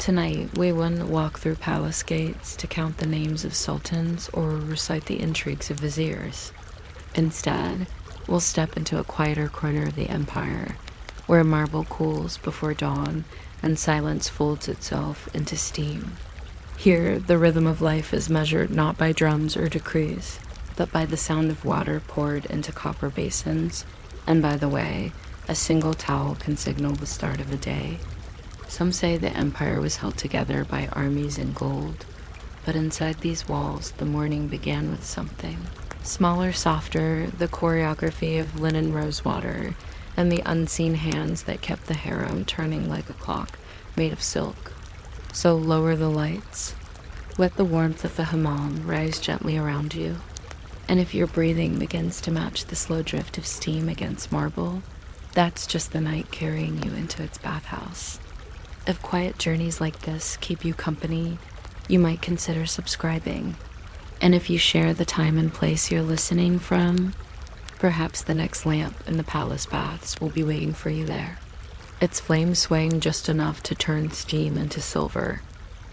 Tonight, we wouldn't walk through palace gates to count the names of sultans or recite the intrigues of viziers. Instead, we'll step into a quieter corner of the empire, where marble cools before dawn and silence folds itself into steam. Here, the rhythm of life is measured not by drums or decrees, but by the sound of water poured into copper basins, and by the way, a single towel can signal the start of a day. Some say the empire was held together by armies in gold, but inside these walls the morning began with something. Smaller, softer, the choreography of linen rosewater, and the unseen hands that kept the harem turning like a clock made of silk. So lower the lights. Let the warmth of the hammam rise gently around you. And if your breathing begins to match the slow drift of steam against marble, that's just the night carrying you into its bathhouse. If quiet journeys like this keep you company, you might consider subscribing. And if you share the time and place you're listening from, perhaps the next lamp in the palace baths will be waiting for you there. Its flame swaying just enough to turn steam into silver.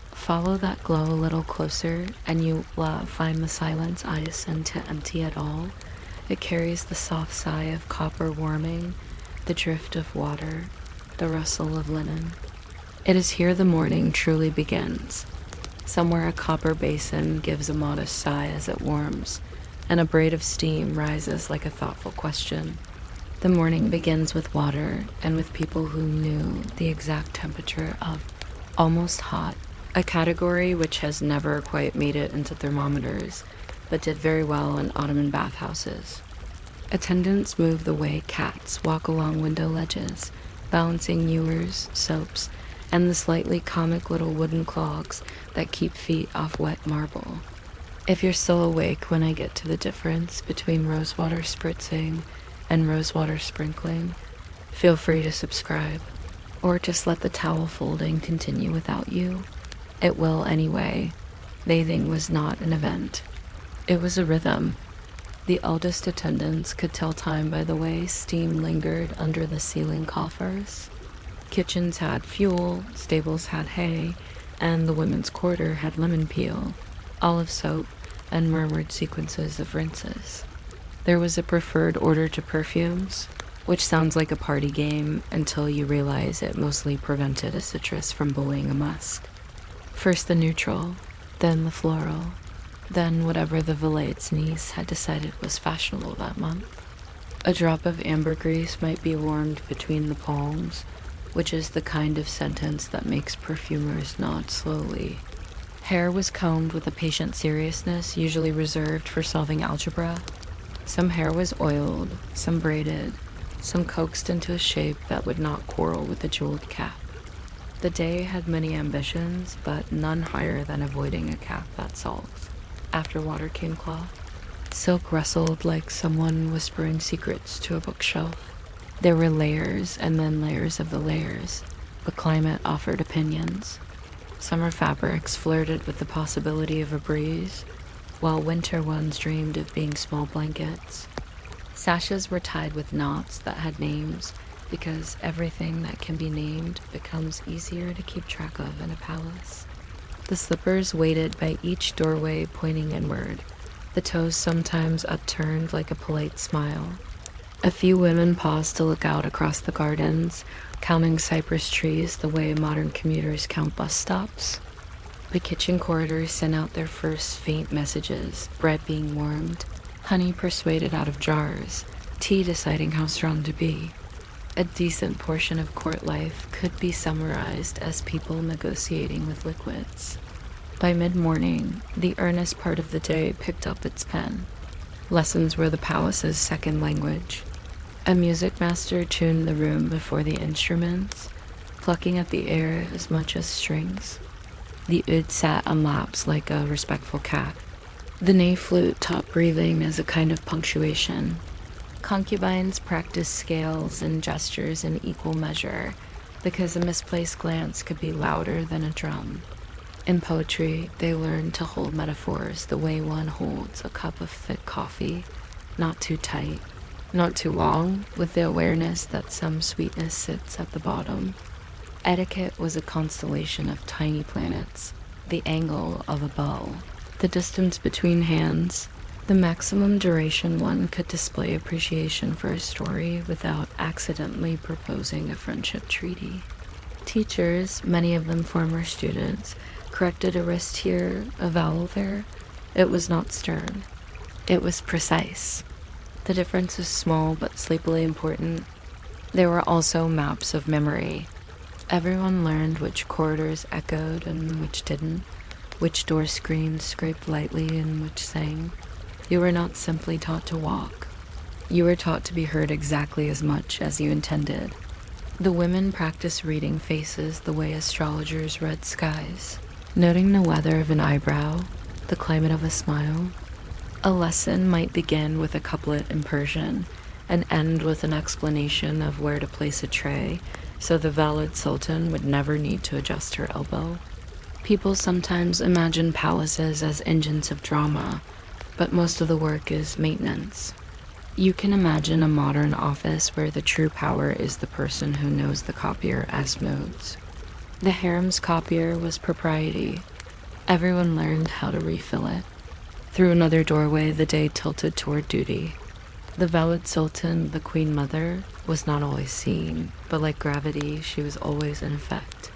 Follow that glow a little closer, and you will find the silence I ascend to empty at all. It carries the soft sigh of copper warming, the drift of water, the rustle of linen. It is here the morning truly begins. Somewhere a copper basin gives a modest sigh as it warms, and a braid of steam rises like a thoughtful question. The morning begins with water, and with people who knew the exact temperature of almost hot, a category which has never quite made it into thermometers, but did very well in Ottoman bathhouses. Attendants move the way cats walk along window ledges, balancing ewers, soaps, and the slightly comic little wooden clogs that keep feet off wet marble. If you're still awake when I get to the difference between rosewater spritzing and rosewater sprinkling, feel free to subscribe, or just let the towel folding continue without you. It will anyway. Bathing was not an event. It was a rhythm. The eldest attendants could tell time by the way steam lingered under the ceiling coffers. Kitchens had fuel, stables had hay, and the women's quarter had lemon peel, olive soap, and murmured sequences of rinses. There was a preferred order to perfumes, which sounds like a party game until you realize it mostly prevented a citrus from bullying a musk. First the neutral, then the floral, then whatever the Villate's niece had decided was fashionable that month. A drop of ambergris might be warmed between the palms, which is the kind of sentence that makes perfumers nod slowly. Hair was combed with a patient seriousness usually reserved for solving algebra. Some hair was oiled, some braided, some coaxed into a shape that would not quarrel with the jeweled cap. The day had many ambitions, but none higher than avoiding a cap that solves. After water came cloth. Silk rustled like someone whispering secrets to a bookshelf. There were layers and then layers of the layers. The climate offered opinions. Summer fabrics flirted with the possibility of a breeze, while winter ones dreamed of being small blankets. Sashes were tied with knots that had names, because everything that can be named becomes easier to keep track of in a palace. The slippers waited by each doorway pointing inward, the toes sometimes upturned like a polite smile. A few women paused to look out across the gardens, counting cypress trees the way modern commuters count bus stops. The kitchen corridors sent out their first faint messages, bread being warmed, honey persuaded out of jars, tea deciding how strong to be. A decent portion of court life could be summarized as people negotiating with liquids. By mid-morning, the earnest part of the day picked up its pen. Lessons were the palace's second language. A music master tuned the room before the instruments, plucking at the air as much as strings. The oud sat on laps like a respectful cat. The ney flute taught breathing as a kind of punctuation. Concubines practiced scales and gestures in equal measure, because a misplaced glance could be louder than a drum. In poetry, they learned to hold metaphors the way one holds a cup of thick coffee, not too tight, not too long, with the awareness that some sweetness sits at the bottom. Etiquette was a constellation of tiny planets, the angle of a bow, the distance between hands, the maximum duration one could display appreciation for a story without accidentally proposing a friendship treaty. Teachers, many of them former students, corrected a wrist here, a vowel there. It was not stern. It was precise. The difference was small but sleepily important. There were also maps of memory. Everyone learned which corridors echoed and which didn't, which door screens scraped lightly and which sang. You were not simply taught to walk. You were taught to be heard exactly as much as you intended. The women practiced reading faces the way astrologers read skies, noting the weather of an eyebrow, the climate of a smile. A lesson might begin with a couplet in Persian and end with an explanation of where to place a tray, so the valid sultan would never need to adjust her elbow. People sometimes imagine palaces as engines of drama, but most of the work is maintenance. You can imagine a modern office where the true power is the person who knows the copier as modes. The harem's copier was propriety. Everyone learned how to refill it. Through another doorway, the day tilted toward duty. The valid sultan, the queen mother, was not always seen, but like gravity, she was always in effect.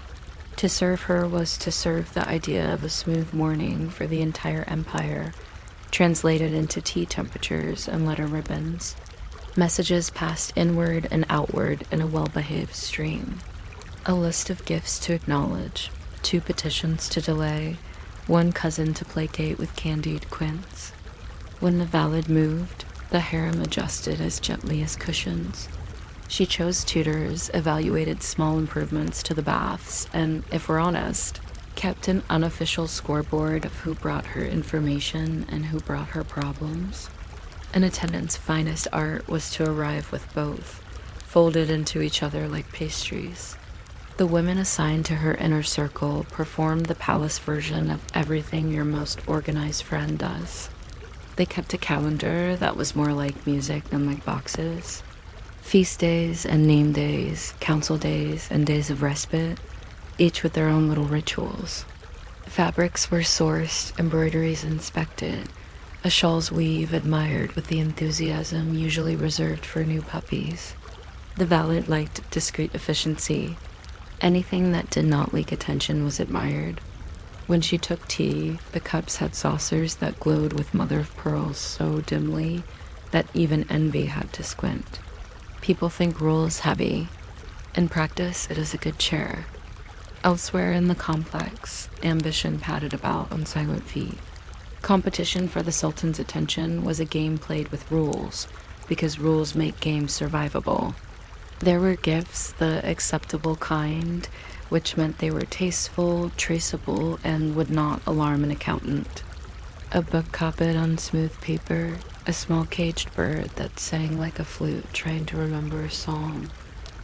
To serve her was to serve the idea of a smooth morning for the entire empire, translated into tea temperatures and letter ribbons. Messages passed inward and outward in a well-behaved stream. A list of gifts to acknowledge, 2 petitions to delay, 1 cousin to placate with candied quince. When the valid moved, the harem adjusted as gently as cushions. She chose tutors, evaluated small improvements to the baths, and, if we're honest, kept an unofficial scoreboard of who brought her information and who brought her problems. An attendant's finest art was to arrive with both, folded into each other like pastries. The women assigned to her inner circle performed the palace version of everything your most organized friend does. They kept a calendar that was more like music than like boxes. Feast days and name days, council days and days of respite, each with their own little rituals. Fabrics were sourced, embroideries inspected, a shawl's weave admired with the enthusiasm usually reserved for new puppies. The valet liked discreet efficiency. Anything that did not leak attention was admired. When she took tea, the cups had saucers that glowed with mother-of-pearl so dimly that even envy had to squint. People think rule is heavy. In practice, it is a good chair. Elsewhere in the complex, ambition padded about on silent feet. Competition for the Sultan's attention was a game played with rules, because rules make games survivable. There were gifts, the acceptable kind, which meant they were tasteful, traceable, and would not alarm an accountant. A book copied on smooth paper, a small caged bird that sang like a flute trying to remember a song,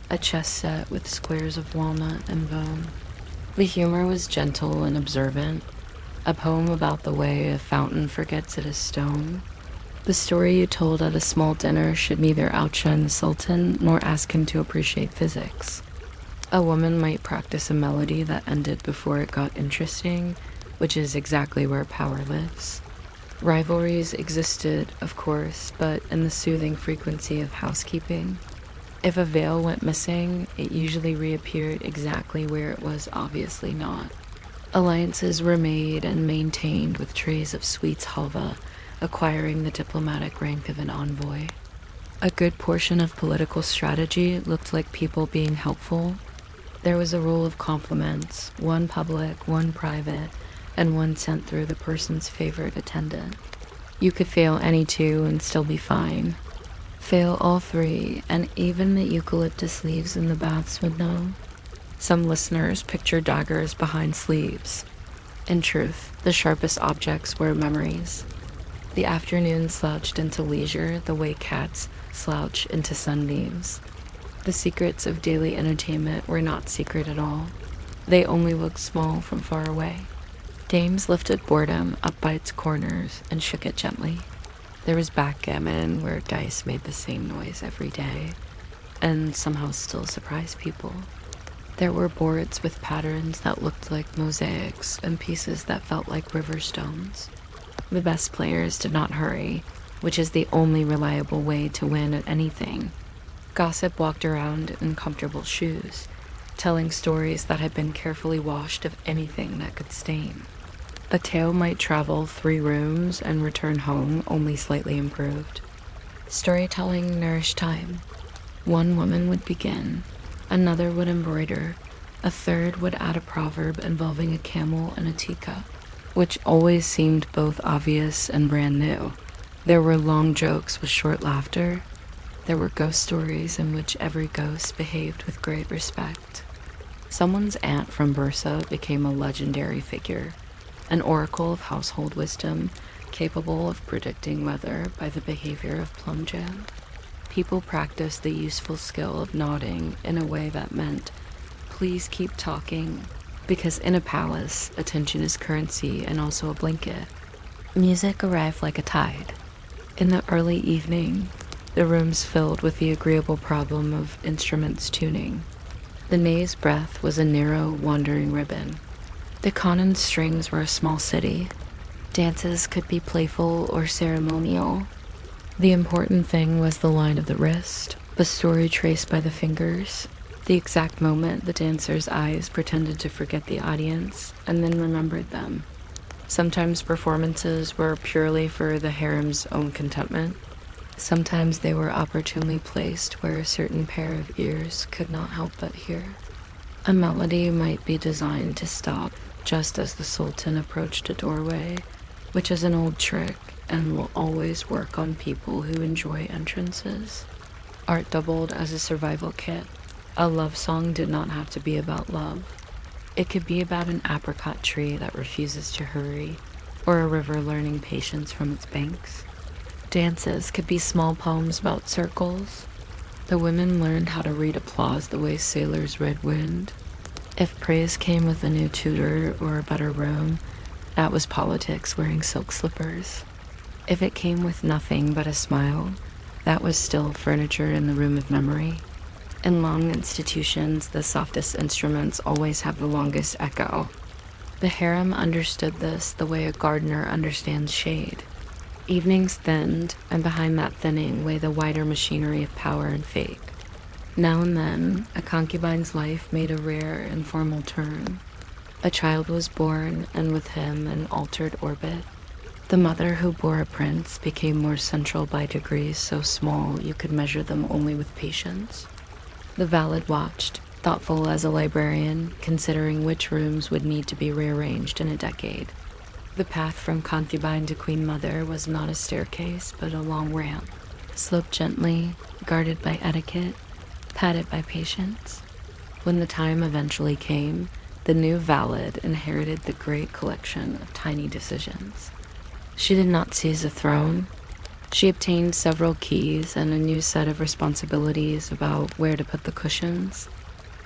a chess set with squares of walnut and bone. The humor was gentle and observant, a poem about the way a fountain forgets it is stone. The story you told at a small dinner should neither outshine the Sultan nor ask him to appreciate physics. A woman might practice a melody that ended before it got interesting, which is exactly where power lives. Rivalries existed, of course, but in the soothing frequency of housekeeping. If a veil went missing, it usually reappeared exactly where it was obviously not. Alliances were made and maintained with trays of sweets halva, acquiring the diplomatic rank of an envoy. A good portion of political strategy looked like people being helpful. There was a rule of compliments, 1 public, 1 private, and 1 sent through the person's favorite attendant. You could fail any 2 and still be fine. Fail all 3, and even the eucalyptus leaves in the baths would know. Some listeners picture daggers behind sleeves. In truth, the sharpest objects were memories. The afternoon slouched into leisure the way cats slouch into sunbeams. The secrets of daily entertainment were not secret at all. They only looked small from far away. Dames lifted boredom up by its corners and shook it gently. There was backgammon where dice made the same noise every day and somehow still surprised people. There were boards with patterns that looked like mosaics and pieces that felt like river stones. The best players did not hurry, which is the only reliable way to win at anything. Gossip walked around in comfortable shoes, telling stories that had been carefully washed of anything that could stain. A tale might travel 3 rooms and return home only slightly improved. Storytelling nourished time. One woman would begin, another would embroider, a third would add a proverb involving a camel and a teacup, which always seemed both obvious and brand new. There were long jokes with short laughter. There were ghost stories in which every ghost behaved with great respect. Someone's aunt from Bursa became a legendary figure, an oracle of household wisdom, capable of predicting weather by the behavior of plum jam. People practiced the useful skill of nodding in a way that meant, please keep talking, because in a palace, attention is currency and also a blanket. Music arrived like a tide. In the early evening, the rooms filled with the agreeable problem of instruments tuning. The nay's breath was a narrow, wandering ribbon. The Khanan's strings were a small city. Dances could be playful or ceremonial. The important thing was the line of the wrist, the story traced by the fingers, the exact moment the dancer's eyes pretended to forget the audience and then remembered them. Sometimes performances were purely for the harem's own contentment. Sometimes they were opportunely placed where a certain pair of ears could not help but hear. A melody might be designed to stop just as the sultan approached a doorway, which is an old trick and will always work on people who enjoy entrances. Art doubled as a survival kit. A love song did not have to be about love. It could be about an apricot tree that refuses to hurry, or a river learning patience from its banks. Dances could be small poems about circles. The women learned how to read applause the way sailors read wind. If praise came with a new tutor or a better room, that was politics wearing silk slippers. If it came with nothing but a smile, that was still furniture in the room of memory. In long institutions, the softest instruments always have the longest echo. The harem understood this the way a gardener understands shade. Evenings thinned, and behind that thinning lay the wider machinery of power and fate. Now and then, a concubine's life made a rare, informal turn. A child was born, and with him an altered orbit. The mother who bore a prince became more central by degrees so small you could measure them only with patience. The valet watched, thoughtful as a librarian, considering which rooms would need to be rearranged in a decade. The path from concubine to queen mother was not a staircase, but a long ramp, sloped gently, guarded by etiquette, padded by patience. When the time eventually came, the new valet inherited the great collection of tiny decisions. She did not seize a throne. She obtained several keys and a new set of responsibilities about where to put the cushions.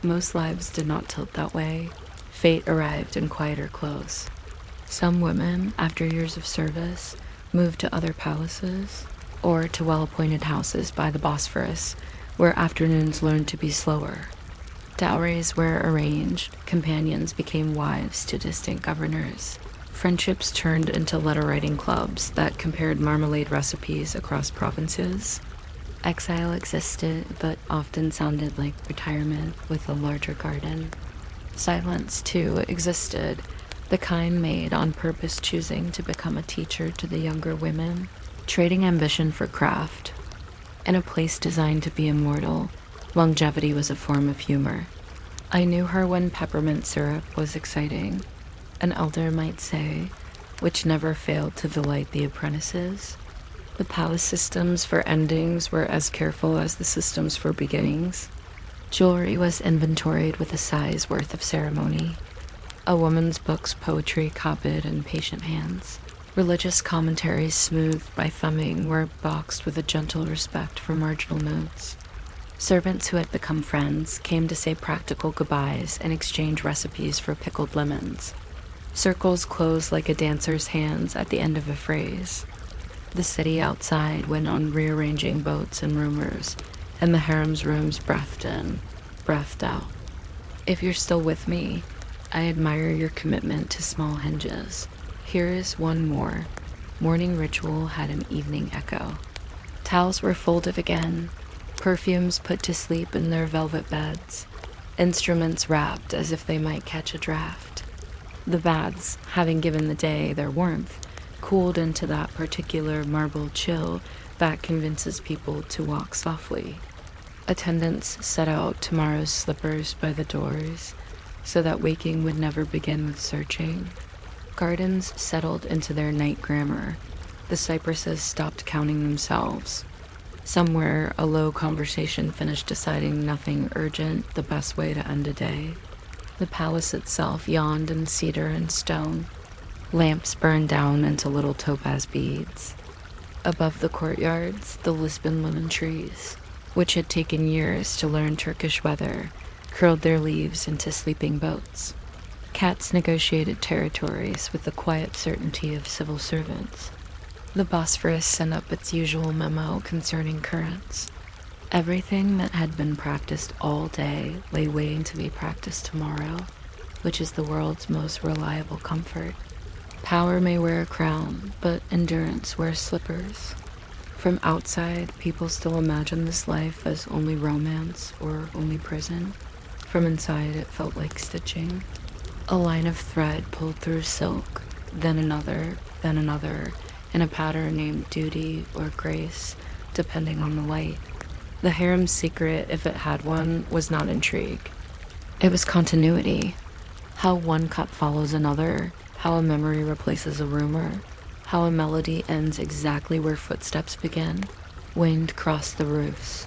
Most lives did not tilt that way. Fate arrived in quieter clothes. Some women, after years of service, moved to other palaces, or to well-appointed houses by the Bosphorus, where afternoons learned to be slower. Dowries were arranged, companions became wives to distant governors. Friendships turned into letter-writing clubs that compared marmalade recipes across provinces. Exile existed, but often sounded like retirement with a larger garden. Silence, too, existed, the kind made on purpose, choosing to become a teacher to the younger women, trading ambition for craft. In a place designed to be immortal, longevity was a form of humor. I knew her when peppermint syrup was exciting, an elder might say, which never failed to delight the apprentices. The palace systems for endings were as careful as the systems for beginnings. Jewelry was inventoried with a size worth of ceremony. A woman's book's poetry copied in patient hands. Religious commentaries smoothed by thumbing were boxed with a gentle respect for marginal notes. Servants who had become friends came to say practical goodbyes and exchange recipes for pickled lemons. Circles closed like a dancer's hands at the end of a phrase. The city outside went on rearranging boats and rumors, and the harem's rooms breathed in, breathed out. If you're still with me, I admire your commitment to small hinges. Here is one more. Morning ritual had an evening echo. Towels were folded again, perfumes put to sleep in their velvet beds, instruments wrapped as if they might catch a draft. The baths, having given the day their warmth, cooled into that particular marble chill that convinces people to walk softly. Attendants set out tomorrow's slippers by the doors, so that waking would never begin with searching. Gardens settled into their night grammar. The cypresses stopped counting themselves. Somewhere, a low conversation finished deciding nothing urgent, the best way to end a day. The palace itself yawned in cedar and stone. Lamps burned down into little topaz beads. Above the courtyards, the Lisbon lemon trees, which had taken years to learn Turkish weather, curled their leaves into sleeping boats. Cats negotiated territories with the quiet certainty of civil servants. The Bosphorus sent up its usual memo concerning currents. Everything that had been practiced all day lay waiting to be practiced tomorrow, which is the world's most reliable comfort. Power may wear a crown, but endurance wears slippers. From outside, people still imagine this life as only romance or only prison. From inside, it felt like stitching. A line of thread pulled through silk, then another, in a pattern named duty or grace, depending on the light. The harem's secret, if it had one, was not intrigue. It was continuity. How one cut follows another, how a memory replaces a rumor, how a melody ends exactly where footsteps begin. Wind crossed the roofs.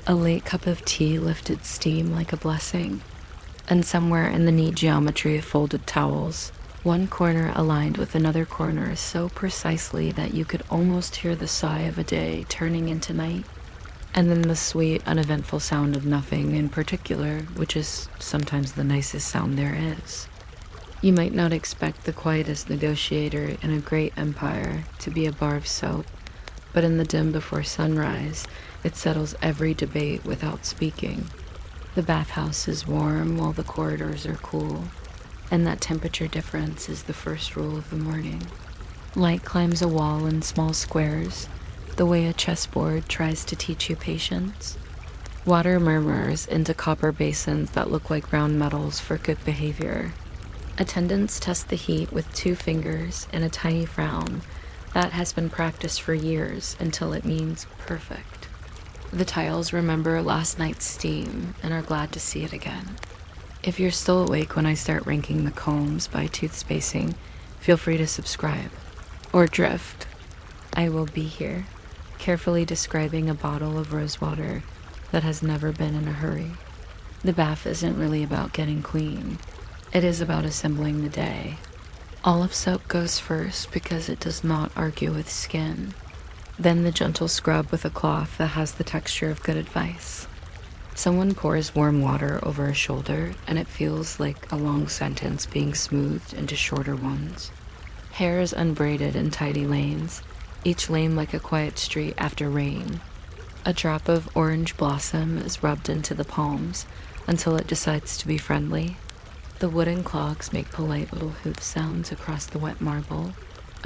A late cup of tea lifted steam like a blessing. And somewhere in the neat geometry of folded towels, one corner aligned with another corner so precisely that you could almost hear the sigh of a day turning into night, and then the sweet, uneventful sound of nothing in particular, which is sometimes the nicest sound there is. You might not expect the quietest negotiator in a great empire to be a bar of soap, but in the dim before sunrise, it settles every debate without speaking. The bathhouse is warm while the corridors are cool, and that temperature difference is the first rule of the morning. Light climbs a wall in small squares, the way a chessboard tries to teach you patience. Water murmurs into copper basins that look like round medals for good behavior. Attendants test the heat with 2 fingers and a tiny frown that has been practiced for years until it means perfect. The tiles remember last night's steam and are glad to see it again. If you're still awake when I start ranking the combs by tooth spacing, feel free to subscribe. Or drift. I will be here, carefully describing a bottle of rosewater that has never been in a hurry. The bath isn't really about getting clean. It is about assembling the day. Olive soap goes first because it does not argue with skin. Then the gentle scrub with a cloth that has the texture of good advice. Someone pours warm water over a shoulder, and it feels like a long sentence being smoothed into shorter ones. Hair is unbraided in tidy lanes, each lane like a quiet street after rain. A drop of orange blossom is rubbed into the palms until it decides to be friendly. The wooden clogs make polite little hoof sounds across the wet marble,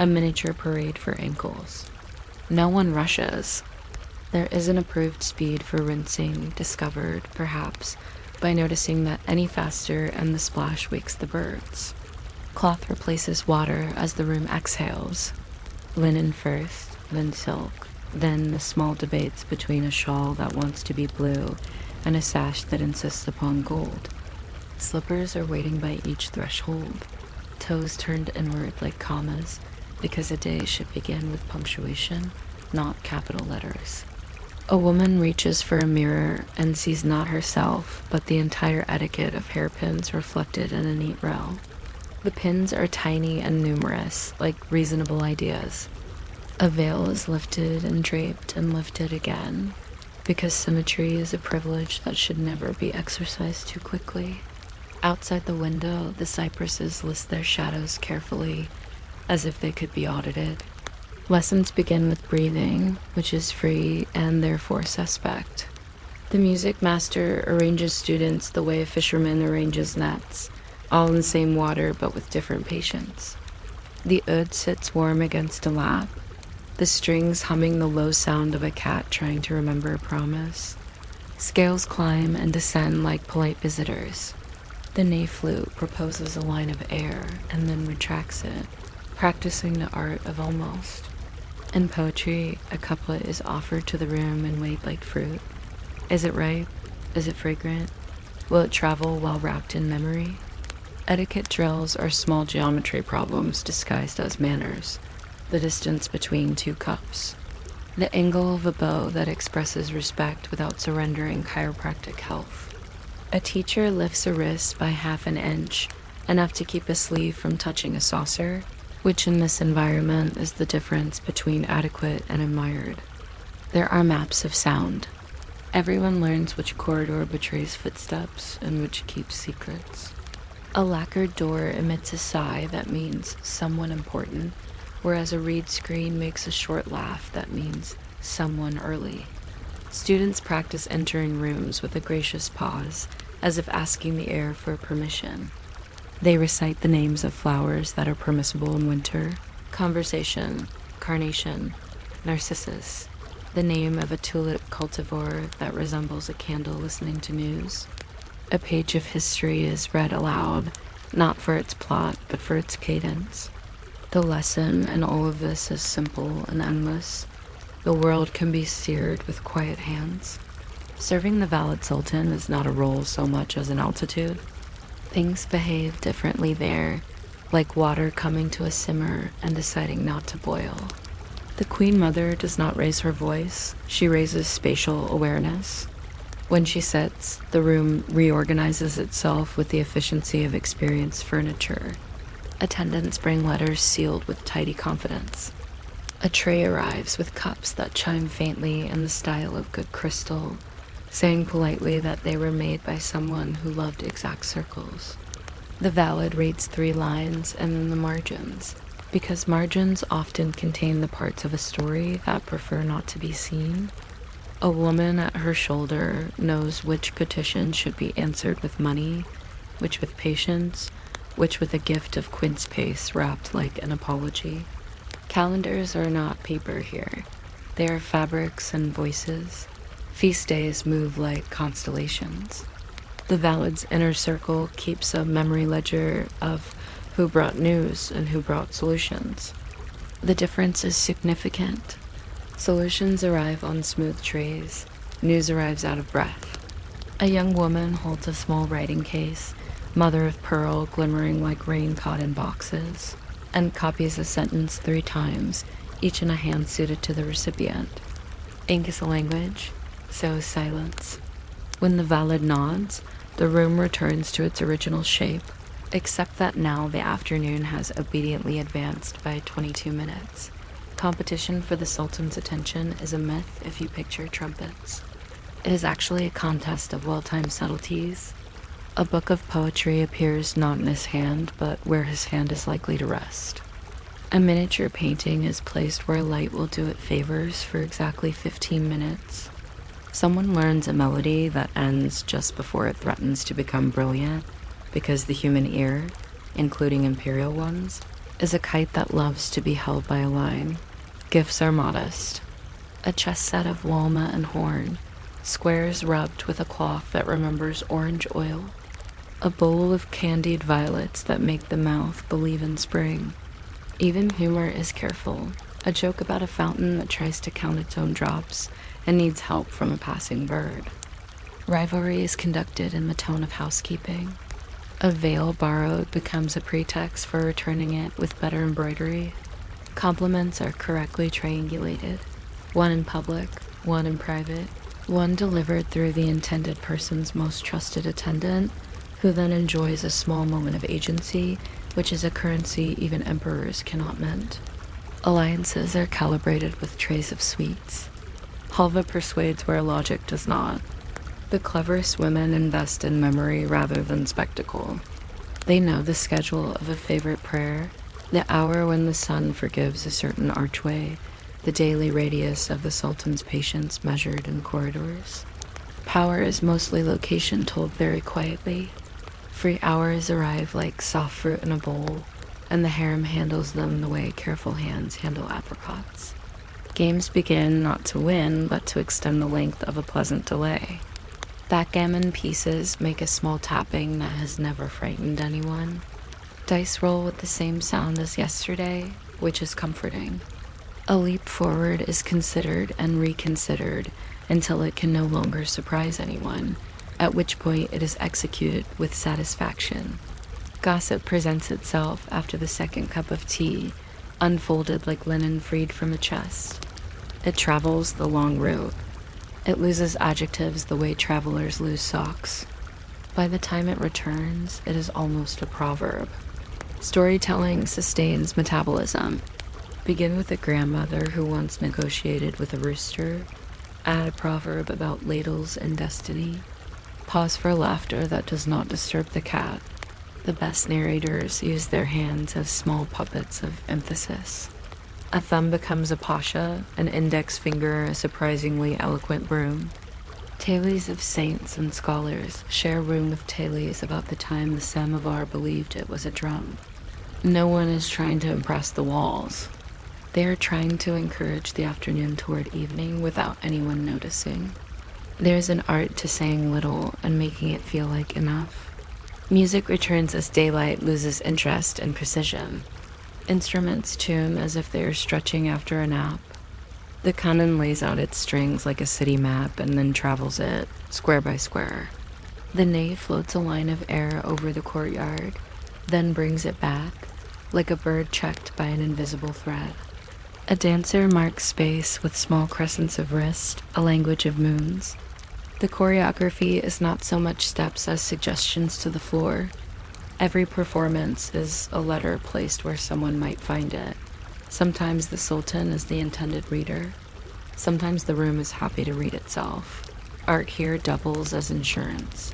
a miniature parade for ankles. No one rushes. There is an approved speed for rinsing, discovered, perhaps, by noticing that any faster and the splash wakes the birds. Cloth replaces water as the room exhales. Linen first, then silk, then the small debates between a shawl that wants to be blue and a sash that insists upon gold. Slippers are waiting by each threshold, toes turned inward like commas, because a day should begin with punctuation, not capital letters. A woman reaches for a mirror and sees not herself, but the entire etiquette of hairpins reflected in a neat row. The pins are tiny and numerous, like reasonable ideas. A veil is lifted and draped and lifted again, because symmetry is a privilege that should never be exercised too quickly. Outside the window, the cypresses list their shadows carefully, as if they could be audited. Lessons begin with breathing, which is free and therefore suspect. The music master arranges students the way a fisherman arranges nets, all in the same water but with different patience. The oud sits warm against a lap, the strings humming the low sound of a cat trying to remember a promise. Scales climb and descend like polite visitors. The ney flute proposes a line of air and then retracts it, practicing the art of almost. In poetry, a couplet is offered to the room and weighed like fruit. Is it ripe? Is it fragrant? Will it travel while wrapped in memory? Etiquette drills are small geometry problems disguised as manners, the distance between two cups, the angle of a bow that expresses respect without surrendering chiropractic health. A teacher lifts a wrist by half an inch, enough to keep a sleeve from touching a saucer, which in this environment is the difference between adequate and admired. There are maps of sound. Everyone learns which corridor betrays footsteps and which keeps secrets. A lacquered door emits a sigh that means someone important, whereas a reed screen makes a short laugh that means someone early. Students practice entering rooms with a gracious pause, as if asking the air for permission. They recite the names of flowers that are permissible in winter: conversation, carnation, narcissus. The name of a tulip cultivar that resembles a candle listening to news. A page of history is read aloud, not for its plot, but for its cadence. The lesson in all of this is simple and endless. The world can be steered with quiet hands. Serving the valid sultan is not a role so much as an altitude. Things behave differently there, like water coming to a simmer and deciding not to boil. The Queen Mother does not raise her voice, she raises spatial awareness. When she sits, the room reorganizes itself with the efficiency of experienced furniture. Attendants bring letters sealed with tidy confidence. A tray arrives with cups that chime faintly in the style of good crystal, saying politely that they were made by someone who loved exact circles. The valid reads 3 lines and then the margins, because margins often contain the parts of a story that prefer not to be seen. A woman at her shoulder knows which petition should be answered with money, which with patience, which with a gift of quince paste wrapped like an apology. Calendars are not paper here. They are fabrics and voices. Feast days move like constellations. The valid's inner circle keeps a memory ledger of who brought news and who brought solutions. The difference is significant. Solutions arrive on smooth trays. News arrives out of breath. A young woman holds a small writing case, mother of pearl glimmering like rain caught in boxes, and copies a sentence 3 times, each in a hand suited to the recipient. Ink is a language, so is silence. When the valid nods, the room returns to its original shape, except that now the afternoon has obediently advanced by 22 minutes. Competition for the Sultan's attention is a myth if you picture trumpets. It is actually a contest of well-timed subtleties. A book of poetry appears not in his hand, but where his hand is likely to rest. A miniature painting is placed where light will do it favors for exactly 15 minutes. Someone learns a melody that ends just before it threatens to become brilliant, because the human ear, including imperial ones, is a kite that loves to be held by a line. Gifts are modest. A chess set of walnut and horn, squares rubbed with a cloth that remembers orange oil, a bowl of candied violets that make the mouth believe in spring. Even humor is careful, a joke about a fountain that tries to count its own drops and needs help from a passing bird. Rivalry is conducted in the tone of housekeeping. A veil borrowed becomes a pretext for returning it with better embroidery. Compliments are correctly triangulated, one in public, one in private, one delivered through the intended person's most trusted attendant, who then enjoys a small moment of agency, which is a currency even emperors cannot mint. Alliances are calibrated with trays of sweets. Halva persuades where logic does not. The cleverest women invest in memory rather than spectacle. They know the schedule of a favorite prayer, the hour when the sun forgives a certain archway, the daily radius of the Sultan's patience measured in corridors. Power is mostly location told very quietly. Free hours arrive like soft fruit in a bowl, and the harem handles them the way careful hands handle apricots. Games begin not to win, but to extend the length of a pleasant delay. Backgammon pieces make a small tapping that has never frightened anyone. Dice roll with the same sound as yesterday, which is comforting. A leap forward is considered and reconsidered until it can no longer surprise anyone, at which point it is executed with satisfaction. Gossip presents itself after the second cup of tea, unfolded like linen freed from a chest. It travels the long route. It loses adjectives the way travelers lose socks. By the time it returns, it is almost a proverb. Storytelling sustains metabolism. Begin with a grandmother who once negotiated with a rooster. Add a proverb about ladles and destiny. Pause for laughter that does not disturb the cat. The best narrators use their hands as small puppets of emphasis. A thumb becomes a pasha, an index finger a surprisingly eloquent broom. Tales of saints and scholars share room with tales about the time the samovar believed it was a drum. No one is trying to impress the walls. They are trying to encourage the afternoon toward evening without anyone noticing. There's an art to saying little and making it feel like enough. Music returns as daylight loses interest and precision. Instruments tune as if they are stretching after a nap. The cannon lays out its strings like a city map and then travels it, square by square. The nave floats a line of air over the courtyard, then brings it back, like a bird checked by an invisible thread. A dancer marks space with small crescents of wrist, a language of moons. The choreography is not so much steps as suggestions to the floor. Every performance is a letter placed where someone might find it. Sometimes the sultan is the intended reader. Sometimes the room is happy to read itself. Art here doubles as insurance.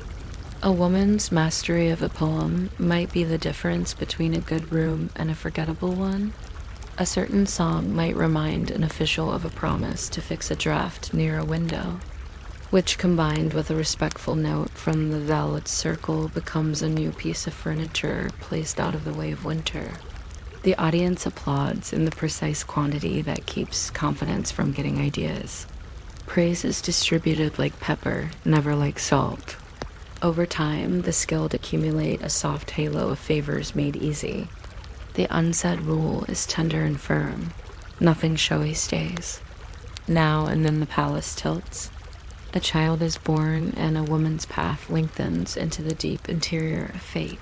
A woman's mastery of a poem might be the difference between a good room and a forgettable one. A certain song might remind an official of a promise to fix a draft near a window, which combined with a respectful note from the valet circle becomes a new piece of furniture placed out of the way of winter. The audience applauds in the precise quantity that keeps confidence from getting ideas. Praise is distributed like pepper, never like salt. Over time, the skilled accumulate a soft halo of favors made easy. The unsaid rule is tender and firm. Nothing showy stays. Now and then the palace tilts. A child is born and a woman's path lengthens into the deep interior of fate.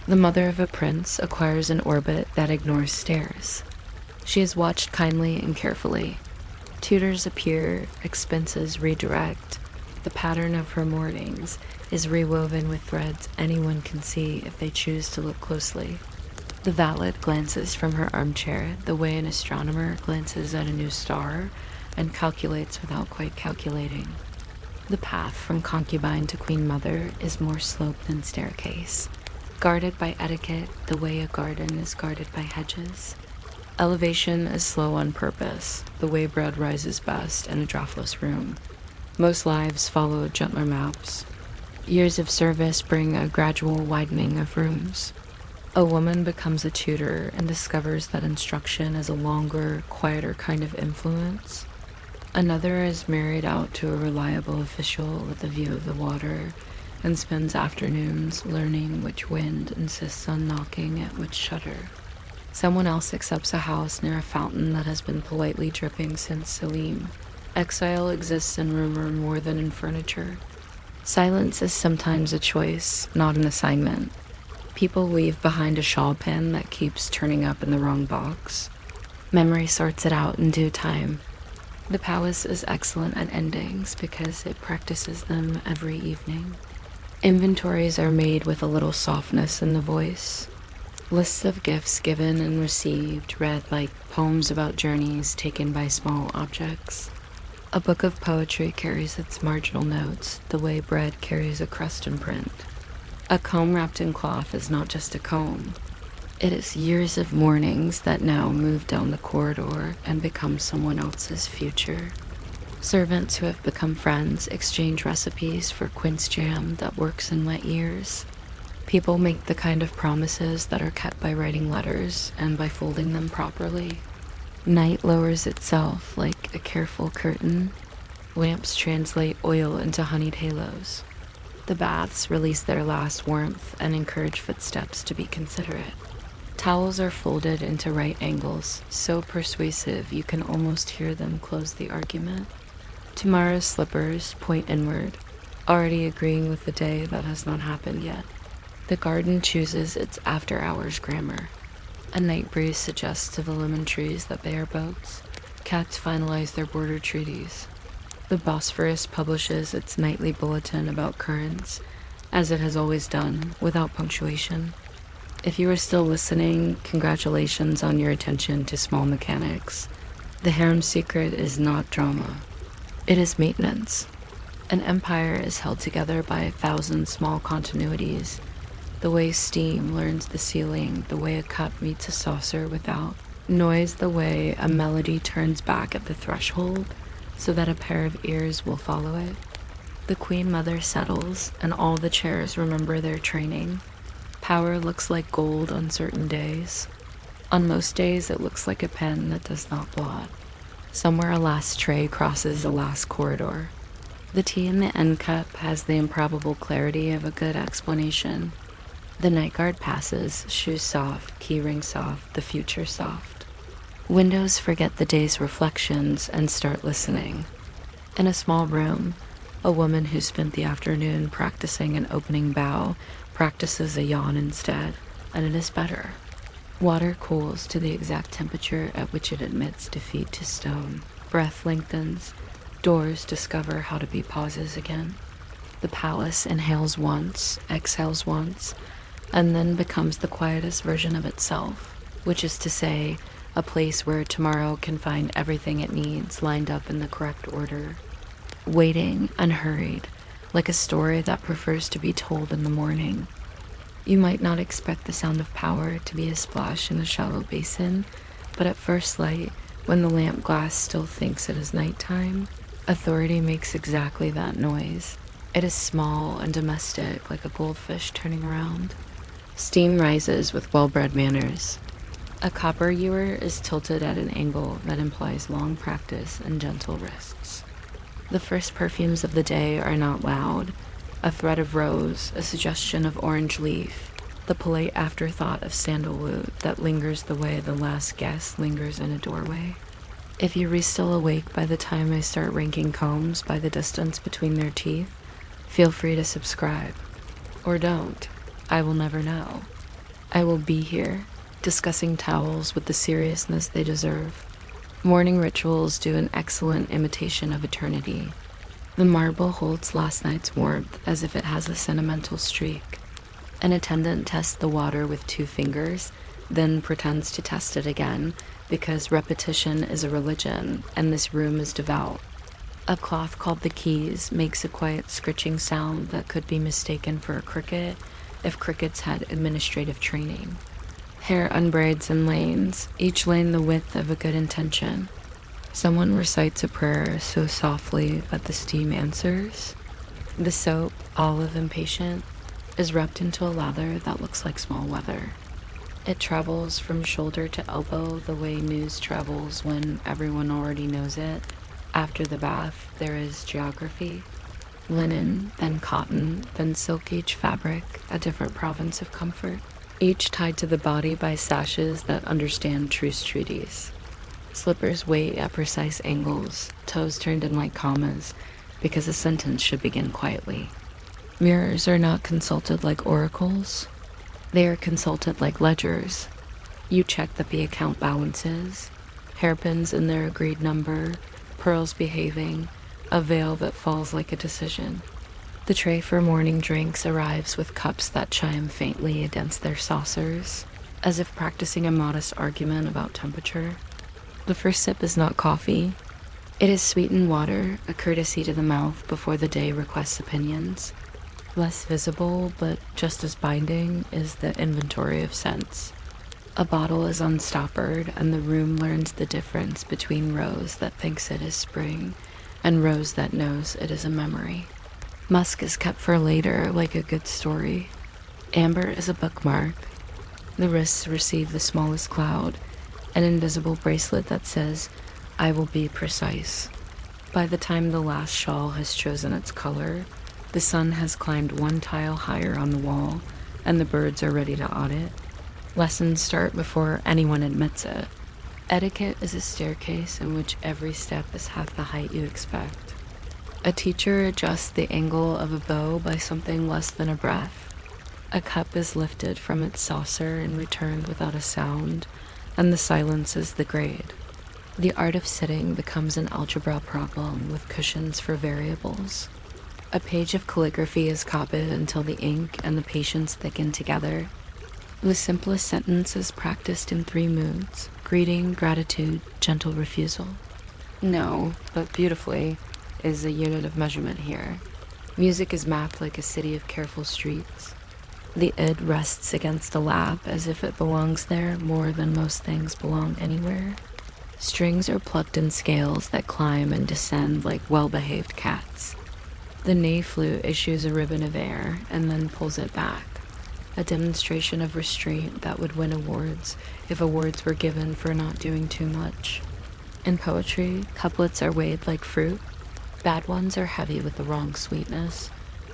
The mother of a prince acquires an orbit that ignores stairs. She is watched kindly and carefully. Tutors appear, expenses redirect. The pattern of her mornings is rewoven with threads anyone can see if they choose to look closely. The valet glances from her armchair the way an astronomer glances at a new star and calculates without quite calculating. The path from concubine to queen mother is more slope than staircase, guarded by etiquette the way a garden is guarded by hedges. Elevation is slow on purpose, the way bread rises best in a draughtless room. Most lives follow gentler maps. Years of service bring a gradual widening of rooms. A woman becomes a tutor and discovers that instruction is a longer, quieter kind of influence. Another is married out to a reliable official with a view of the water and spends afternoons learning which wind insists on knocking at which shutter. Someone else accepts a house near a fountain that has been politely dripping since Selim. Exile exists in rumor more than in furniture. Silence is sometimes a choice, not an assignment. People leave behind a shawl pin that keeps turning up in the wrong box. Memory sorts it out in due time. The palace is excellent at endings because it practices them every evening. Inventories are made with a little softness in the voice. Lists of gifts given and received read like poems about journeys taken by small objects. A book of poetry carries its marginal notes the way bread carries a crust in print. A comb wrapped in cloth is not just a comb. It is years of mornings that now move down the corridor and become someone else's future. Servants who have become friends exchange recipes for quince jam that works in wet years. People make the kind of promises that are kept by writing letters and by folding them properly. Night lowers itself like a careful curtain. Lamps translate oil into honeyed halos. The baths release their last warmth and encourage footsteps to be considerate. Towels are folded into right angles, so persuasive you can almost hear them close the argument. Tomorrow's slippers point inward, already agreeing with the day that has not happened yet. The garden chooses its after-hours grammar. A night breeze suggests to the lemon trees that they are boats. Cats finalize their border treaties. The Bosphorus publishes its nightly bulletin about currents, as it has always done, without punctuation. If you are still listening, congratulations on your attention to small mechanics. The harem's secret is not drama. It is maintenance. An empire is held together by 1,000 small continuities. The way steam learns the ceiling, the way a cup meets a saucer without noise, the way a melody turns back at the threshold so that a pair of ears will follow it. The Queen Mother settles, and all the chairs remember their training. Power looks like gold on certain days. On most days, it looks like a pen that does not blot. Somewhere a last tray crosses a last corridor. The tea in the end cup has the improbable clarity of a good explanation. The night guard passes, shoes soft, keyring soft, the future soft. Windows forget the day's reflections and start listening. In a small room, a woman who spent the afternoon practicing an opening bow practices a yawn instead, and it is better. Water cools to the exact temperature at which it admits defeat to stone. Breath lengthens. Doors discover how to be pauses again. The palace inhales once, exhales once, and then becomes the quietest version of itself, which is to say, a place where tomorrow can find everything it needs lined up in the correct order. Waiting, unhurried, like a story that prefers to be told in the morning. You might not expect the sound of power to be a splash in a shallow basin, but at first light, when the lamp glass still thinks it is nighttime, authority makes exactly that noise. It is small and domestic, like a goldfish turning around. Steam rises with well-bred manners. A copper ewer is tilted at an angle that implies long practice and gentle wrists. The first perfumes of the day are not loud. A thread of rose, a suggestion of orange leaf, the polite afterthought of sandalwood that lingers the way the last guest lingers in a doorway. If you are still awake by the time I start ranking combs by the distance between their teeth, feel free to subscribe. Or don't. I will never know. I will be here, discussing towels with the seriousness they deserve. Morning rituals do an excellent imitation of eternity. The marble holds last night's warmth as if it has a sentimental streak. An attendant tests the water with 2 fingers, then pretends to test it again, because repetition is a religion, and this room is devout. A cloth called the keys makes a quiet scritching sound that could be mistaken for a cricket if crickets had administrative training. Hair unbraids in lanes, each lane the width of a good intention. Someone recites a prayer so softly that the steam answers. The soap, olive impatient, is wrapped into a lather that looks like small weather. It travels from shoulder to elbow the way news travels when everyone already knows it. After the bath, there is geography. Linen, then cotton, then silk-each fabric, a different province of comfort, each tied to the body by sashes that understand truce treaties. Slippers wait at precise angles, toes turned in like commas, because a sentence should begin quietly. Mirrors are not consulted like oracles. They are consulted like ledgers. You check that the account balances, hairpins in their agreed number, pearls behaving, a veil that falls like a decision. The tray for morning drinks arrives with cups that chime faintly against their saucers, as if practicing a modest argument about temperature. The first sip is not coffee. It is sweetened water, a courtesy to the mouth before the day requests opinions. Less visible, but just as binding, is the inventory of scents. A bottle is unstoppered, and the room learns the difference between rose that thinks it is spring and rose that knows it is a memory. Musk is kept for later like a good story. Amber is a bookmark. The wrists receive the smallest cloud, an invisible bracelet that says, "I will be precise." By the time the last shawl has chosen its color, the sun has climbed one tile higher on the wall, and the birds are ready to audit. Lessons start before anyone admits it. Etiquette is a staircase in which every step is half the height you expect. A teacher adjusts the angle of a bow by something less than a breath. A cup is lifted from its saucer and returned without a sound, and the silence is the grade. The art of sitting becomes an algebra problem with cushions for variables. A page of calligraphy is copied until the ink and the patience thicken together. The simplest sentence is practiced in 3 moods: greeting, gratitude, gentle refusal. No, but beautifully is a unit of measurement here. Music is mapped like a city of careful streets. The id rests against a lap as if it belongs there more than most things belong anywhere. Strings are plucked in scales that climb and descend like well-behaved cats. The ney flute issues a ribbon of air and then pulls it back, a demonstration of restraint that would win awards if awards were given for not doing too much. In poetry, couplets are weighed like fruit. Bad ones are heavy with the wrong sweetness.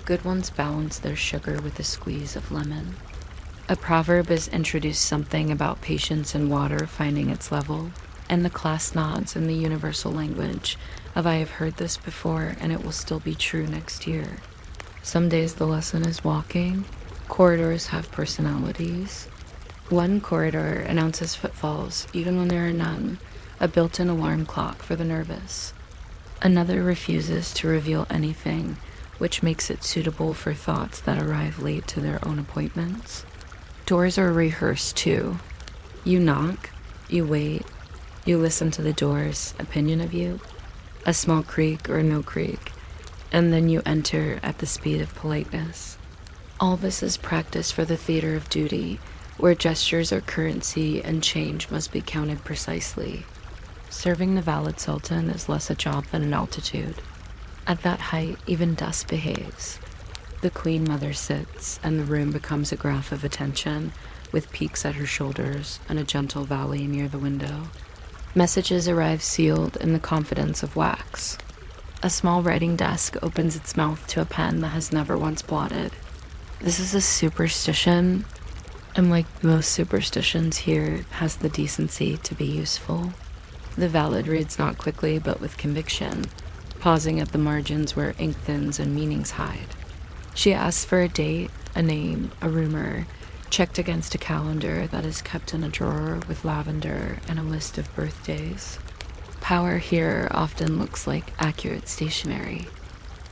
Good ones balance their sugar with a squeeze of lemon. A proverb is introduced something about patience and water finding its level, and the class nods in the universal language of "I have heard this before and it will still be true next year." Some days the lesson is walking. Corridors have personalities. One corridor announces footfalls even when there are none, a built-in alarm clock for the nervous. Another refuses to reveal anything, which makes it suitable for thoughts that arrive late to their own appointments. Doors are rehearsed too. You knock, you wait, you listen to the door's opinion of you, a small creak or no creak, and then you enter at the speed of politeness. All this is practice for the theater of duty, where gestures are currency and change must be counted precisely. Serving the valid sultan is less a job than an altitude. At that height, even dust behaves. The queen mother sits, and the room becomes a graph of attention, with peaks at her shoulders and a gentle valley near the window. Messages arrive sealed in the confidence of wax. A small writing desk opens its mouth to a pen that has never once blotted. This is a superstition, and like most superstitions here, has the decency to be useful. The valid reads not quickly but with conviction, pausing at the margins where ink thins and meanings hide. She asks for a date, a name, a rumor, checked against a calendar that is kept in a drawer with lavender and a list of birthdays. Power here often looks like accurate stationery.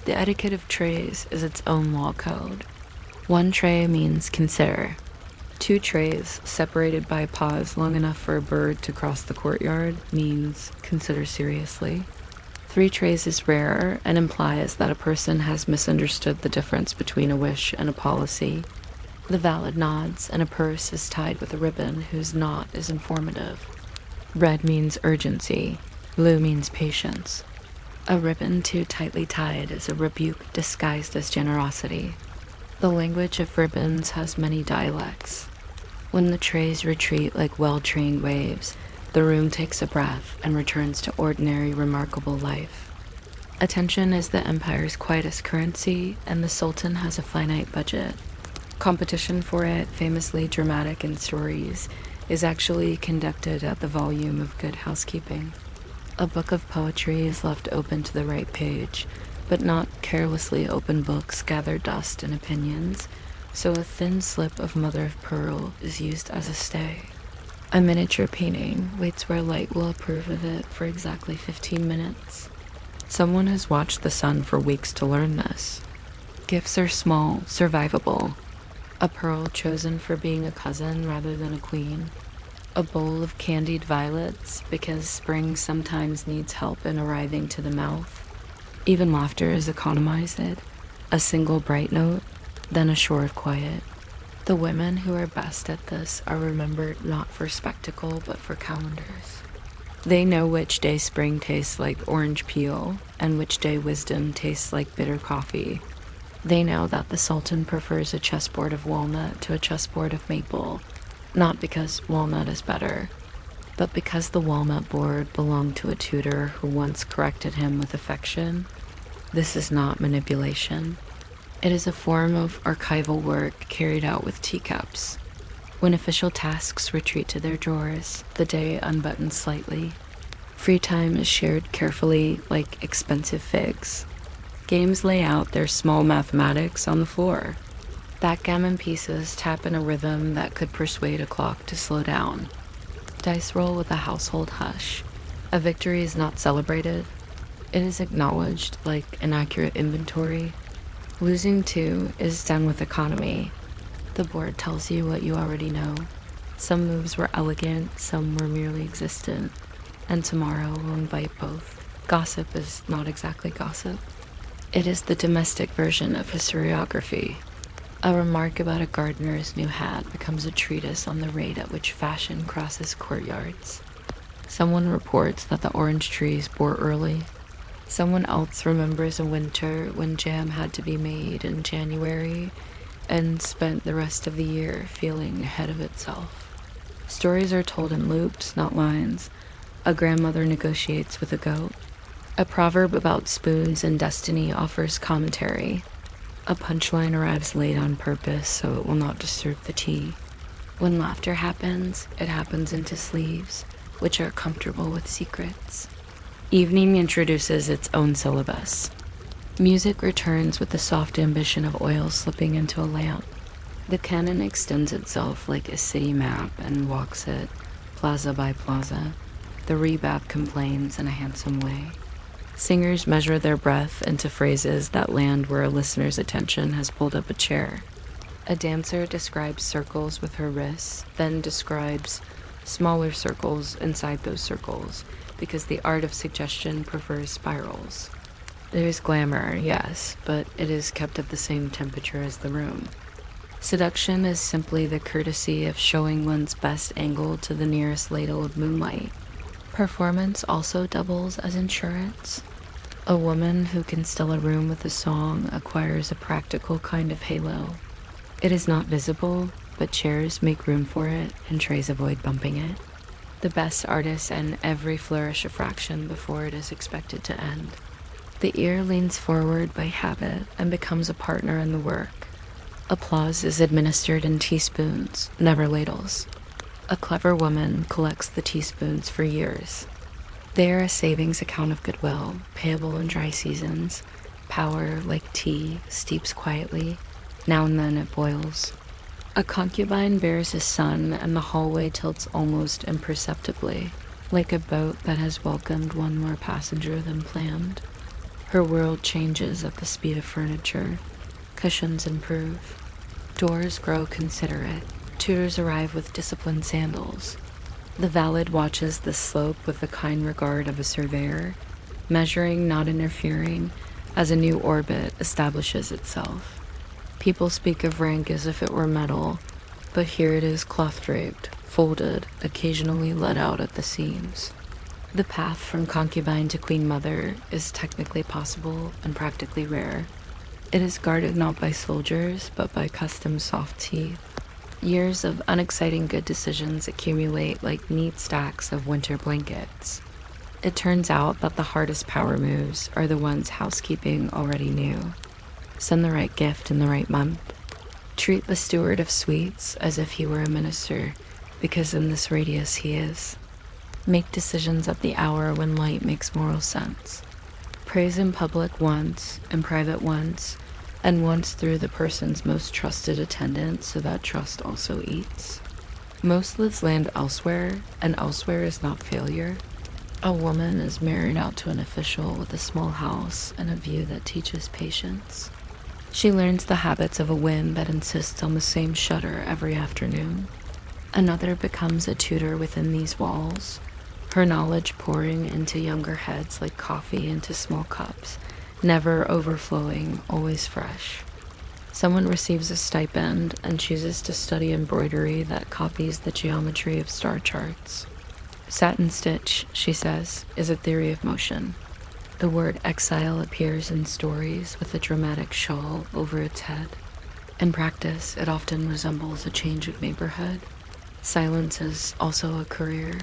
The etiquette of trays is its own law code. 1 tray means consider. 2 trays, separated by a pause long enough for a bird to cross the courtyard, means consider seriously. 3 trays is rare and implies that a person has misunderstood the difference between a wish and a policy. The valid nods, and a purse is tied with a ribbon whose knot is informative. Red means urgency. Blue means patience. A ribbon too tightly tied is a rebuke disguised as generosity. The language of ribbons has many dialects. When the trays retreat like well-trained waves, the room takes a breath and returns to ordinary, remarkable life. Attention is the empire's quietest currency, and the sultan has a finite budget. Competition for it, famously dramatic in stories, is actually conducted at the volume of good housekeeping. A book of poetry is left open to the right page, but not carelessly open books gather dust and opinions, so a thin slip of mother of pearl is used as a stay. A miniature painting waits where light will approve of it for exactly 15 minutes. Someone has watched the sun for weeks to learn this. Gifts are small, survivable. A pearl chosen for being a cousin rather than a queen. A bowl of candied violets because spring sometimes needs help in arriving to the mouth. Even laughter is economized. A single bright note, then a shore of quiet. The women who are best at this are remembered not for spectacle but for calendars. They know which day spring tastes like orange peel and which day wisdom tastes like bitter coffee. They know that the Sultan prefers a chessboard of walnut to a chessboard of maple, not because walnut is better, but because the walnut board belonged to a tutor who once corrected him with affection. This is not manipulation. It is a form of archival work carried out with teacups. When official tasks retreat to their drawers, the day unbuttons slightly. Free time is shared carefully like expensive figs. Games lay out their small mathematics on the floor. Backgammon pieces tap in a rhythm that could persuade a clock to slow down. Dice roll with a household hush. A victory is not celebrated. It is acknowledged like an accurate inventory. Losing too is done with economy. The board tells you what you already know. Some moves were elegant, some were merely existent, and tomorrow will invite both. Gossip is not exactly gossip. It is the domestic version of historiography. A remark about a gardener's new hat becomes a treatise on the rate at which fashion crosses courtyards. Someone reports that the orange trees bore early. Someone else remembers a winter when jam had to be made in January and spent the rest of the year feeling ahead of itself. Stories are told in loops, not lines. A grandmother negotiates with a goat. A proverb about spoons and destiny offers commentary. A punchline arrives late on purpose so it will not disturb the tea. When laughter happens, it happens into sleeves, which are comfortable with secrets. Evening introduces its own syllabus. Music returns with the soft ambition of oil slipping into a lamp. The canon extends itself like a city map and walks it, plaza by plaza. The rebab complains in a handsome way. Singers measure their breath into phrases that land where a listener's attention has pulled up a chair. A dancer describes circles with her wrists, then describes smaller circles inside those circles, because the art of suggestion prefers spirals. There is glamour, yes, but it is kept at the same temperature as the room. Seduction is simply the courtesy of showing one's best angle to the nearest ladle of moonlight. Performance also doubles as insurance. A woman who can still a room with a song acquires a practical kind of halo. It is not visible, but chairs make room for it and trays avoid bumping it. The best artists end every flourish a fraction before it is expected to end. The ear leans forward by habit and becomes a partner in the work. Applause is administered in teaspoons, never ladles. A clever woman collects the teaspoons for years. They are a savings account of goodwill, payable in dry seasons. Power, like tea, steeps quietly. Now and then it boils. A concubine bears a son, and the hallway tilts almost imperceptibly, like a boat that has welcomed one more passenger than planned. Her world changes at the speed of furniture. Cushions improve. Doors grow considerate. Tutors arrive with disciplined sandals. The valet watches the slope with the kind regard of a surveyor, measuring, not interfering, as a new orbit establishes itself. People speak of rank as if it were metal, but here it is cloth-draped, folded, occasionally let out at the seams. The path from concubine to queen mother is technically possible and practically rare. It is guarded not by soldiers, but by custom soft teeth. Years of unexciting good decisions accumulate like neat stacks of winter blankets. It turns out that the hardest power moves are the ones housekeeping already knew. Send the right gift in the right month. Treat the steward of sweets as if he were a minister, because in this radius he is. Make decisions at the hour when light makes moral sense. Praise in public once, in private once, and once through the person's most trusted attendant so that trust also eats. Most lives land elsewhere, and elsewhere is not failure. A woman is married out to an official with a small house and a view that teaches patience. She learns the habits of a wind that insists on the same shutter every afternoon. Another becomes a tutor within these walls, her knowledge pouring into younger heads like coffee into small cups, never overflowing, always fresh. Someone receives a stipend and chooses to study embroidery that copies the geometry of star charts. Satin stitch, she says, is a theory of motion. The word exile appears in stories with a dramatic shawl over its head. In practice, it often resembles a change of neighborhood. Silence is also a career.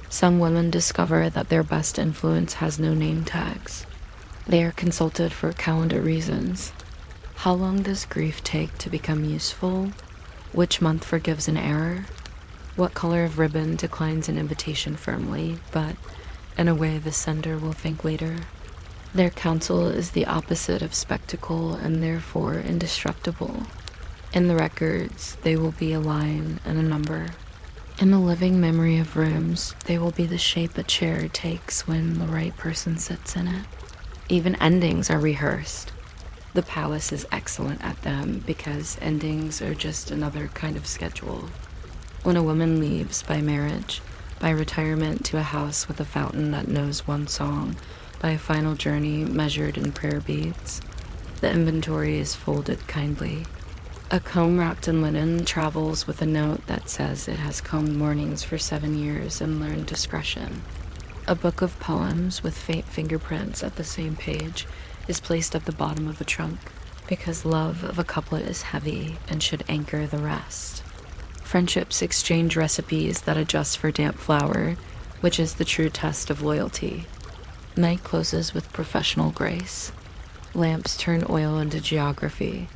Some women discover that their best influence has no name tags. They are consulted for calendar reasons. How long does grief take to become useful? Which month forgives an error? What color of ribbon declines an invitation firmly, but in a way the sender will think later? Their counsel is the opposite of spectacle and therefore indestructible. In the records, they will be a line and a number. In the living memory of rooms, they will be the shape a chair takes when the right person sits in it. Even endings are rehearsed. The palace is excellent at them because endings are just another kind of schedule. When a woman leaves by marriage, by retirement to a house with a fountain that knows one song, by a final journey measured in prayer beads, the inventory is folded kindly. A comb wrapped in linen travels with a note that says it has combed mornings for 7 years and learned discretion. A book of poems with faint fingerprints at the same page is placed at the bottom of a trunk because love of a couplet is heavy and should anchor the rest. Friendships exchange recipes that adjust for damp flour, which is the true test of loyalty. Night closes with professional grace. Lamps turn oil into geography.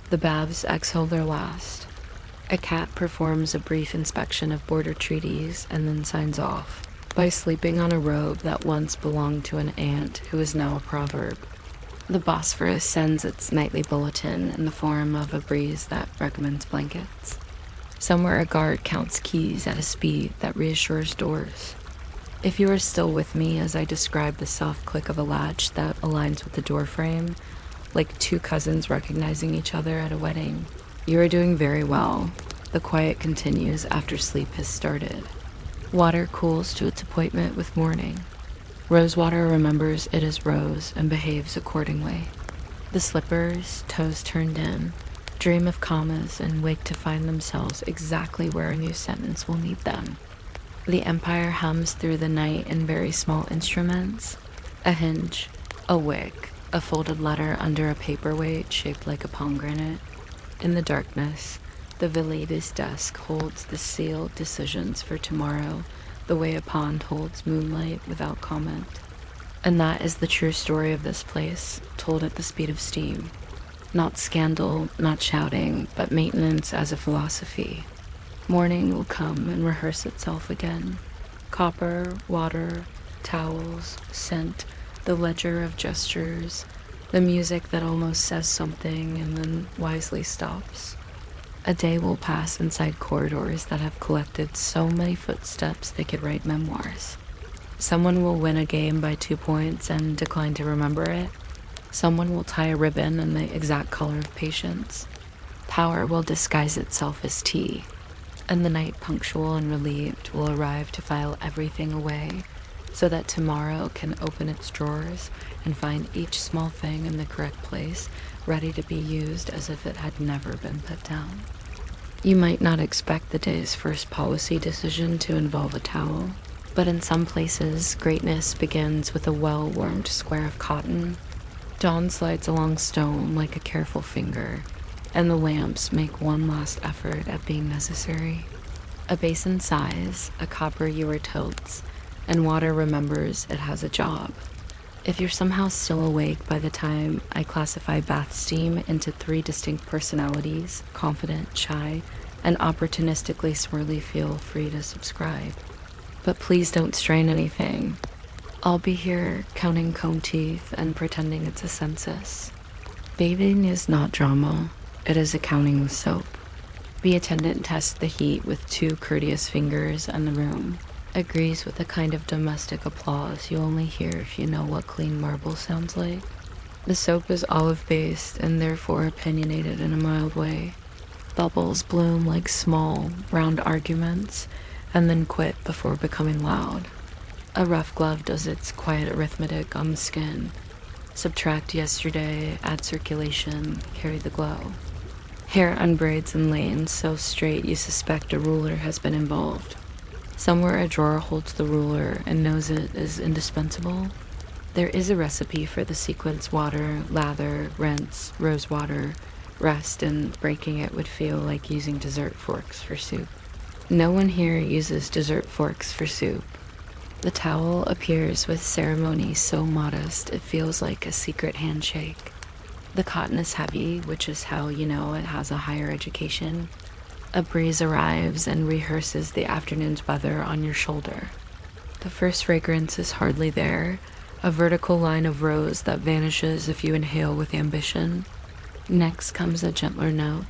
The baths exhale their last. A cat performs a brief inspection of border treaties and then signs off by sleeping on a robe that once belonged to an ant who is now a proverb. The Bosphorus sends its nightly bulletin in the form of a breeze that recommends blankets. Somewhere a guard counts keys at a speed that reassures doors. If you are still with me as I describe the soft click of a latch that aligns with the doorframe, like two cousins recognizing each other at a wedding, you are doing very well. The quiet continues after sleep has started. Water cools to its appointment with morning. Rosewater remembers it is rose and behaves accordingly. The slippers, toes turned in, dream of commas and wake to find themselves exactly where a new sentence will need them. The empire hums through the night in very small instruments. A hinge, a wick, a folded letter under a paperweight shaped like a pomegranate. In the darkness, the VelvetHist desk holds the sealed decisions for tomorrow, the way a pond holds moonlight without comment. And that is the true story of this place, told at the speed of steam. Not scandal, not shouting, but maintenance as a philosophy. Morning will come and rehearse itself again. Copper, water, towels, scent, the ledger of gestures, the music that almost says something and then wisely stops. A day will pass inside corridors that have collected so many footsteps they could write memoirs. Someone will win a game by 2 points and decline to remember it. Someone will tie a ribbon in the exact color of patience. Power will disguise itself as tea, and the night punctual and relieved will arrive to file everything away so that tomorrow can open its drawers and find each small thing in the correct place, ready to be used as if it had never been put down. You might not expect the day's first policy decision to involve a towel, but in some places, greatness begins with a well-warmed square of cotton. Dawn slides along stone like a careful finger, and the lamps make one last effort at being necessary. A basin sighs, a copper ewer tilts, and water remembers it has a job. If you're somehow still awake by the time I classify bath steam into 3 distinct personalities, confident, shy, and opportunistically swirly, feel free to subscribe. But please don't strain anything. I'll be here counting comb teeth and pretending it's a census. Bathing is not drama. It is accounting with soap. The attendant tests the heat with 2 courteous fingers, and the room agrees with the kind of domestic applause you only hear if you know what clean marble sounds like. The soap is olive-based and therefore opinionated in a mild way. Bubbles bloom like small, round arguments, and then quit before becoming loud. A rough glove does its quiet arithmetic on the skin. Subtract yesterday, add circulation, carry the glow. Hair unbraids in lanes so straight you suspect a ruler has been involved. Somewhere a drawer holds the ruler and knows it is indispensable. There is a recipe for the sequence water, lather, rinse, rose water, rest, and breaking it would feel like using dessert forks for soup. No one here uses dessert forks for soup. The towel appears with ceremony so modest it feels like a secret handshake. The cotton is heavy, which is how you know it has a higher education. A breeze arrives and rehearses the afternoon's weather on your shoulder. The first fragrance is hardly there, a vertical line of rose that vanishes if you inhale with ambition. Next comes a gentler note,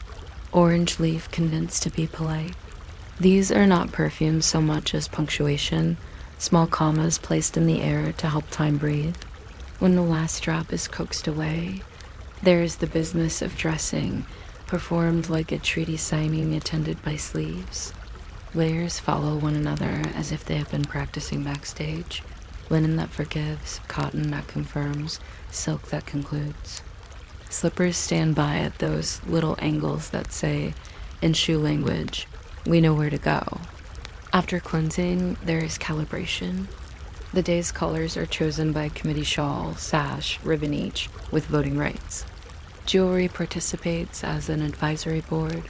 orange leaf condensed to be polite. These are not perfumes so much as punctuation, small commas placed in the air to help time breathe. When the last drop is coaxed away, there is the business of dressing, performed like a treaty signing attended by sleeves. Layers follow one another as if they have been practicing backstage. Linen that forgives, cotton that confirms, silk that concludes. Slippers stand by at those little angles that say, in shoe language, we know where to go. After cleansing, there is calibration. The day's colors are chosen by committee shawl, sash, ribbon each, with voting rights. Jewelry participates as an advisory board.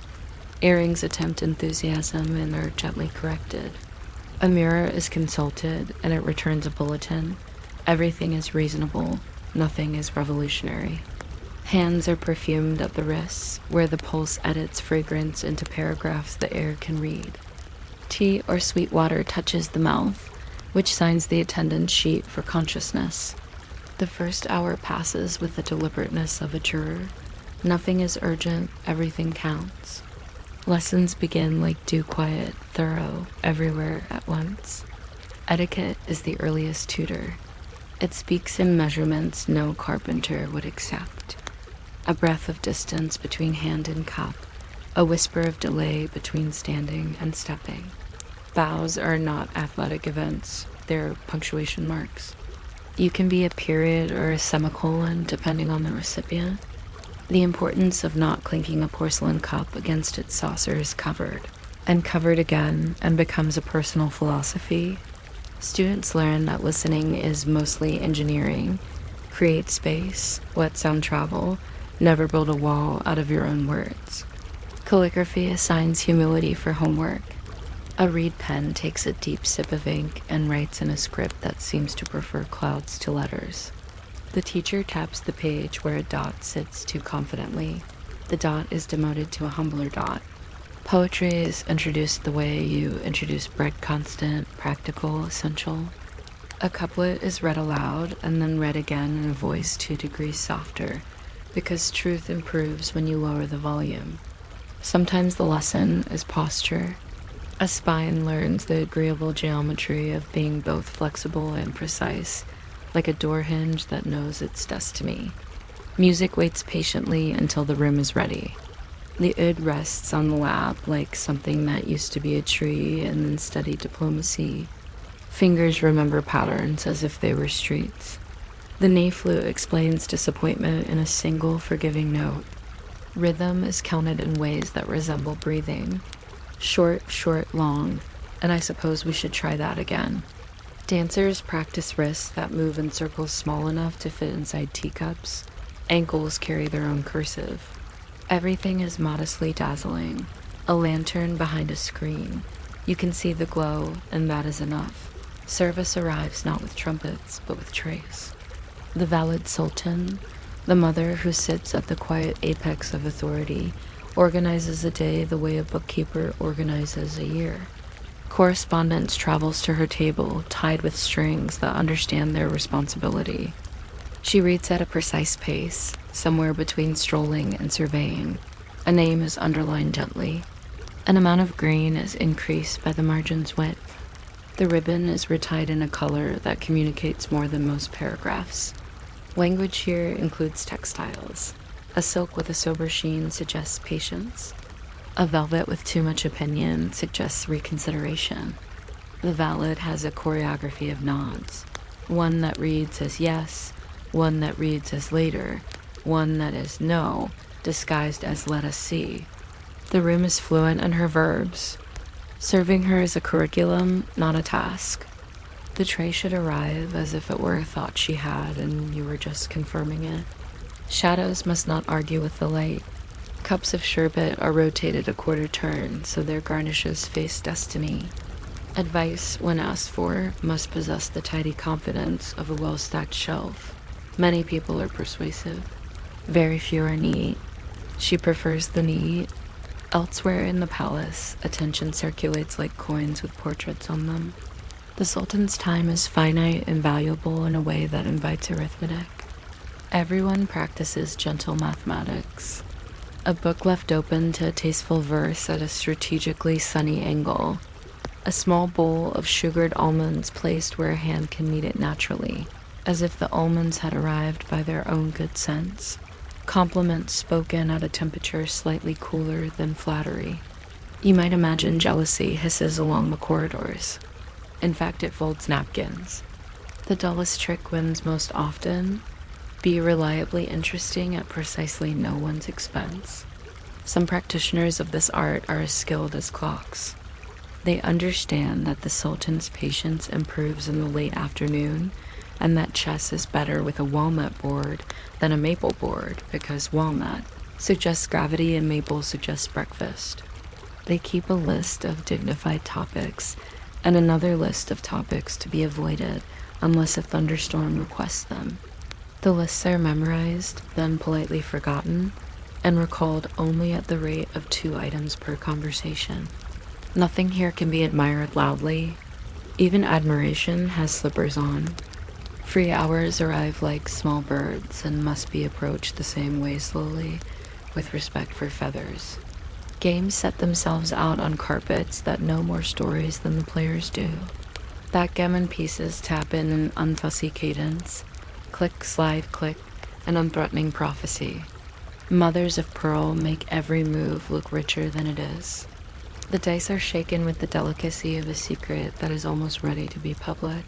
Earrings attempt enthusiasm and are gently corrected. A mirror is consulted and it returns a bulletin. Everything is reasonable, nothing is revolutionary. Hands are perfumed at the wrists, where the pulse edits fragrance into paragraphs the air can read. Tea or sweet water touches the mouth, which signs the attendance sheet for consciousness. The first hour passes with the deliberateness of a juror. Nothing is urgent, everything counts. Lessons begin like dew quiet, thorough, everywhere at once. Etiquette is the earliest tutor. It speaks in measurements no carpenter would accept. A breath of distance between hand and cup, a whisper of delay between standing and stepping. Bows are not athletic events, they're punctuation marks. You can be a period or a semicolon depending on the recipient. The importance of not clinking a porcelain cup against its saucer is covered, and covered again, and becomes a personal philosophy. Students learn that listening is mostly engineering. Create space, let sound travel, never build a wall out of your own words. Calligraphy assigns humility for homework. A reed pen takes a deep sip of ink and writes in a script that seems to prefer clouds to letters. The teacher taps the page where a dot sits too confidently. The dot is demoted to a humbler dot. Poetry is introduced the way you introduce bread constant, practical, essential. A couplet is read aloud and then read again in a voice 2 degrees softer, because truth improves when you lower the volume. Sometimes the lesson is posture. A spine learns the agreeable geometry of being both flexible and precise, like a door hinge that knows its destiny. Music waits patiently until the room is ready. The oud rests on the lap like something that used to be a tree and then studied diplomacy. Fingers remember patterns as if they were streets. The ney flute explains disappointment in a single forgiving note. Rhythm is counted in ways that resemble breathing. Short, short, long, and I suppose we should try that again. Dancers practice wrists that move in circles small enough to fit inside teacups. Ankles carry their own cursive. Everything is modestly dazzling. A lantern behind a screen. You can see the glow, and that is enough. Service arrives not with trumpets, but with trays. The valid sultan, the mother who sits at the quiet apex of authority, organizes a day the way a bookkeeper organizes a year. Correspondence travels to her table, tied with strings that understand their responsibility. She reads at a precise pace, somewhere between strolling and surveying. A name is underlined gently. An amount of green is increased by the margin's width. The ribbon is retied in a color that communicates more than most paragraphs. Language here includes textiles. A silk with a sober sheen suggests patience. A velvet with too much opinion suggests reconsideration. The valid has a choreography of nods. One that reads as yes, one that reads as later, one that is no, disguised as let us see. The room is fluent in her verbs. Serving her is a curriculum, not a task. The tray should arrive as if it were a thought she had and you were just confirming it. Shadows must not argue with the light. Cups of sherbet are rotated a quarter turn so their garnishes face destiny. Advice, when asked for, must possess the tidy confidence of a well-stacked shelf. Many people are persuasive. Very few are neat. She prefers the neat. Elsewhere in the palace, attention circulates like coins with portraits on them. The Sultan's time is finite and valuable in a way that invites arithmetic. Everyone practices gentle mathematics. A book left open to a tasteful verse at a strategically sunny angle. A small bowl of sugared almonds placed where a hand can meet it naturally, as if the almonds had arrived by their own good sense. Compliments spoken at a temperature slightly cooler than flattery. You might imagine jealousy hisses along the corridors. In fact, it folds napkins. The dullest trick wins most often. Be reliably interesting at precisely no one's expense. Some practitioners of this art are as skilled as clocks. They understand that the Sultan's patience improves in the late afternoon, and that chess is better with a walnut board than a maple board because walnut suggests gravity and maple suggests breakfast. They keep a list of dignified topics and another list of topics to be avoided unless a thunderstorm requests them. The lists are memorized, then politely forgotten, and recalled only at the rate of 2 items per conversation. Nothing here can be admired loudly. Even admiration has slippers on. Free hours arrive like small birds and must be approached the same way slowly, with respect for feathers. Games set themselves out on carpets that know more stories than the players do. Backgammon pieces tap in an unfussy cadence. Click, slide, click, an unthreatening prophecy. Mothers of pearl make every move look richer than it is. The dice are shaken with the delicacy of a secret that is almost ready to be public.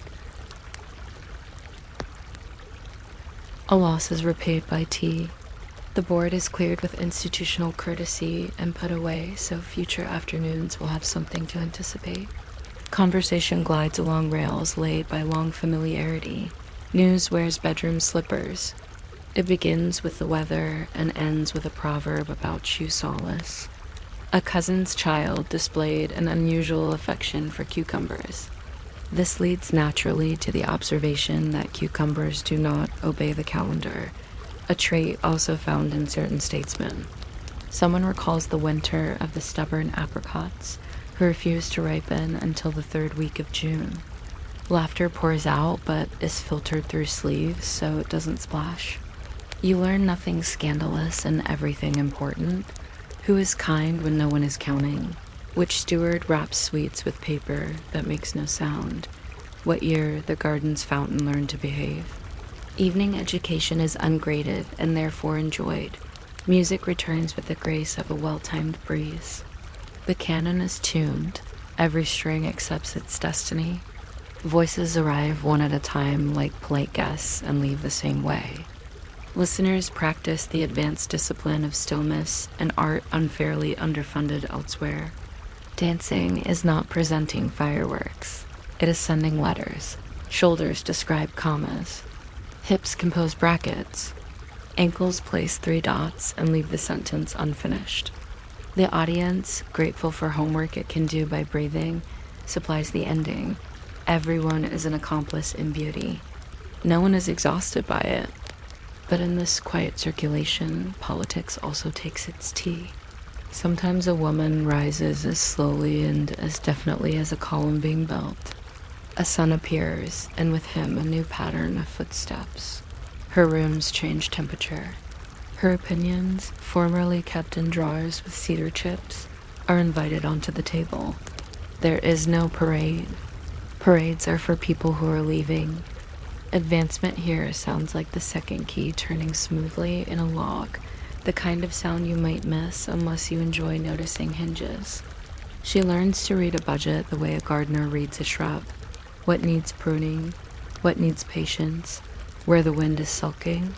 A loss is repaid by tea. The board is cleared with institutional courtesy and put away so future afternoons will have something to anticipate. Conversation glides along rails laid by long familiarity. News wears bedroom slippers. It begins with the weather and ends with a proverb about shoe solace. A cousin's child displayed an unusual affection for cucumbers. This leads naturally to the observation that cucumbers do not obey the calendar, a trait also found in certain statesmen. Someone recalls the winter of the stubborn apricots, who refuse to ripen until the 3rd week of June. Laughter pours out, but is filtered through sleeves so it doesn't splash. You learn nothing scandalous and everything important. Who is kind when no one is counting? Which steward wraps sweets with paper that makes no sound? What year the garden's fountain learned to behave? Evening education is ungraded and therefore enjoyed. Music returns with the grace of a well-timed breeze. The canon is tuned. Every string accepts its destiny. Voices arrive one at a time like polite guests and leave the same way. Listeners practice the advanced discipline of stillness, an art unfairly underfunded elsewhere. Dancing is not presenting fireworks. It is sending letters. Shoulders describe commas. Hips compose brackets. Ankles place 3 dots and leave the sentence unfinished. The audience, grateful for homework it can do by breathing, supplies the ending. Everyone is an accomplice in beauty. No one is exhausted by it. But in this quiet circulation, politics also takes its tea. Sometimes a woman rises as slowly and as definitely as a column being built. A sun appears, and with him a new pattern of footsteps. Her rooms change temperature. Her opinions, formerly kept in drawers with cedar chips, are invited onto the table. There is no parade. Parades are for people who are leaving. Advancement here sounds like the second key turning smoothly in a log, the kind of sound you might miss unless you enjoy noticing hinges. She learns to read a budget the way a gardener reads a shrub. What needs pruning, what needs patience, where the wind is sulking.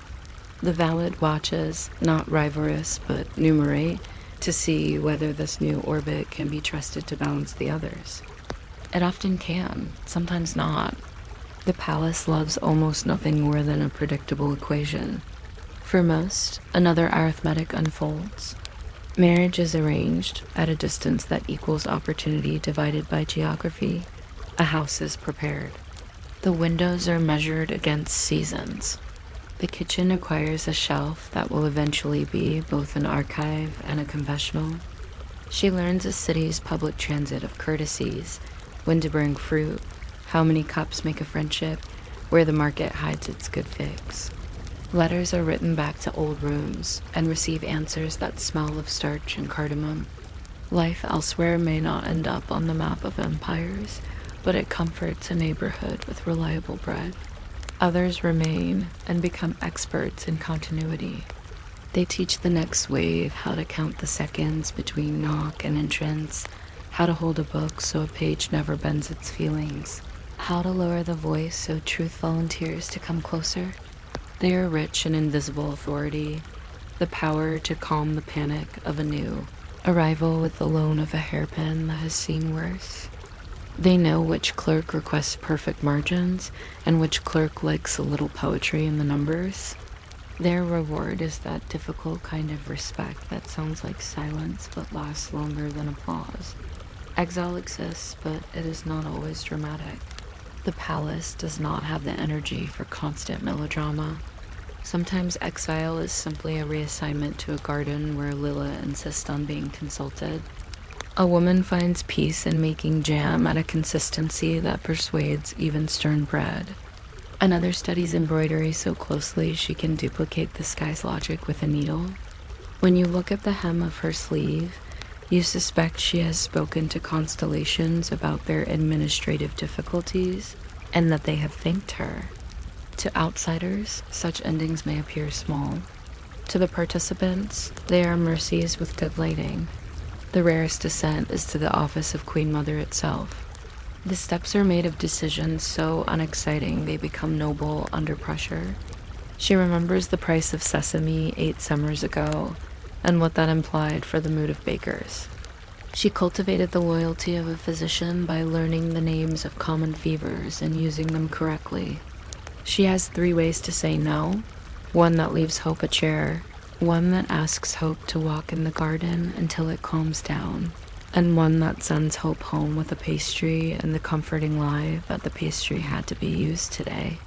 The valid watches, not rivalrous but numerate, to see whether this new orbit can be trusted to balance the others. It often can, sometimes not. The palace loves almost nothing more than a predictable equation. For most, another arithmetic unfolds. Marriage is arranged at a distance that equals opportunity divided by geography. A house is prepared. The windows are measured against seasons. The kitchen acquires a shelf that will eventually be both an archive and a confessional. She learns a city's public transit of courtesies, when to bring fruit, how many cups make a friendship, where the market hides its good figs. Letters are written back to old rooms and receive answers that smell of starch and cardamom. Life elsewhere may not end up on the map of empires, but it comforts a neighborhood with reliable bread. Others remain and become experts in continuity. They teach the next wave how to count the seconds between knock and entrance, how to hold a book so a page never bends its feelings, how to lower the voice so truth volunteers to come closer. They are rich in invisible authority, the power to calm the panic of a new arrival with the loan of a hairpin that has seen worse. They know which clerk requests perfect margins and which clerk likes a little poetry in the numbers. Their reward is that difficult kind of respect that sounds like silence but lasts longer than applause. Exile exists, but it is not always dramatic. The palace does not have the energy for constant melodrama. Sometimes exile is simply a reassignment to a garden where Lila insists on being consulted. A woman finds peace in making jam at a consistency that persuades even stern bread. Another studies embroidery so closely she can duplicate the sky's logic with a needle. When you look at the hem of her sleeve, you suspect she has spoken to constellations about their administrative difficulties and that they have thanked her. To outsiders, such endings may appear small. To the participants, they are mercies with good lighting. The rarest descent is to the office of Queen Mother itself. The steps are made of decisions so unexciting they become noble under pressure. She remembers the price of sesame 8 summers ago, and what that implied for the mood of bakers. She cultivated the loyalty of a physician by learning the names of common fevers and using them correctly. She has 3 ways to say no, one that leaves hope a chair, one that asks hope to walk in the garden until it calms down, and one that sends hope home with a pastry and the comforting lie that the pastry had to be used today.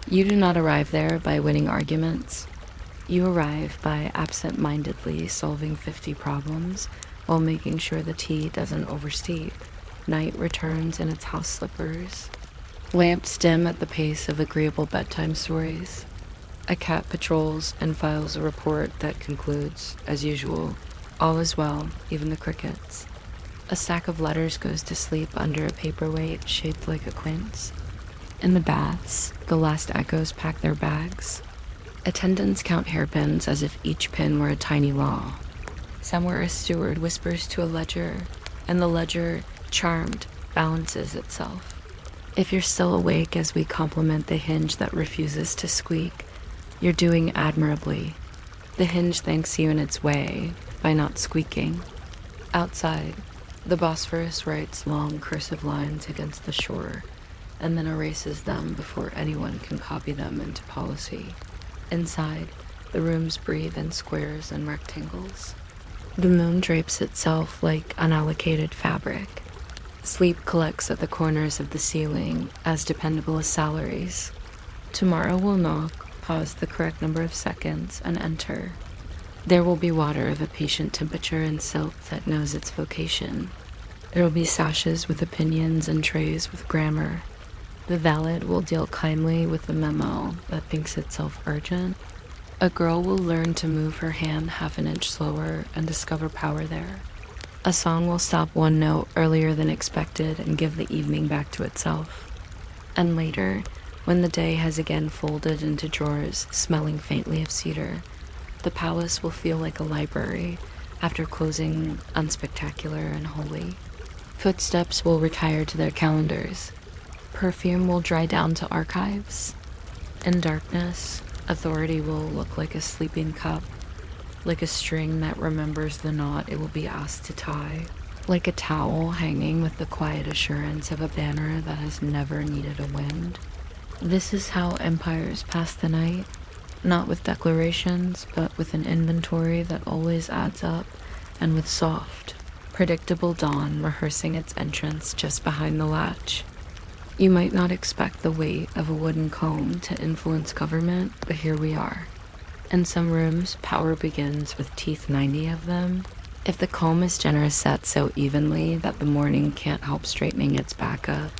You do not arrive there by winning arguments. You arrive by absent-mindedly solving 50 problems while making sure the tea doesn't oversteep. Night returns in its house slippers. Lamps dim at the pace of agreeable bedtime stories. A cat patrols and files a report that concludes, as usual, all is well, even the crickets. A stack of letters goes to sleep under a paperweight shaped like a quince. In the baths, the last echoes pack their bags. Attendants count hairpins as if each pin were a tiny law. Somewhere a steward whispers to a ledger, and the ledger, charmed, balances itself. If you're still awake as we compliment the hinge that refuses to squeak, you're doing admirably. The hinge thanks you in its way by not squeaking. Outside, the Bosphorus writes long cursive lines against the shore, and then erases them before anyone can copy them into policy. Inside, the rooms breathe in squares and rectangles. The moon drapes itself like unallocated fabric. Sleep collects at the corners of the ceiling as dependable as salaries. Tomorrow will knock, pause the correct number of seconds, and enter. There will be water of a patient temperature and silk that knows its vocation. There will be sashes with opinions and trays with grammar. The valet will deal kindly with the memo that thinks itself urgent. A girl will learn to move her hand half an inch slower and discover power there. A song will stop one note earlier than expected and give the evening back to itself. And later, when the day has again folded into drawers smelling faintly of cedar, the palace will feel like a library after closing unspectacular and holy. Footsteps will retire to their calendars. Perfume will dry down to archives. In darkness, authority will look like a sleeping cup. like a string that remembers the knot it will be asked to tie, like a towel hanging with the quiet assurance of a banner that has never needed a wind. This is how empires pass the night, not with declarations, but with an inventory that always adds up, and with soft, predictable dawn rehearsing its entrance just behind the latch. You might not expect the weight of a wooden comb to influence government, but here we are. In some rooms, power begins with teeth 90 of them. If the comb is generous set so evenly that the morning can't help straightening its back up.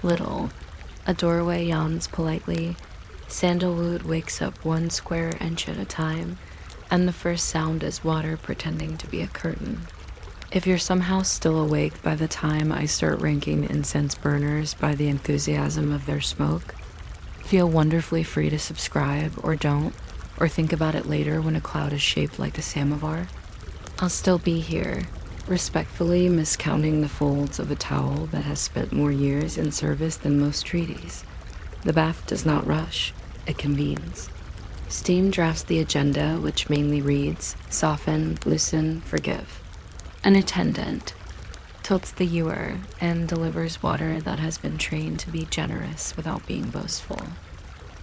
Little, a doorway yawns politely, sandalwood wakes up 1 square inch at a time, and the first sound is water pretending to be a curtain. If you're somehow still awake by the time I start ranking incense burners by the enthusiasm of their smoke, feel wonderfully free to subscribe or don't, or think about it later when a cloud is shaped like a samovar. I'll still be here, respectfully miscounting the folds of a towel that has spent more years in service than most treaties. The bath does not rush, it convenes. Steam drafts the agenda, which mainly reads, soften, loosen, forgive. An attendant tilts the ewer and delivers water that has been trained to be generous without being boastful.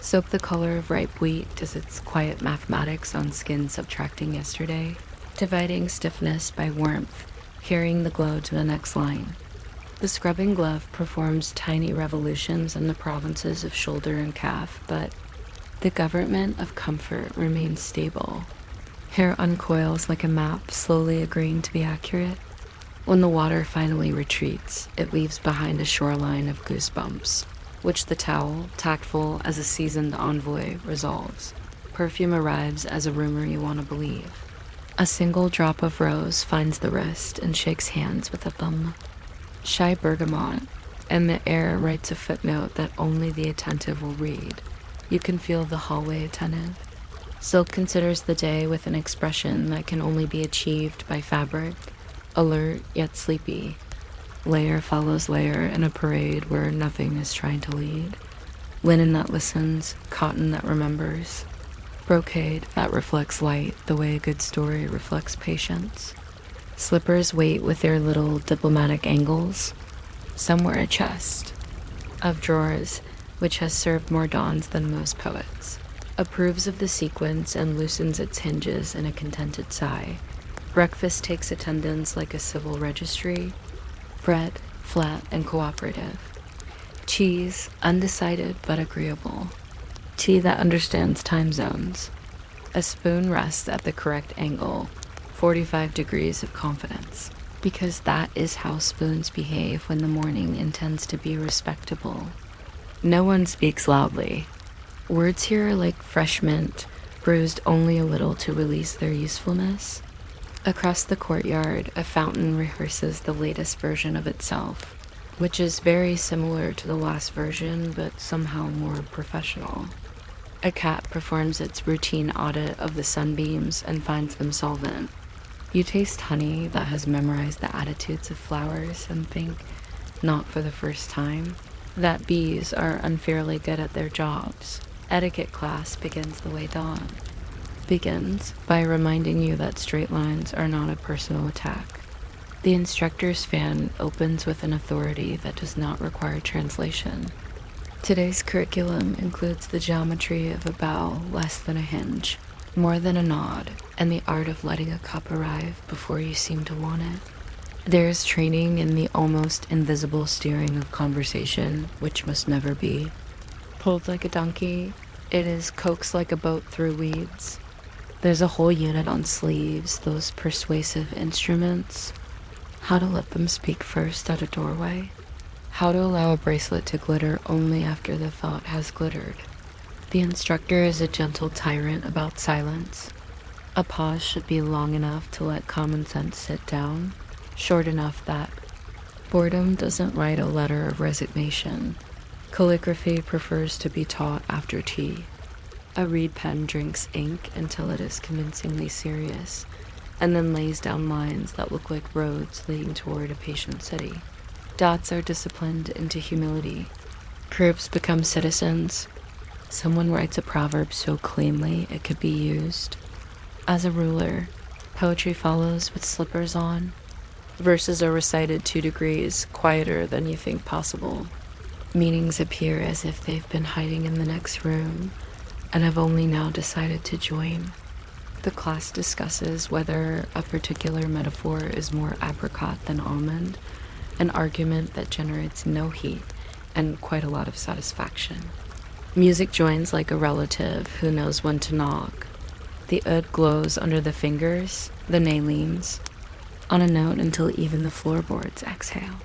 Soap the color of ripe wheat does its quiet mathematics on skin subtracting yesterday, dividing stiffness by warmth, carrying the glow to the next line. The scrubbing glove performs tiny revolutions in the provinces of shoulder and calf, but the government of comfort remains stable. Hair uncoils like a map, slowly agreeing to be accurate. When the water finally retreats, it leaves behind a shoreline of goosebumps, which the towel, tactful as a seasoned envoy, resolves. Perfume arrives as a rumor you want to believe. A single drop of rose finds the wrist and shakes hands with a thumb. Shy bergamot, and the air writes a footnote that only the attentive will read. You can feel the hallway attentive. Silk considers the day with an expression that can only be achieved by fabric, alert yet sleepy. Layer follows layer in a parade where nothing is trying to lead. Linen that listens, cotton that remembers. Brocade that reflects light the way a good story reflects patience. Slippers wait with their little diplomatic angles. Some wear a chest of drawers, which has served more dawns than most poets. Approves of the sequence and loosens its hinges in a contented sigh. Breakfast takes attendance like a civil registry. Bread, flat and cooperative. Cheese, undecided but agreeable. Tea that understands time zones. A spoon rests at the correct angle, 45 degrees of confidence, because that is how spoons behave when the morning intends to be respectable. No one speaks loudly. Words here are like fresh mint, bruised only a little to release their usefulness. Across the courtyard, a fountain rehearses the latest version of itself, which is very similar to the last version, but somehow more professional. A cat performs its routine audit of the sunbeams and finds them solvent. You taste honey that has memorized the attitudes of flowers and think, not for the first time, that bees are unfairly good at their jobs. Etiquette class begins the way dawn begins by reminding you that straight lines are not a personal attack. The instructor's fan opens with an authority that does not require translation. Today's curriculum includes the geometry of a bow less than a hinge, more than a nod, and the art of letting a cup arrive before you seem to want it. There is training in the almost invisible steering of conversation, which must never be. Pulled like a donkey, it is coaxed like a boat through weeds. There's a whole unit on sleeves, those persuasive instruments. How to let them speak first at a doorway. How to allow a bracelet to glitter only after the thought has glittered. The instructor is a gentle tyrant about silence. A pause should be long enough to let common sense sit down, short enough that boredom doesn't write a letter of resignation. Calligraphy prefers to be taught after tea. A reed pen drinks ink until it is convincingly serious, and then lays down lines that look like roads leading toward a patient city. Dots are disciplined into humility. Curves become citizens. Someone writes a proverb so cleanly it could be used. As a ruler, poetry follows with slippers on. Verses are recited 2 degrees quieter than you think possible. Meanings appear as if they've been hiding in the next room and have only now decided to join. The class discusses whether a particular metaphor is more apricot than almond, an argument that generates no heat and quite a lot of satisfaction. Music joins like a relative who knows when to knock. The oud glows under the fingers, the nay leans, on a note until even the floorboards exhale.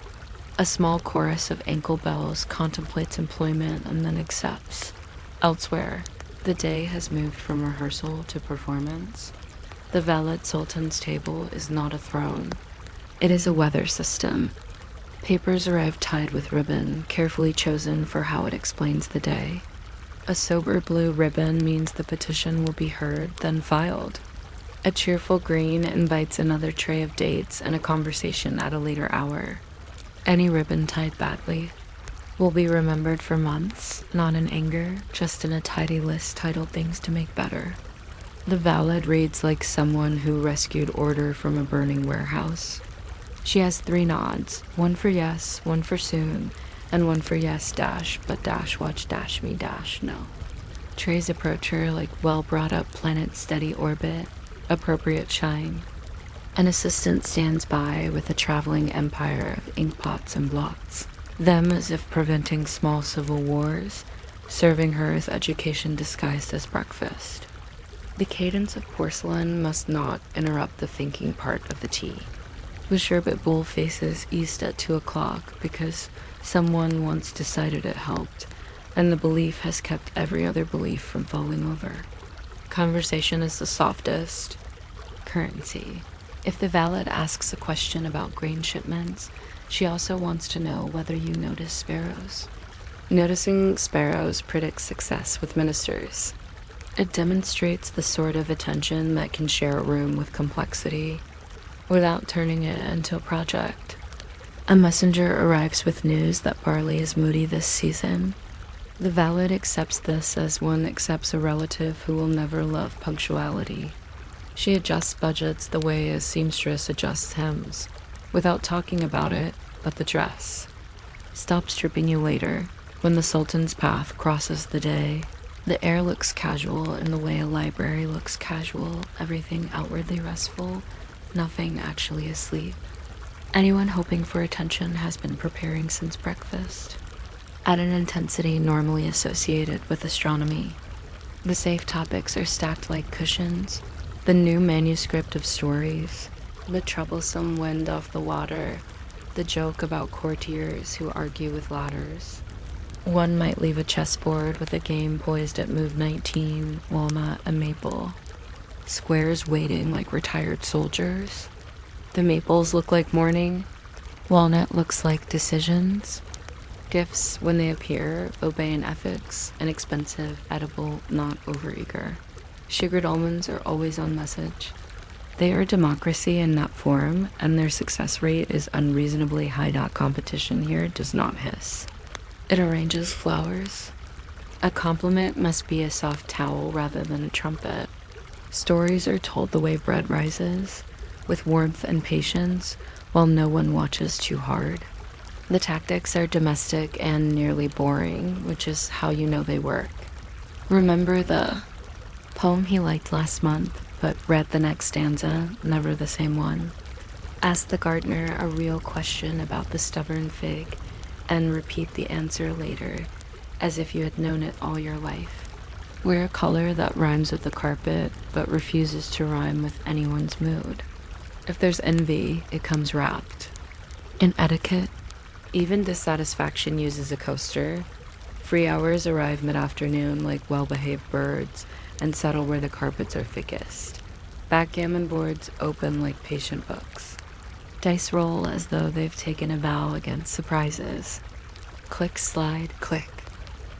A small chorus of ankle bells contemplates employment and then accepts. Elsewhere, the day has moved from rehearsal to performance. The Velvet Sultan's table is not a throne. It is a weather system. Papers arrive tied with ribbon, carefully chosen for how it explains the day. A sober blue ribbon means the petition will be heard, then filed. A cheerful green invites another tray of dates and a conversation at a later hour. Any ribbon tied badly will be remembered for months, not in anger, just in a tidy list titled Things to Make Better. The ballad reads like someone who rescued order from a burning warehouse. She has 3 nods, one for yes, one for soon, and one for yes dash, but dash watch dash me dash no. Trays approach her like well-brought-up planet steady orbit, appropriate shine. An assistant stands by with a traveling empire of inkpots and blots, them as if preventing small civil wars, serving her as education disguised as breakfast. The cadence of porcelain must not interrupt the thinking part of the tea. The sherbet bowl faces east at 2 o'clock because someone once decided it helped, and the belief has kept every other belief from falling over. Conversation is the softest. Currency. If the valet asks a question about grain shipments, she also wants to know whether you notice sparrows. Noticing sparrows predicts success with ministers. It demonstrates the sort of attention that can share a room with complexity without turning it into a project. A messenger arrives with news that barley is moody this season. The valet accepts this as one accepts a relative who will never love punctuality. She adjusts budgets the way a seamstress adjusts hems, without talking about it, but the dress. Stop stripping you later, when the Sultan's path crosses the day. The air looks casual in the way a library looks casual, everything outwardly restful, nothing actually asleep. Anyone hoping for attention has been preparing since breakfast, at an intensity normally associated with astronomy. The safe topics are stacked like cushions, the new manuscript of stories, the troublesome wind off the water, the joke about courtiers who argue with ladders. One might leave a chessboard with a game poised at move 19, walnut and maple. Squares waiting like retired soldiers. The maples look like mourning. Walnut looks like decisions. Gifts, when they appear, obey an ethics, inexpensive, edible, not overeager. Sugared almonds are always on message. They are democracy in nut form, and their success rate is unreasonably high. Competition here does not hiss. It arranges flowers. A compliment must be a soft towel rather than a trumpet. Stories are told the way bread rises, with warmth and patience, while no one watches too hard. The tactics are domestic and nearly boring, which is how you know they work. Remember the poem he liked last month, but read the next stanza, never the same one. Ask the gardener a real question about the stubborn fig, and repeat the answer later, as if you had known it all your life. Wear a color that rhymes with the carpet, but refuses to rhyme with anyone's mood. If there's envy, it comes wrapped. In etiquette, even dissatisfaction uses a coaster. Free hours arrive mid-afternoon like well-behaved birds, and settle where the carpets are thickest. Backgammon boards open like patient books. Dice roll as though they've taken a vow against surprises. Click, slide, click.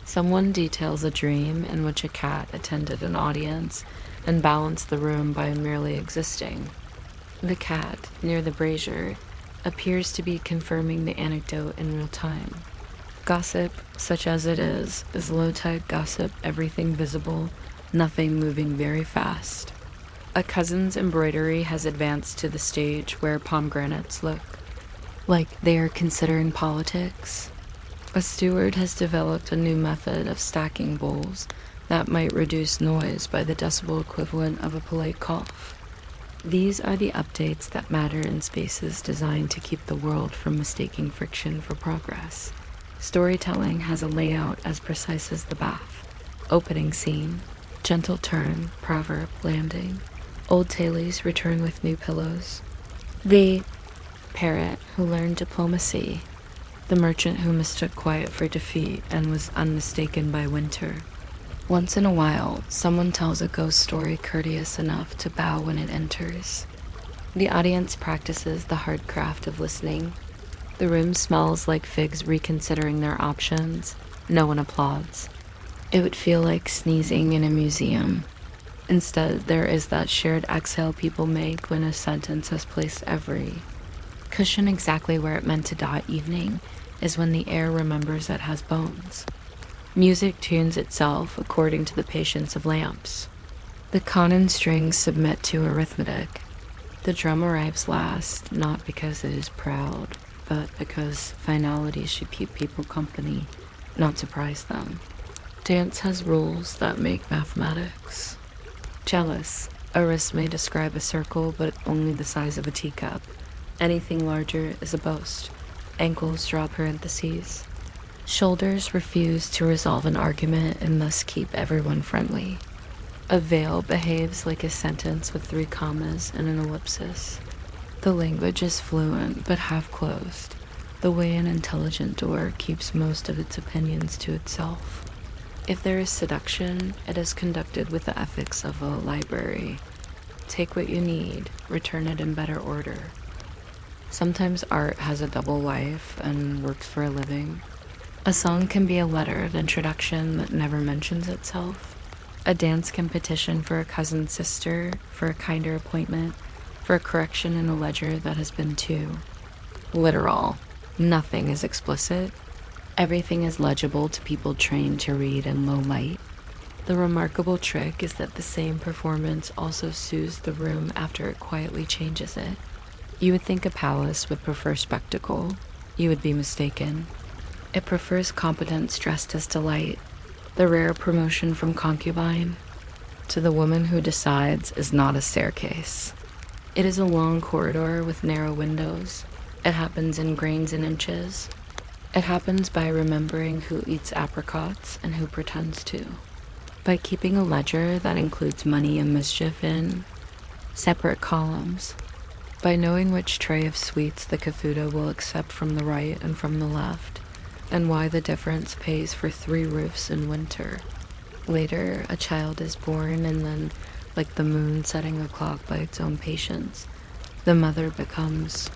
Someone details a dream in which a cat attended an audience and balanced the room by merely existing. The cat, near the brazier, appears to be confirming the anecdote in real time. Gossip, such as it is low-tide gossip, everything visible, nothing moving very fast. A cousin's embroidery has advanced to the stage where pomegranates look like they are considering politics. A steward has developed a new method of stacking bowls that might reduce noise by the decibel equivalent of a polite cough. These are the updates that matter in spaces designed to keep the world from mistaking friction for progress. Storytelling has a layout as precise as the bath. Opening scene, gentle turn, proverb, landing. Old tailies return with new pillows. The parrot who learned diplomacy. The merchant who mistook quiet for defeat and was unmistaken by winter. Once in a while, someone tells a ghost story courteous enough to bow when it enters. The audience practices the hard craft of listening. The room smells like figs reconsidering their options. No one applauds. It would feel like sneezing in a museum. Instead, there is that shared exhale people make when a sentence has placed every cushion exactly where it meant to dot evening is when the air remembers it has bones. Music tunes itself according to the patience of lamps. The Conan strings submit to arithmetic. The drum arrives last, not because it is proud, but because finality should keep people company, not surprise them. Dance has rules that make mathematics. Jealous. A wrist may describe a circle, but only the size of a teacup. Anything larger is a boast. Ankles draw parentheses. Shoulders refuse to resolve an argument and thus keep everyone friendly. A veil behaves like a sentence with 3 commas and an ellipsis. The language is fluent but half closed, the way an intelligent door keeps most of its opinions to itself. If there is seduction, it is conducted with the ethics of a library. Take what you need, return it in better order. Sometimes art has a double life and works for a living. A song can be a lettered introduction that never mentions itself. A dance can petition for a cousin's sister, for a kinder appointment, for a correction in a ledger that has been too literal. Nothing is explicit. Everything is legible to people trained to read in low light. The remarkable trick is that the same performance also soothes the room after it quietly changes it. You would think a palace would prefer spectacle. You would be mistaken. It prefers competence dressed as delight, the rare promotion from concubine. To the woman who decides is not a staircase. It is a long corridor with narrow windows. It happens in grains and inches. It happens by remembering who eats apricots and who pretends to. By keeping a ledger that includes money and mischief in separate columns. By knowing which tray of sweets the kaffuda will accept from the right and from the left, and why the difference pays for 3 roofs in winter. Later, a child is born, and then, like the moon setting a clock by its own patience, the mother becomes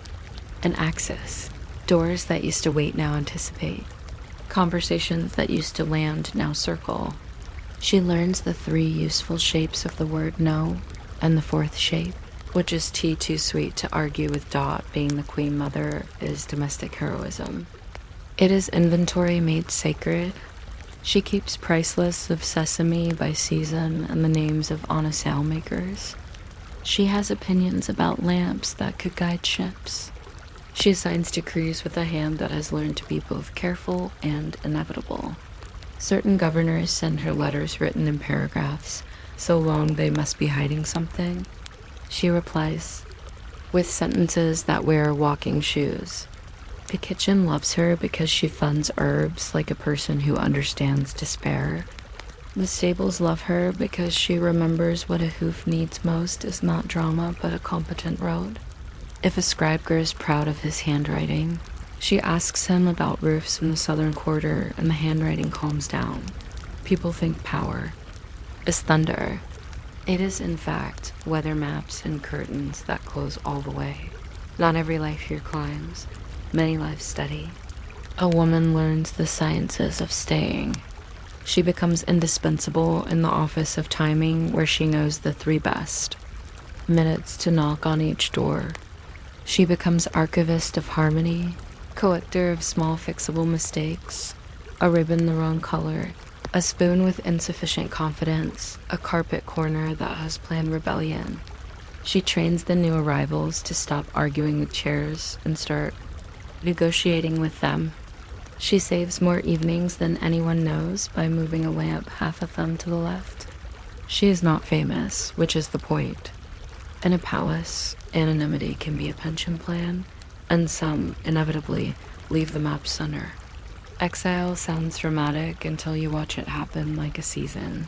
an axis. Doors that used to wait now anticipate. Conversations that used to land now circle. She learns the 3 useful shapes of the word no, and the 4th shape, which is tea too sweet to argue with Dot being the queen mother, is domestic heroism. It is inventory made sacred. She keeps price lists of sesame by season and the names of honest sail makers. She has opinions about lamps that could guide ships. She assigns decrees with a hand that has learned to be both careful and inevitable. Certain governors send her letters written in paragraphs, so long they must be hiding something. She replies with sentences that wear walking shoes. The kitchen loves her because she funds herbs like a person who understands despair. The stables love her because she remembers what a hoof needs most is not drama but a competent road. If a scribe grows proud of his handwriting, she asks him about roofs in the southern quarter and the handwriting calms down. People think power is thunder. It is, in fact, weather maps and curtains that close all the way. Not every life here climbs. Many lives study. A woman learns the sciences of staying. She becomes indispensable in the office of timing where she knows the 3 best. Minutes to knock on each door. She becomes archivist of harmony, collector of small fixable mistakes, a ribbon the wrong color, A spoon with insufficient confidence, a carpet corner that has planned rebellion. She trains the new arrivals to stop arguing with chairs and start negotiating with them. She saves more evenings than anyone knows by moving a lamp half of them to the left. She is not famous, which is the point. In a palace, anonymity can be a pension plan, and some, inevitably, leave the map center. Exile sounds dramatic until you watch it happen like a season.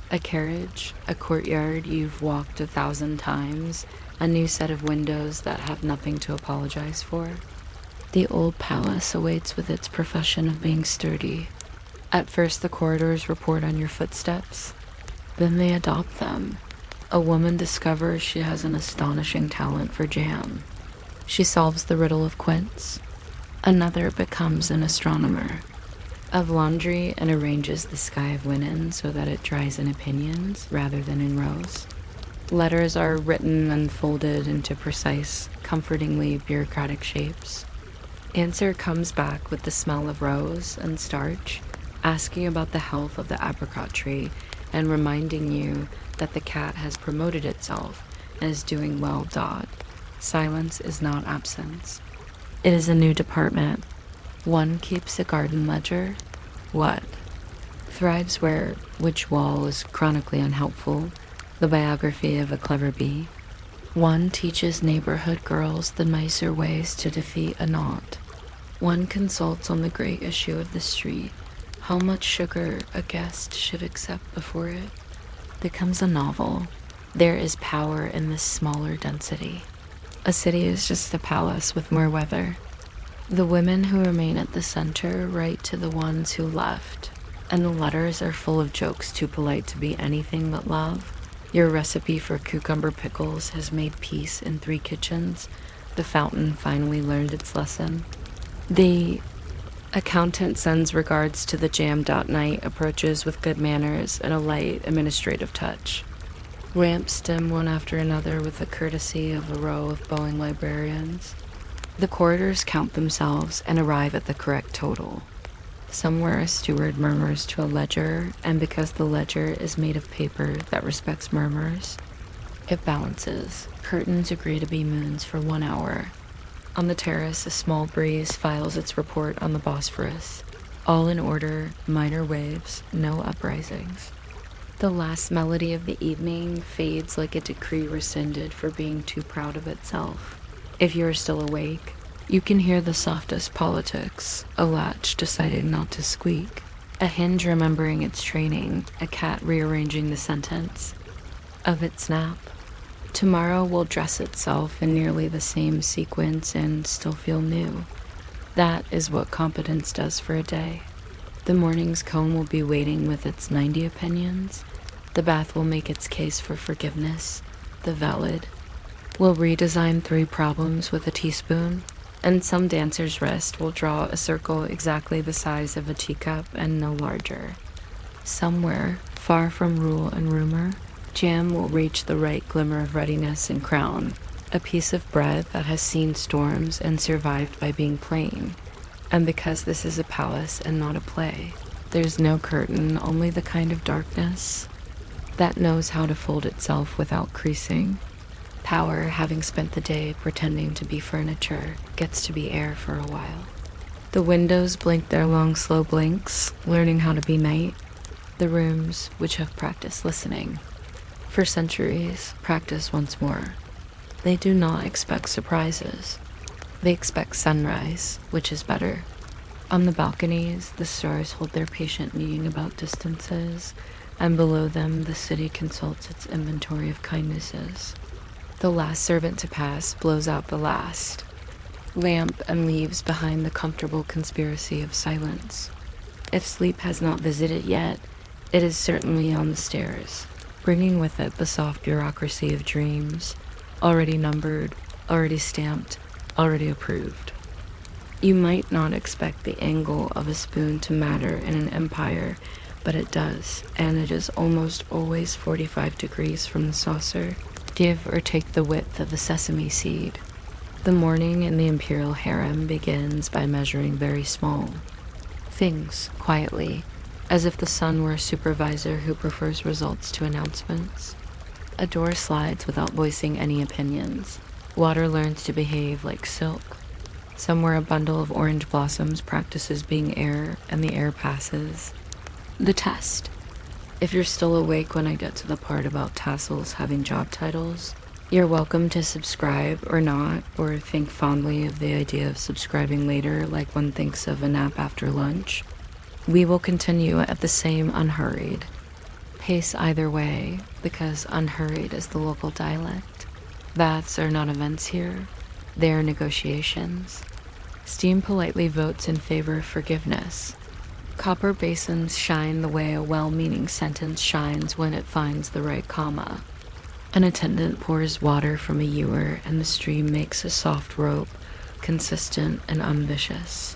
A carriage, a courtyard you've walked 1,000 times, a new set of windows that have nothing to apologize for. The old palace awaits with its profession of being sturdy. At first the corridors report on your footsteps, then they adopt them. A woman discovers she has an astonishing talent for jam. She solves the riddle of quince. Another becomes an astronomer. Of laundry and arranges the sky of linen so that it dries in opinions rather than in rows. Letters are written and folded into precise, comfortingly bureaucratic shapes. Answer comes back with the smell of rose and starch, asking about the health of the apricot tree and reminding you that the cat has promoted itself and is doing well. Silence is not absence. It is a new department. One keeps a garden ledger. What? Thrives where which wall is chronically unhelpful, the biography of a clever bee. One teaches neighborhood girls the nicer ways to defeat a knot. One consults on the great issue of the street, how much sugar a guest should accept before it becomes a novel. There is power in this smaller density. A city is just a palace with more weather. The women who remain at the center write to the ones who left, and the letters are full of jokes too polite to be anything but love. Your recipe for cucumber pickles has made peace in 3 kitchens. The fountain finally learned its lesson. The accountant sends regards to the jammed out knight, approaches with good manners and a light administrative touch. Ramps stem one after another with the courtesy of a row of bowing librarians. The corridors count themselves and arrive at the correct total. Somewhere a steward murmurs to a ledger, and because the ledger is made of paper that respects murmurs, it balances. Curtains agree to be moons for 1 hour. On the terrace, a small breeze files its report on the Bosphorus. All in order, minor waves, no uprisings. The last melody of the evening fades like a decree rescinded for being too proud of itself. If you are still awake, you can hear the softest politics, a latch deciding not to squeak, a hinge remembering its training, a cat rearranging the sentence of its nap. Tomorrow will dress itself in nearly the same sequence and still feel new. That is what competence does for a day. The morning's comb will be waiting with its 90 opinions. The bath will make its case for forgiveness. The valid will redesign 3 problems with a teaspoon. And some dancer's wrist will draw a circle exactly the size of a teacup and no larger. Somewhere, far from rule and rumor, jam will reach the right glimmer of readiness and crown, a piece of bread that has seen storms and survived by being plain. And because this is a palace and not a play, there's no curtain, only the kind of darkness that knows how to fold itself without creasing. Power, having spent the day pretending to be furniture, gets to be air for a while. The windows blink their long, slow blinks, learning how to be night. The rooms, which have practiced listening for centuries, practice once more. They do not expect surprises. They expect sunrise, which is better. On the balconies, the stars hold their patient meeting about distances, and below them the city consults its inventory of kindnesses. The last servant to pass blows out the last lamp and leaves behind the comfortable conspiracy of silence. If sleep has not visited yet, it is certainly on the stairs, bringing with it the soft bureaucracy of dreams, already numbered, already stamped, already approved. You might not expect the angle of a spoon to matter in an empire, but it does, and it is almost always 45 degrees from the saucer. Give or take the width of a sesame seed. The morning in the imperial harem begins by measuring very small things quietly, as if the sun were a supervisor who prefers results to announcements. A door slides without voicing any opinions. Water learns to behave like silk. Somewhere a bundle of orange blossoms practices being air, and the air passes. The test. If you're still awake when I get to the part about tassels having job titles, you're welcome to subscribe or not, or think fondly of the idea of subscribing later like one thinks of a nap after lunch. We will continue at the same unhurried pace either way, because unhurried is the local dialect. That's are not events here, they are negotiations. Steam politely votes in favor of forgiveness. Copper basins shine the way a well-meaning sentence shines when it finds the right comma. An attendant pours water from a ewer, and the stream makes a soft rope, consistent and unvicious.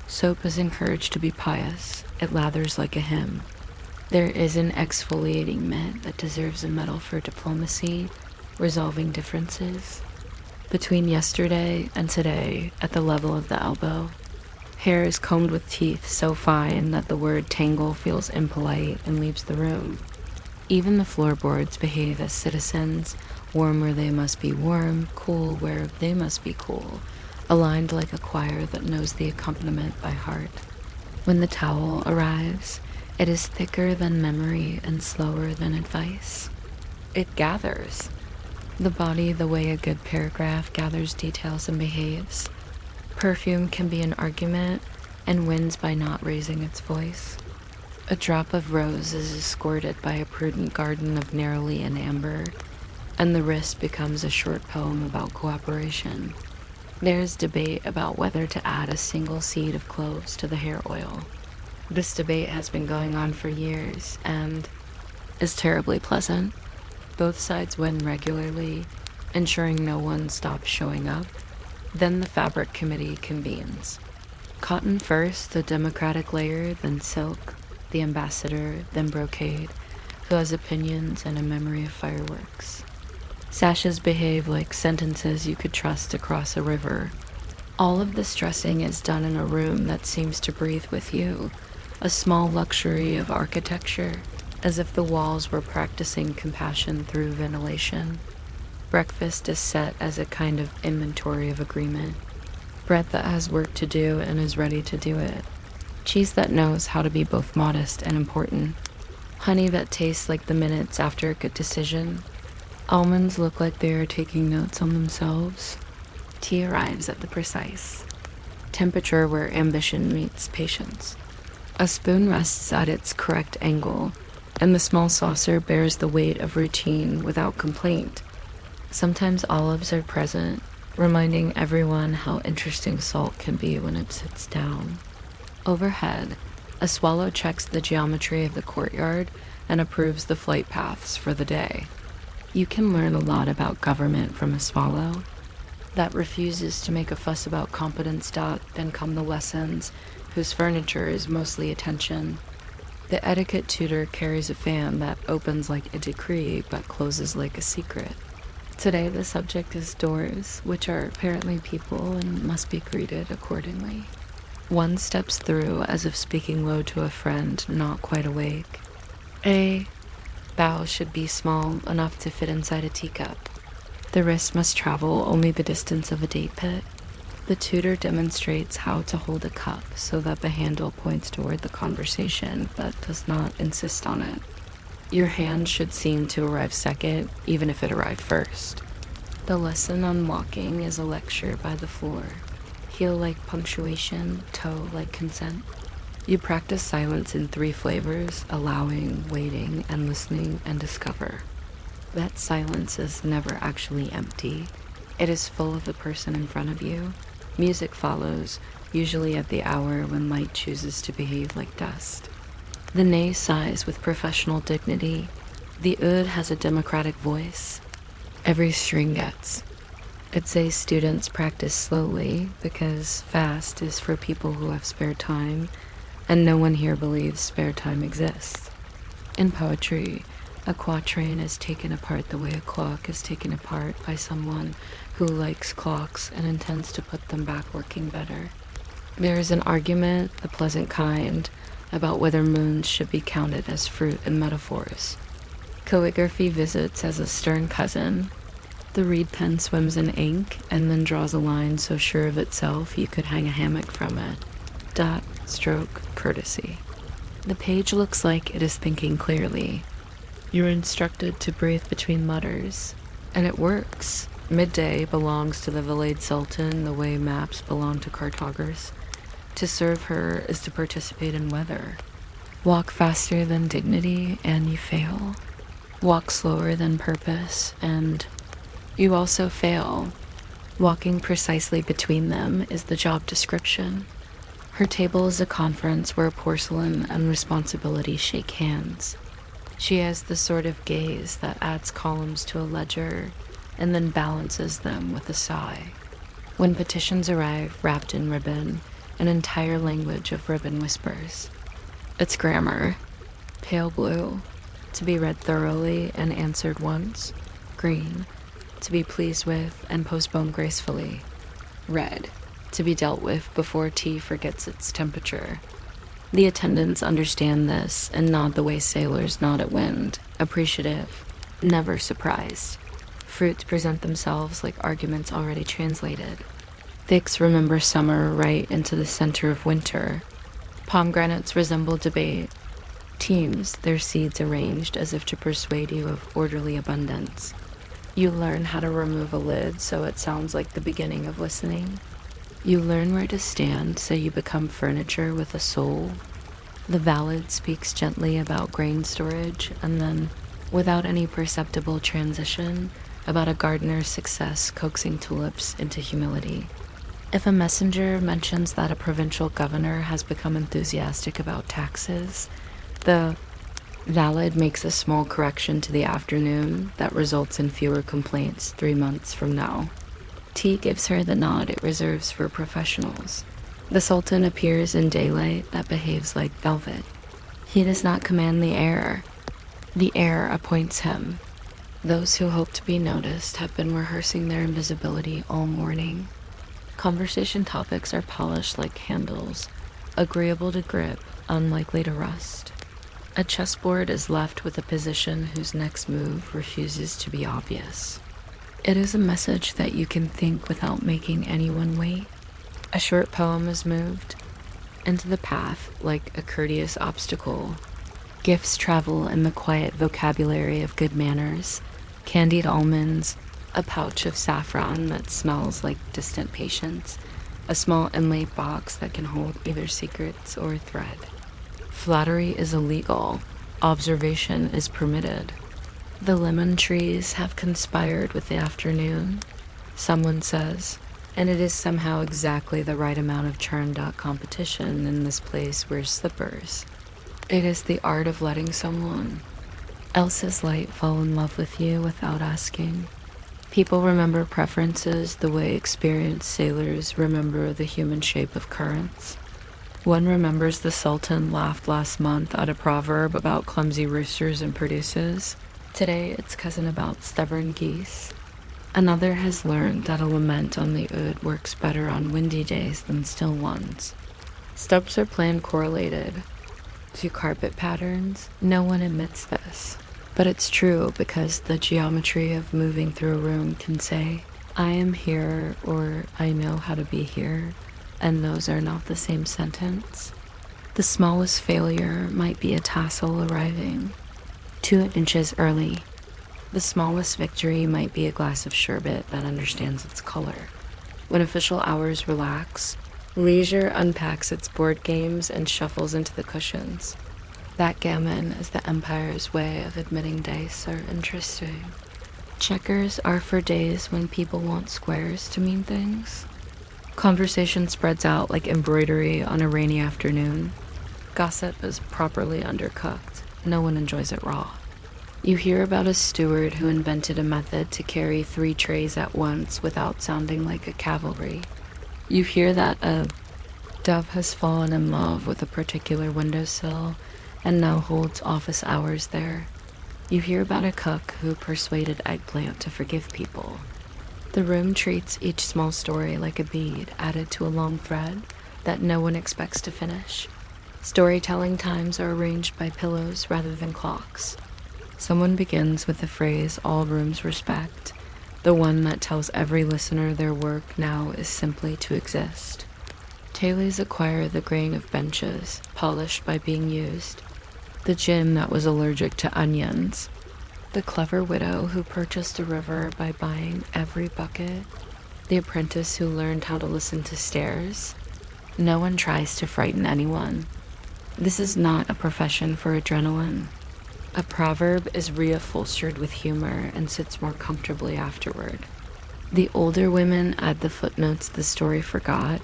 Soap is encouraged to be pious. It lathers like a hymn. There is an exfoliating mitt that deserves a medal for diplomacy, resolving differences. Between yesterday and today, at the level of the elbow, hair is combed with teeth so fine that the word tangle feels impolite and leaves the room. Even the floorboards behave as citizens, warm where they must be warm, cool where they must be cool, aligned like a choir that knows the accompaniment by heart. When the towel arrives, it is thicker than memory and slower than advice. It gathers. The body the way a good paragraph gathers details and behaves. Perfume can be an argument and wins by not raising its voice. A drop of rose is escorted by a prudent garden of neroli and amber, and the wrist becomes a short poem about cooperation. There is debate about whether to add a single seed of cloves to the hair oil. This debate has been going on for years and is terribly pleasant. Both sides win regularly, ensuring no one stops showing up. Then the fabric committee convenes. Cotton first, the democratic layer, then silk, the ambassador, then brocade, who has opinions and a memory of fireworks. Sashes behave like sentences you could trust across a river. All of this dressing is done in a room that seems to breathe with you, a small luxury of architecture, as if the walls were practicing compassion through ventilation. Breakfast is set as a kind of inventory of agreement. Bread that has work to do and is ready to do it. Cheese that knows how to be both modest and important. Honey that tastes like the minutes after a good decision. Almonds look like they are taking notes on themselves. Tea arrives at the precise temperature where ambition meets patience. A spoon rests at its correct angle, and the small saucer bears the weight of routine without complaint. Sometimes olives are present, reminding everyone how interesting salt can be when it sits down. Overhead, a swallow checks the geometry of the courtyard and approves the flight paths for the day. You can learn a lot about government from a swallow that refuses to make a fuss about competence. Then come the lessons, whose furniture is mostly attention. The etiquette tutor carries a fan that opens like a decree but closes like a secret. Today the subject is doors, which are apparently people and must be greeted accordingly. One steps through as if speaking low to a friend not quite awake. A bow should be small enough to fit inside a teacup. The wrist must travel only the distance of a date pit. The tutor demonstrates how to hold a cup so that the handle points toward the conversation but does not insist on it. Your hand should seem to arrive second, even if it arrived first. The lesson on walking is a lecture by the floor. Heel like punctuation, toe like consent. You practice silence in 3 flavors: allowing, waiting, and listening, and discover. That silence is never actually empty. It is full of the person in front of you. Music follows, usually at the hour when light chooses to behave like dust. The nay sighs with professional dignity. The oud has a democratic voice. Every string gets. It says students practice slowly because fast is for people who have spare time, and no one here believes spare time exists. In poetry, a quatrain is taken apart the way a clock is taken apart by someone who likes clocks and intends to put them back working better. There is an argument, the pleasant kind, about whether moons should be counted as fruit and metaphors. Calligraphy visits as a stern cousin. The reed pen swims in ink and then draws a line so sure of itself you could hang a hammock from it. Dot, stroke, courtesy. The page looks like it is thinking clearly. You're instructed to breathe between mutters, and it works. Midday belongs to the Valade Sultan the way maps belong to cartographers. To serve her is to participate in weather. Walk faster than dignity, and you fail. Walk slower than purpose, and you also fail. Walking precisely between them is the job description. Her table is a conference where porcelain and responsibility shake hands. She has the sort of gaze that adds columns to a ledger and then balances them with a sigh. When petitions arrive wrapped in ribbon, an entire language of ribbon whispers. It's grammar. Pale blue, to be read thoroughly and answered once. Green, to be pleased with and postponed gracefully. Red, to be dealt with before tea forgets its temperature. The attendants understand this and nod the way sailors nod at wind, appreciative, never surprised. Fruits present themselves like arguments already translated. Figs remember summer right into the center of winter. Pomegranates resemble debate. Teams, their seeds arranged as if to persuade you of orderly abundance. You learn how to remove a lid so it sounds like the beginning of listening. You learn where to stand so you become furniture with a soul. The ballad speaks gently about grain storage and then, without any perceptible transition, about a gardener's success coaxing tulips into humility. If a messenger mentions that a provincial governor has become enthusiastic about taxes, the ballad makes a small correction to the afternoon that results in fewer complaints 3 months from now. Tea gives her the nod it reserves for professionals. The Sultan appears in daylight that behaves like velvet. He does not command the air. The air appoints him. Those who hope to be noticed have been rehearsing their invisibility all morning. Conversation topics are polished like handles, agreeable to grip, unlikely to rust. A chessboard is left with a position whose next move refuses to be obvious. It is a message that you can think without making anyone wait. A short poem is moved into the path like a courteous obstacle. Gifts travel in the quiet vocabulary of good manners. Candied almonds, a pouch of saffron that smells like distant patience, a small inlaid box that can hold either secrets or thread. Flattery is illegal. Observation is permitted. The lemon trees have conspired with the afternoon, someone says, and it is somehow exactly the right amount of churned out competition in this place wears slippers. It is the art of letting someone else's light fall in love with you without asking. People remember preferences the way experienced sailors remember the human shape of currents. One remembers the Sultan laughed last month at a proverb about clumsy roosters and produces. Today it's cousin about stubborn geese. Another has learned that a lament on the oud works better on windy days than still ones. Steps are planned correlated to carpet patterns. No one admits this, but it's true because the geometry of moving through a room can say, I am here or I know how to be here, and those are not the same sentence. The smallest failure might be a tassel arriving 2 inches early. The smallest victory might be a glass of sherbet that understands its color. When official hours relax, leisure unpacks its board games and shuffles into the cushions. That gammon is the Empire's way of admitting dice are interesting. Checkers are for days when people want squares to mean things. Conversation spreads out like embroidery on a rainy afternoon. Gossip is properly undercooked. No one enjoys it raw. You hear about a steward who invented a method to carry 3 trays at once without sounding like a cavalry. You hear that a dove has fallen in love with a particular windowsill and now holds office hours there. You hear about a cook who persuaded eggplant to forgive people. The room treats each small story like a bead added to a long thread that no one expects to finish. Storytelling times are arranged by pillows rather than clocks. Someone begins with the phrase all rooms respect, the one that tells every listener their work now is simply to exist. Tailies acquire the grain of benches, polished by being used, the gin that was allergic to onions, the clever widow who purchased a river by buying every bucket, the apprentice who learned how to listen to stairs. No one tries to frighten anyone. This is not a profession for adrenaline. A proverb is reupholstered with humor and sits more comfortably afterward. The older women add the footnotes the story forgot,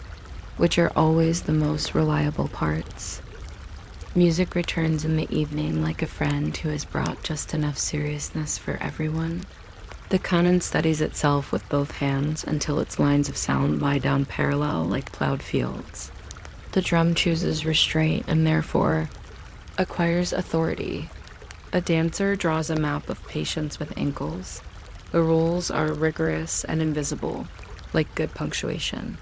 which are always the most reliable parts. Music returns in the evening like a friend who has brought just enough seriousness for everyone. The canon studies itself with both hands until its lines of sound lie down parallel like plowed fields. The drum chooses restraint and therefore acquires authority. A dancer draws a map of patience with ankles. The rules are rigorous and invisible, like good punctuation.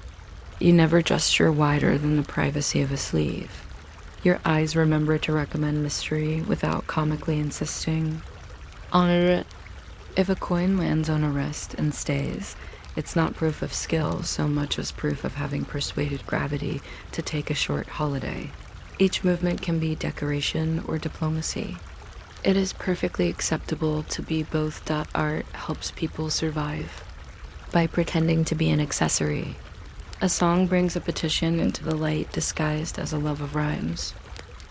You never gesture wider than the privacy of a sleeve. Your eyes remember to recommend mystery without comically insisting. Honor it. If a coin lands on a wrist and stays, it's not proof of skill so much as proof of having persuaded gravity to take a short holiday. Each movement can be decoration or diplomacy. It is perfectly acceptable to be both. Art helps people survive by pretending to be an accessory. A song brings a petition into the light disguised as a love of rhymes.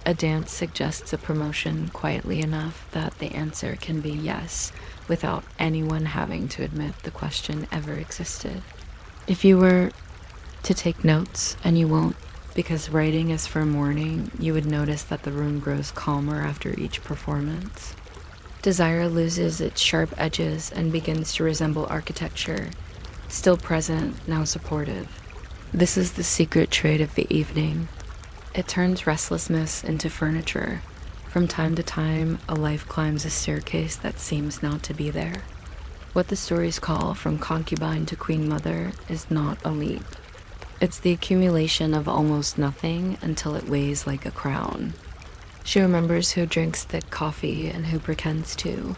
A dance suggests a promotion quietly enough that the answer can be yes, without anyone having to admit the question ever existed. If you were to take notes, and you won't, because writing is for mourning, you would notice that the room grows calmer after each performance. Desire loses its sharp edges and begins to resemble architecture, still present, now supportive. This is the secret trait of the evening. It turns restlessness into furniture. From time to time, a life climbs a staircase that seems not to be there. What the stories call from concubine to queen mother is not a leap. It's the accumulation of almost nothing until it weighs like a crown. She remembers who drinks thick coffee and who pretends to,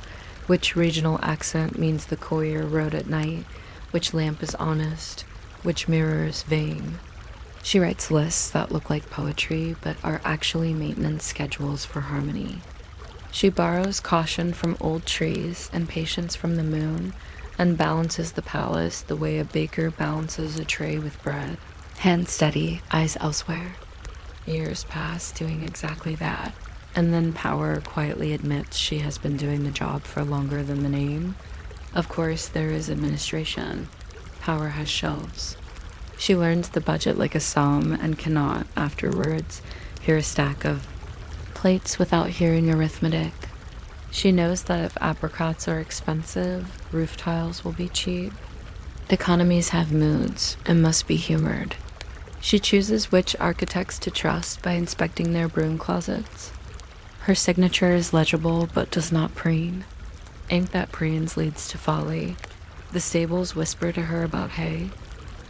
which regional accent means the courier rode at night, which lamp is honest, which mirror is vain. She writes lists that look like poetry but are actually maintenance schedules for harmony. She borrows caution from old trees and patience from the moon and balances the palace the way a baker balances a tray with bread. Hand steady, eyes elsewhere. Years pass doing exactly that, and then power quietly admits she has been doing the job for longer than the name. Of course, there is administration. Power has shelves. She learns the budget like a psalm and cannot, afterwards, hear a stack of plates without hearing arithmetic. She knows that if apricots are expensive, roof tiles will be cheap. Economies have moods and must be humored. She chooses which architects to trust by inspecting their broom closets. Her signature is legible but does not preen. Ink that preens leads to folly. The stables whisper to her about hay.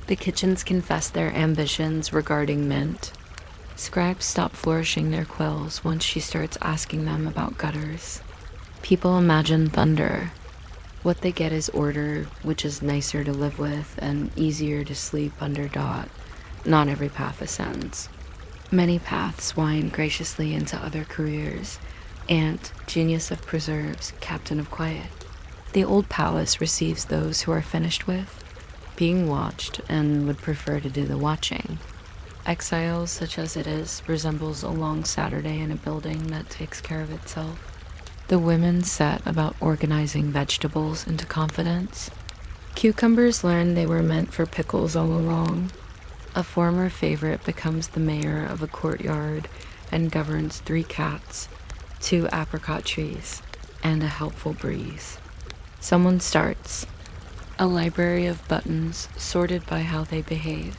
The kitchens confess their ambitions regarding mint. Scribes stop flourishing their quills once she starts asking them about gutters. People imagine thunder. What they get is order, which is nicer to live with and easier to sleep under. Not every path ascends. Many paths wind graciously into other careers. Ant, genius of preserves, captain of quiet. The old palace receives those who are finished with, being watched, and would prefer to do the watching. Exiles, such as it is, resembles a long Saturday in a building that takes care of itself. The women set about organizing vegetables into confidence. Cucumbers learned they were meant for pickles all along. A former favorite becomes the mayor of a courtyard and governs 3 cats, 2 apricot trees, and a helpful breeze. Someone starts. A library of buttons sorted by how they behave.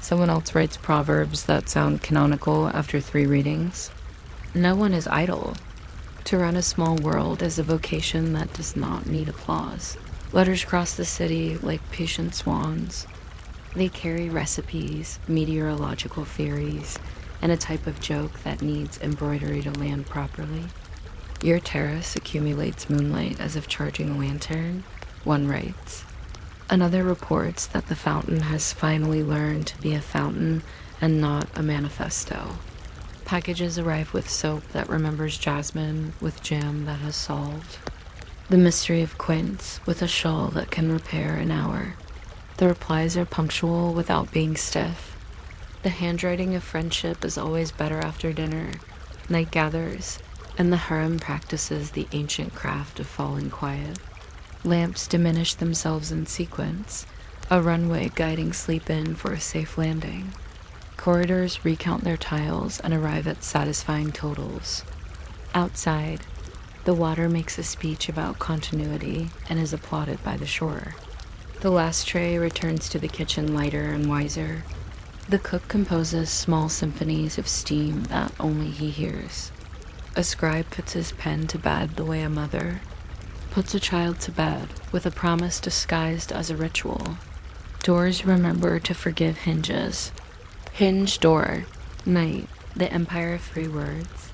Someone else writes proverbs that sound canonical after 3 readings. No one is idle. To run a small world is a vocation that does not need applause. Letters cross the city like patient swans. They carry recipes, meteorological theories, and a type of joke that needs embroidery to land properly. Your terrace accumulates moonlight as if charging a lantern, one writes. Another reports that the fountain has finally learned to be a fountain and not a manifesto. Packages arrive with soap that remembers jasmine, with jam that has solved. The mystery of quince, with a shawl that can repair an hour. The replies are punctual without being stiff. The handwriting of friendship is always better after dinner. Night gathers, and the harem practices the ancient craft of falling quiet. Lamps diminish themselves in sequence, a runway guiding sleep in for a safe landing. Corridors recount their tiles and arrive at satisfying totals. Outside, the water makes a speech about continuity and is applauded by the shore. The last tray returns to the kitchen lighter and wiser. The cook composes small symphonies of steam that only he hears. A scribe puts his pen to bed the way a mother puts a child to bed, with a promise disguised as a ritual. Doors remember to forgive hinges. Hinge door, night, the empire of three words.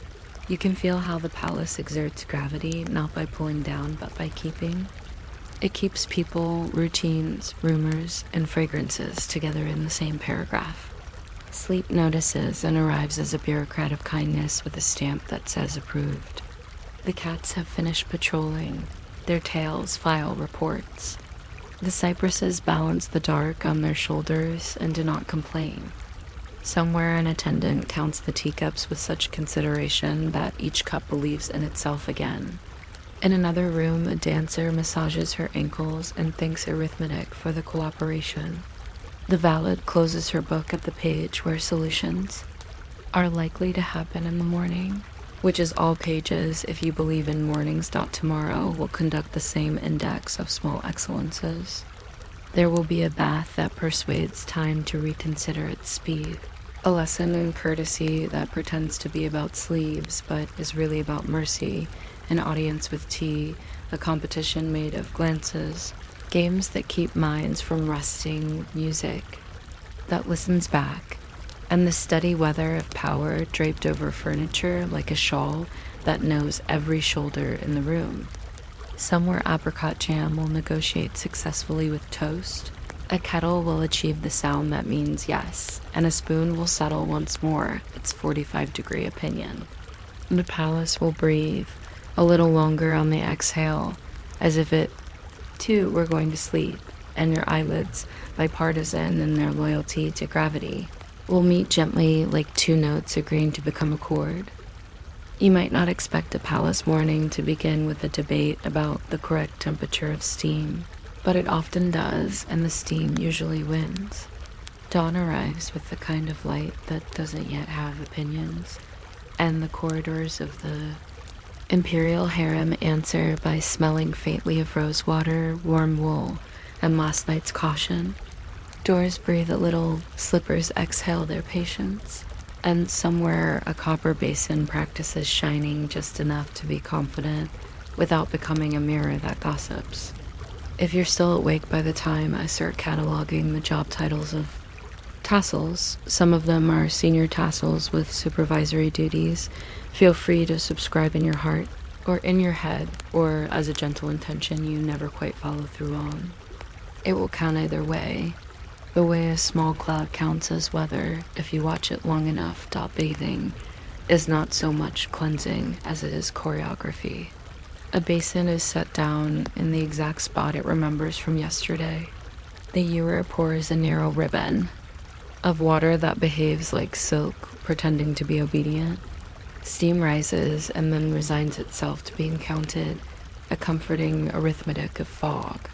You can feel how the palace exerts gravity, not by pulling down, but by keeping. It keeps people, routines, rumors, and fragrances together in the same paragraph. Sleep notices and arrives as a bureaucrat of kindness with a stamp that says approved. The cats have finished patrolling. Their tails file reports. The cypresses balance the dark on their shoulders and do not complain. Somewhere an attendant counts the teacups with such consideration that each cup believes in itself again. In another room, a dancer massages her ankles and thanks arithmetic for the cooperation. The valet closes her book at the page where solutions are likely to happen in the morning, which is all pages if you believe in mornings.tomorrow will conduct the same index of small excellences. There will be a bath that persuades time to reconsider its speed. A lesson in courtesy that pretends to be about sleeves but is really about mercy, an audience with tea, a competition made of glances, games that keep minds from resting, music that listens back, and the steady weather of power draped over furniture like a shawl that knows every shoulder in the room. Somewhere apricot jam will negotiate successfully with toast, a kettle will achieve the sound that means yes, and a spoon will settle once more its 45-degree opinion. The palace will breathe a little longer on the exhale, as if it, too, were going to sleep, and your eyelids, bipartisan in their loyalty to gravity, will meet gently like two notes agreeing to become a chord. You might not expect a palace morning to begin with a debate about the correct temperature of steam, but it often does, and the steam usually wins. Dawn arrives with the kind of light that doesn't yet have opinions, and the corridors of the imperial harem answer by smelling faintly of rosewater, warm wool, and last night's caution. Doors breathe a little, slippers exhale their patience, and somewhere a copper basin practices shining just enough to be confident without becoming a mirror that gossips. If you're still awake by the time I start cataloging the job titles of tassels, some of them are senior tassels with supervisory duties, feel free to subscribe in your heart, or in your head, or as a gentle intention you never quite follow through on. It will count either way. The way a small cloud counts as weather, if you watch it long enough, bathing, is not so much cleansing as it is choreography. A basin is set down in the exact spot it remembers from yesterday. The ewer pours a narrow ribbon of water that behaves like silk, pretending to be obedient. Steam rises and then resigns itself to being counted, a comforting arithmetic of fog.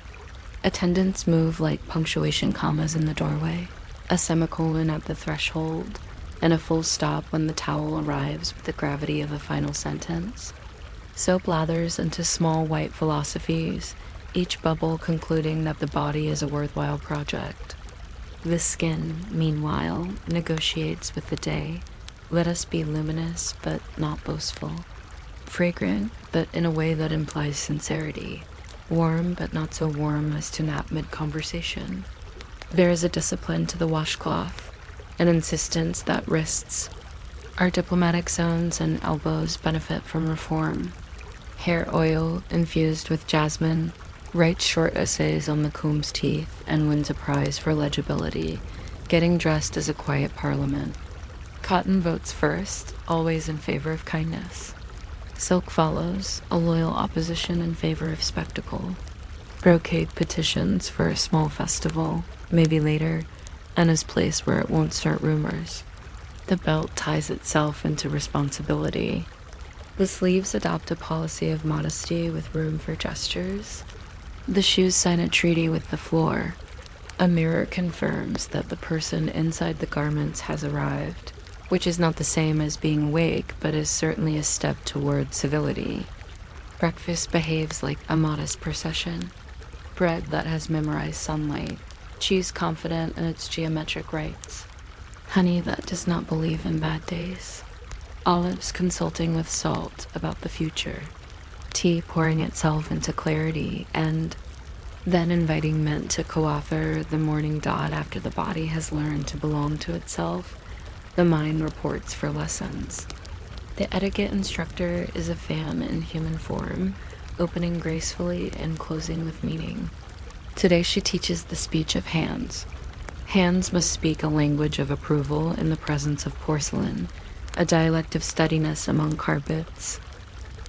Attendants move like punctuation commas in the doorway, a semicolon at the threshold, and a full stop when the towel arrives with the gravity of a final sentence. Soap lathers into small white philosophies, each bubble concluding that the body is a worthwhile project. The skin, meanwhile, negotiates with the day. Let us be luminous, but not boastful. Fragrant, but in a way that implies sincerity. Warm, but not so warm as to nap mid-conversation. There is a discipline to the washcloth, an insistence that wrists Our diplomatic zones and elbows benefit from reform. Hair oil infused with jasmine writes short essays on the comb's teeth and wins a prize for legibility, getting dressed as a quiet parliament. Cotton votes first, always in favor of kindness. Silk follows, a loyal opposition in favor of spectacle. Brocade petitions for a small festival, maybe later, and is placed where it won't start rumors. The belt ties itself into responsibility. The sleeves adopt a policy of modesty with room for gestures. The shoes sign a treaty with the floor. A mirror confirms that the person inside the garments has arrived, which is not the same as being awake, but is certainly a step toward civility. Breakfast behaves like a modest procession. Bread that has memorized sunlight, cheese confident in its geometric rights, honey that does not believe in bad days, olives consulting with salt about the future, tea pouring itself into clarity, and then inviting mint to co-author the morning dot after the body has learned to belong to itself. The mind reports for lessons. The etiquette instructor is a fan in human form, opening gracefully and closing with meaning. Today she teaches the speech of hands. Hands must speak a language of approval in the presence of porcelain, a dialect of steadiness among carpets,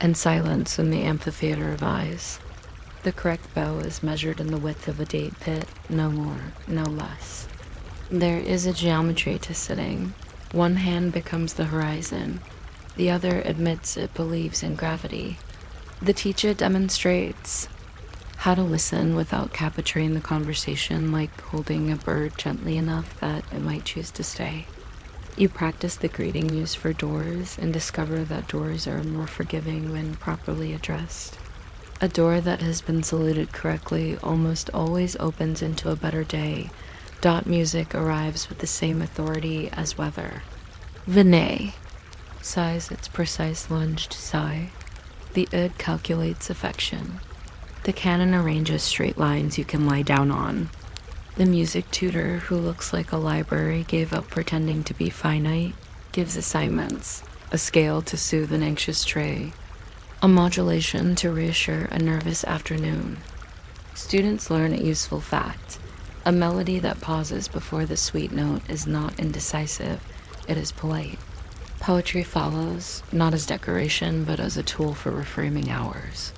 and silence in the amphitheater of eyes. The correct bow is measured in the width of a date pit, no more, no less. There is a geometry to sitting. One hand becomes the horizon. The other admits it believes in gravity. The teacher demonstrates how to listen without capturing the conversation, like holding a bird gently enough that it might choose to stay. You practice the greeting used for doors and discover that doors are more forgiving when properly addressed. A door that has been saluted correctly almost always opens into a better day. Dot music arrives with the same authority as weather. Venez sighs its precise lunged sigh. The oud calculates affection. The canon arranges straight lines you can lie down on. The music tutor, who looks like a library gave up pretending to be finite, gives assignments, a scale to soothe an anxious tray, a modulation to reassure a nervous afternoon. Students learn a useful fact. A melody that pauses before the sweet note is not indecisive, it is polite. Poetry follows, not as decoration, but as a tool for reframing hours.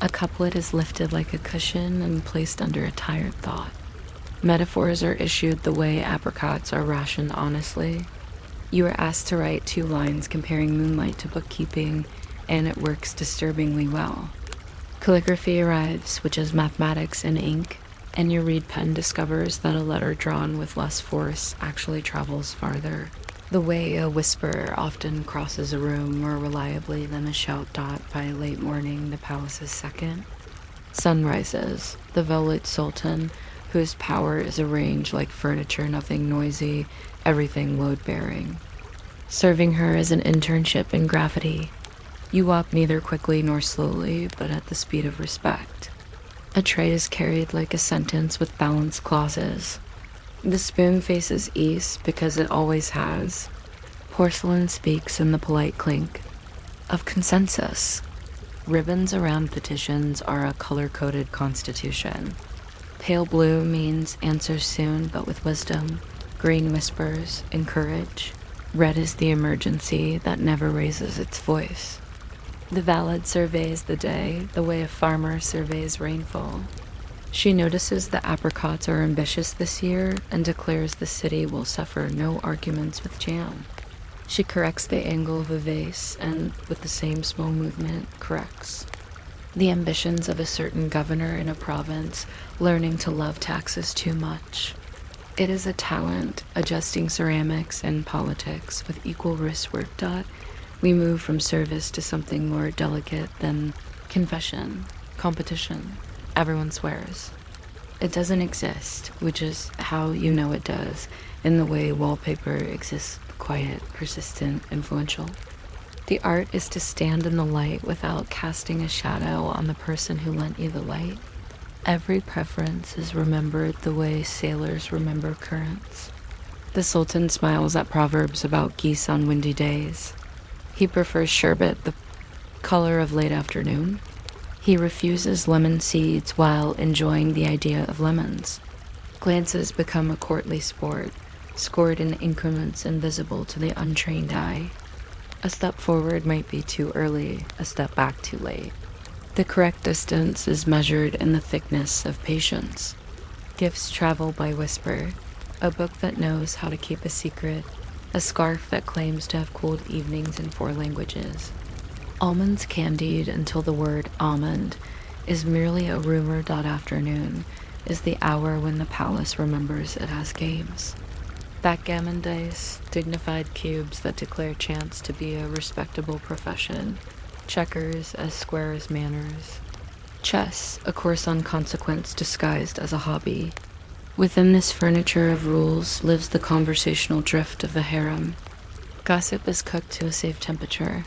A couplet is lifted like a cushion and placed under a tired thought. Metaphors are issued the way apricots are rationed honestly. You are asked to write 2 lines comparing moonlight to bookkeeping, and it works disturbingly well. Calligraphy arrives, which is mathematics in ink, and your reed pen discovers that a letter drawn with less force actually travels farther. The way a whisper often crosses a room more reliably than a shout dot by late morning the palace's second. Sun rises, the Velvet Sultan, whose power is arranged like furniture, nothing noisy, everything load-bearing. Serving her is an internship in gravity. You walk neither quickly nor slowly, but at the speed of respect. A tray is carried like a sentence with balanced clauses. The spoon faces east because it always has. Porcelain speaks in the polite clink of consensus. Ribbons around petitions are a color-coded constitution. Pale blue means answer soon, but with wisdom. Green whispers, encourage. Red is the emergency that never raises its voice. The valet surveys the day the way a farmer surveys rainfall. She notices the apricots are ambitious this year and declares the city will suffer no arguments with jam. She corrects the angle of a vase and, with the same small movement, corrects the ambitions of a certain governor in a province learning to love taxes too much. It is a talent, adjusting ceramics and politics with equal wrist work dot. We move from service to something more delicate than confession, competition. Everyone swears. It doesn't exist, which is how you know it does, in the way wallpaper exists, quiet, persistent, influential. The art is to stand in the light without casting a shadow on the person who lent you the light. Every preference is remembered the way sailors remember currents. The Sultan smiles at proverbs about geese on windy days. He prefers sherbet, the color of late afternoon. He refuses lemon seeds while enjoying the idea of lemons. Glances become a courtly sport, scored in increments invisible to the untrained eye. A step forward might be too early, a step back too late. The correct distance is measured in the thickness of patience. Gifts travel by whisper, a book that knows how to keep a secret, a scarf that claims to have cooled evenings in 4 languages. Almonds candied until the word almond is merely a rumor. Afternoon is the hour when the palace remembers it has games. Backgammon dice, dignified cubes that declare chance to be a respectable profession. Checkers as square as manners. Chess, a course on consequence disguised as a hobby. Within this furniture of rules lives the conversational drift of the harem. Gossip is cooked to a safe temperature.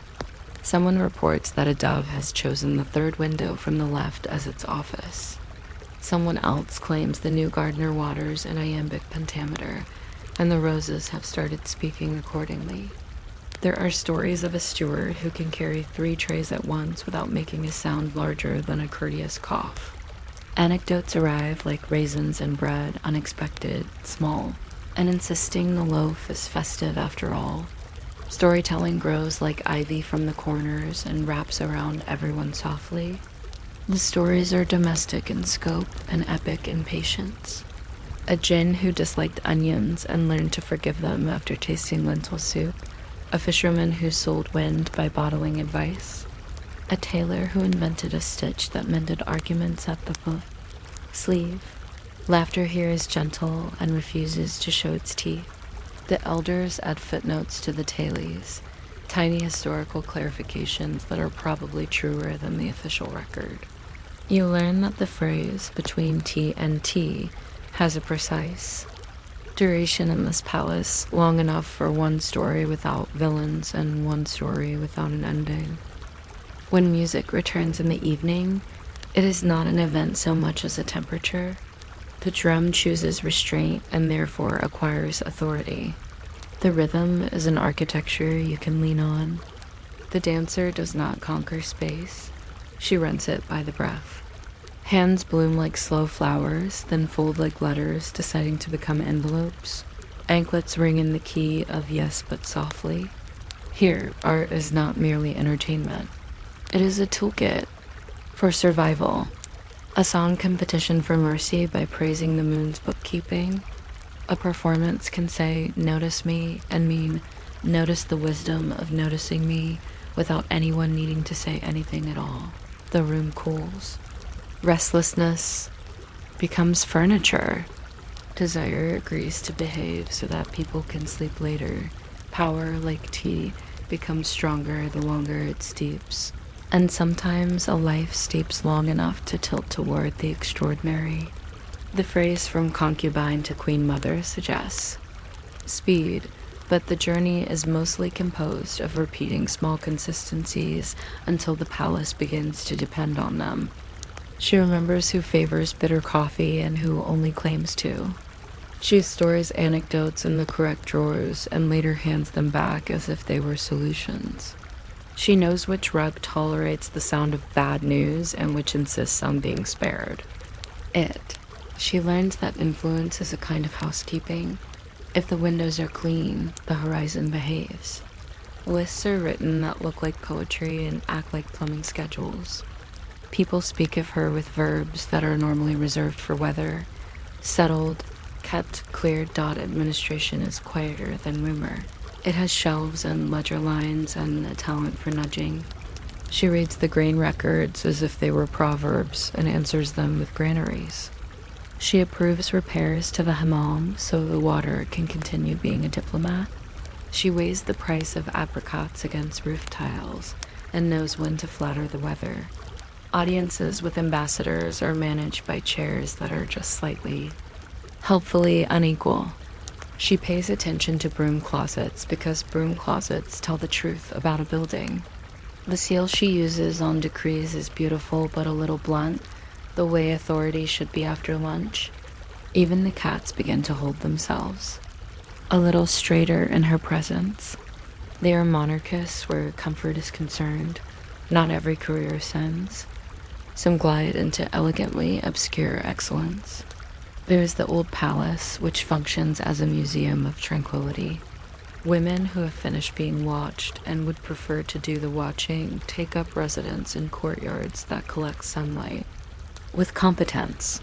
Someone reports that a dove has chosen the 3rd window from the left as its office. Someone else claims the new gardener waters an iambic pentameter, and the roses have started speaking accordingly. There are stories of a steward who can carry 3 trays at once without making a sound larger than a courteous cough. Anecdotes arrive like raisins and bread, unexpected, small, and insisting the loaf is festive after all. Storytelling grows like ivy from the corners and wraps around everyone softly. The stories are domestic in scope and epic in patience. A djinn who disliked onions and learned to forgive them after tasting lentil soup. A fisherman who sold wind by bottling advice. A tailor who invented a stitch that mended arguments at the sleeve. Laughter here is gentle and refuses to show its teeth. The elders add footnotes to the tales, tiny historical clarifications that are probably truer than the official record. You learn that the phrase between tea and tea has a precise duration in this palace, long enough for one story without villains and one story without an ending. When music returns in the evening, it is not an event so much as a temperature. The drum chooses restraint and therefore acquires authority. The rhythm is an architecture you can lean on. The dancer does not conquer space. She rents it by the breath. Hands bloom like slow flowers, then fold like letters, deciding to become envelopes. Anklets ring in the key of yes but softly. Here, art is not merely entertainment. It is a toolkit for survival. A song can petition for mercy by praising the moon's bookkeeping. A performance can say, notice me, and mean, notice the wisdom of noticing me without anyone needing to say anything at all. The room cools. Restlessness becomes furniture. Desire agrees to behave so that people can sleep later. Power, like tea, becomes stronger the longer it steeps. And sometimes a life steeps long enough to tilt toward the extraordinary. The phrase from concubine to queen mother suggests speed, but the journey is mostly composed of repeating small consistencies until the palace begins to depend on them. She remembers who favors bitter coffee and who only claims to. She stores anecdotes in the correct drawers and later hands them back as if they were solutions. She knows which rug tolerates the sound of bad news and which insists on being spared. She learns that influence is a kind of housekeeping. If the windows are clean, the horizon behaves. Lists are written that look like poetry and act like plumbing schedules. People speak of her with verbs that are normally reserved for weather. Settled, kept, cleared. Administration is quieter than rumor. It has shelves and ledger lines and a talent for nudging. She reads the grain records as if they were proverbs and answers them with granaries. She approves repairs to the hammam so the water can continue being a diplomat. She weighs the price of apricots against roof tiles and knows when to flatter the weather. Audiences with ambassadors are managed by chairs that are just slightly, helpfully unequal. She pays attention to broom closets because broom closets tell the truth about a building. The seal she uses on decrees is beautiful but a little blunt, the way authority should be after lunch. Even the cats begin to hold themselves. a little straighter in her presence. They are monarchists where comfort is concerned. Not every career sends. Some glide into elegantly obscure excellence. There is the old palace, which functions as a museum of tranquility. Women who have finished being watched and would prefer to do the watching take up residence in courtyards that collect sunlight. With competence,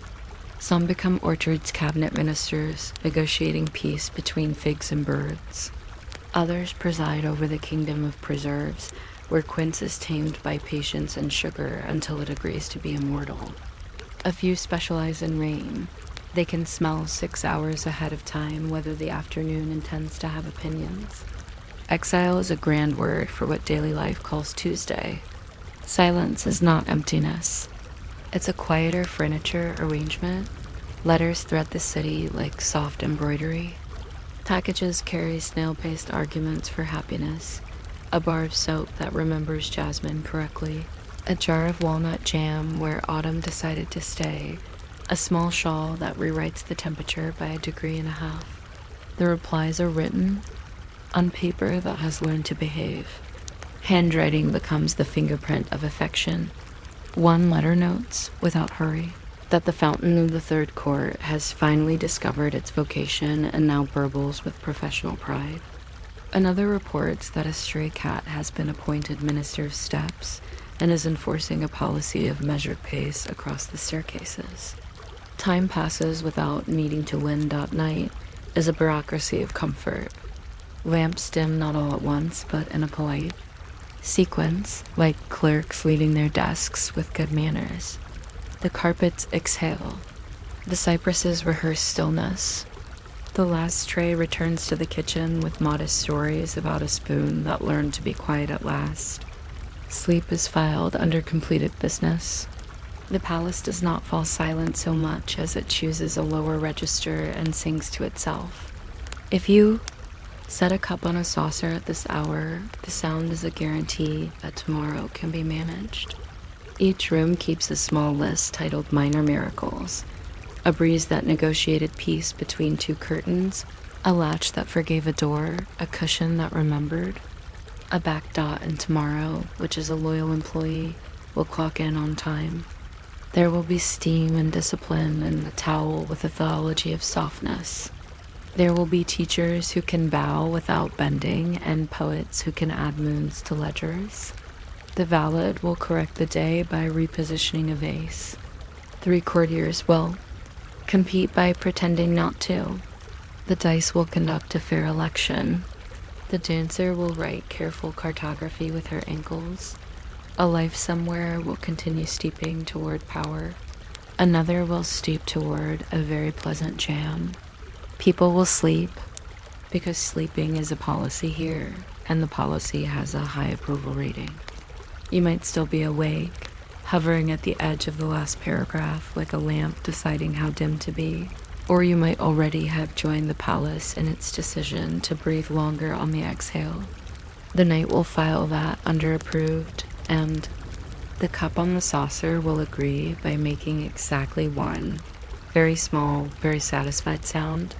some become orchards cabinet ministers, negotiating peace between figs and birds. Others preside over the kingdom of preserves, where quince is tamed by patience and sugar until it agrees to be immortal. A few specialize in rain. They can smell 6 hours ahead of time whether the afternoon intends to have opinions. Exile is a grand word for what daily life calls Tuesday. Silence is not emptiness. It's a quieter furniture arrangement. Letters thread the city like soft embroidery. Packages carry snail-paced arguments for happiness. A bar of soap that remembers jasmine correctly. A jar of walnut jam where autumn decided to stay. A small shawl that rewrites the temperature by 1.5 degrees. The replies are written on paper that has learned to behave. Handwriting becomes the fingerprint of affection. One letter notes, without hurry, that the fountain of the third court has finally discovered its vocation and now burbles with professional pride. Another reports that a stray cat has been appointed minister of steps and is enforcing a policy of measured pace across the staircases. Time passes without needing to win.night is a bureaucracy of comfort. Lamps dim not all at once, but in a polite sequence, like clerks leaving their desks with good manners. The carpets exhale. The cypresses rehearse stillness. The last tray returns to the kitchen with modest stories about a spoon that learned to be quiet at last. Sleep is filed under completed business. The palace does not fall silent so much as it chooses a lower register and sings to itself. If you set a cup on a saucer at this hour, the sound is a guarantee that tomorrow can be managed. Each room keeps a small list titled Minor Miracles. A breeze that negotiated peace between 2 curtains, a latch that forgave a door, a cushion that remembered. A back dot in tomorrow, which is a loyal employee, will clock in on time. There will be steam and discipline and a towel with a theology of softness. There will be teachers who can bow without bending and poets who can add moons to ledgers. The valet will correct the day by repositioning a vase. 3 courtiers will compete by pretending not to. The dice will conduct a fair election. The dancer will write careful cartography with her ankles. A life somewhere will continue steeping toward power. Another will steep toward a very pleasant jam. People will sleep because sleeping is a policy here, and the policy has a high approval rating. You might still be awake, hovering at the edge of the last paragraph like a lamp deciding how dim to be. Or you might already have joined the palace in its decision to breathe longer on the exhale. The night will file that under approved, and the cup on the saucer will agree by making exactly one very small, very satisfied sound.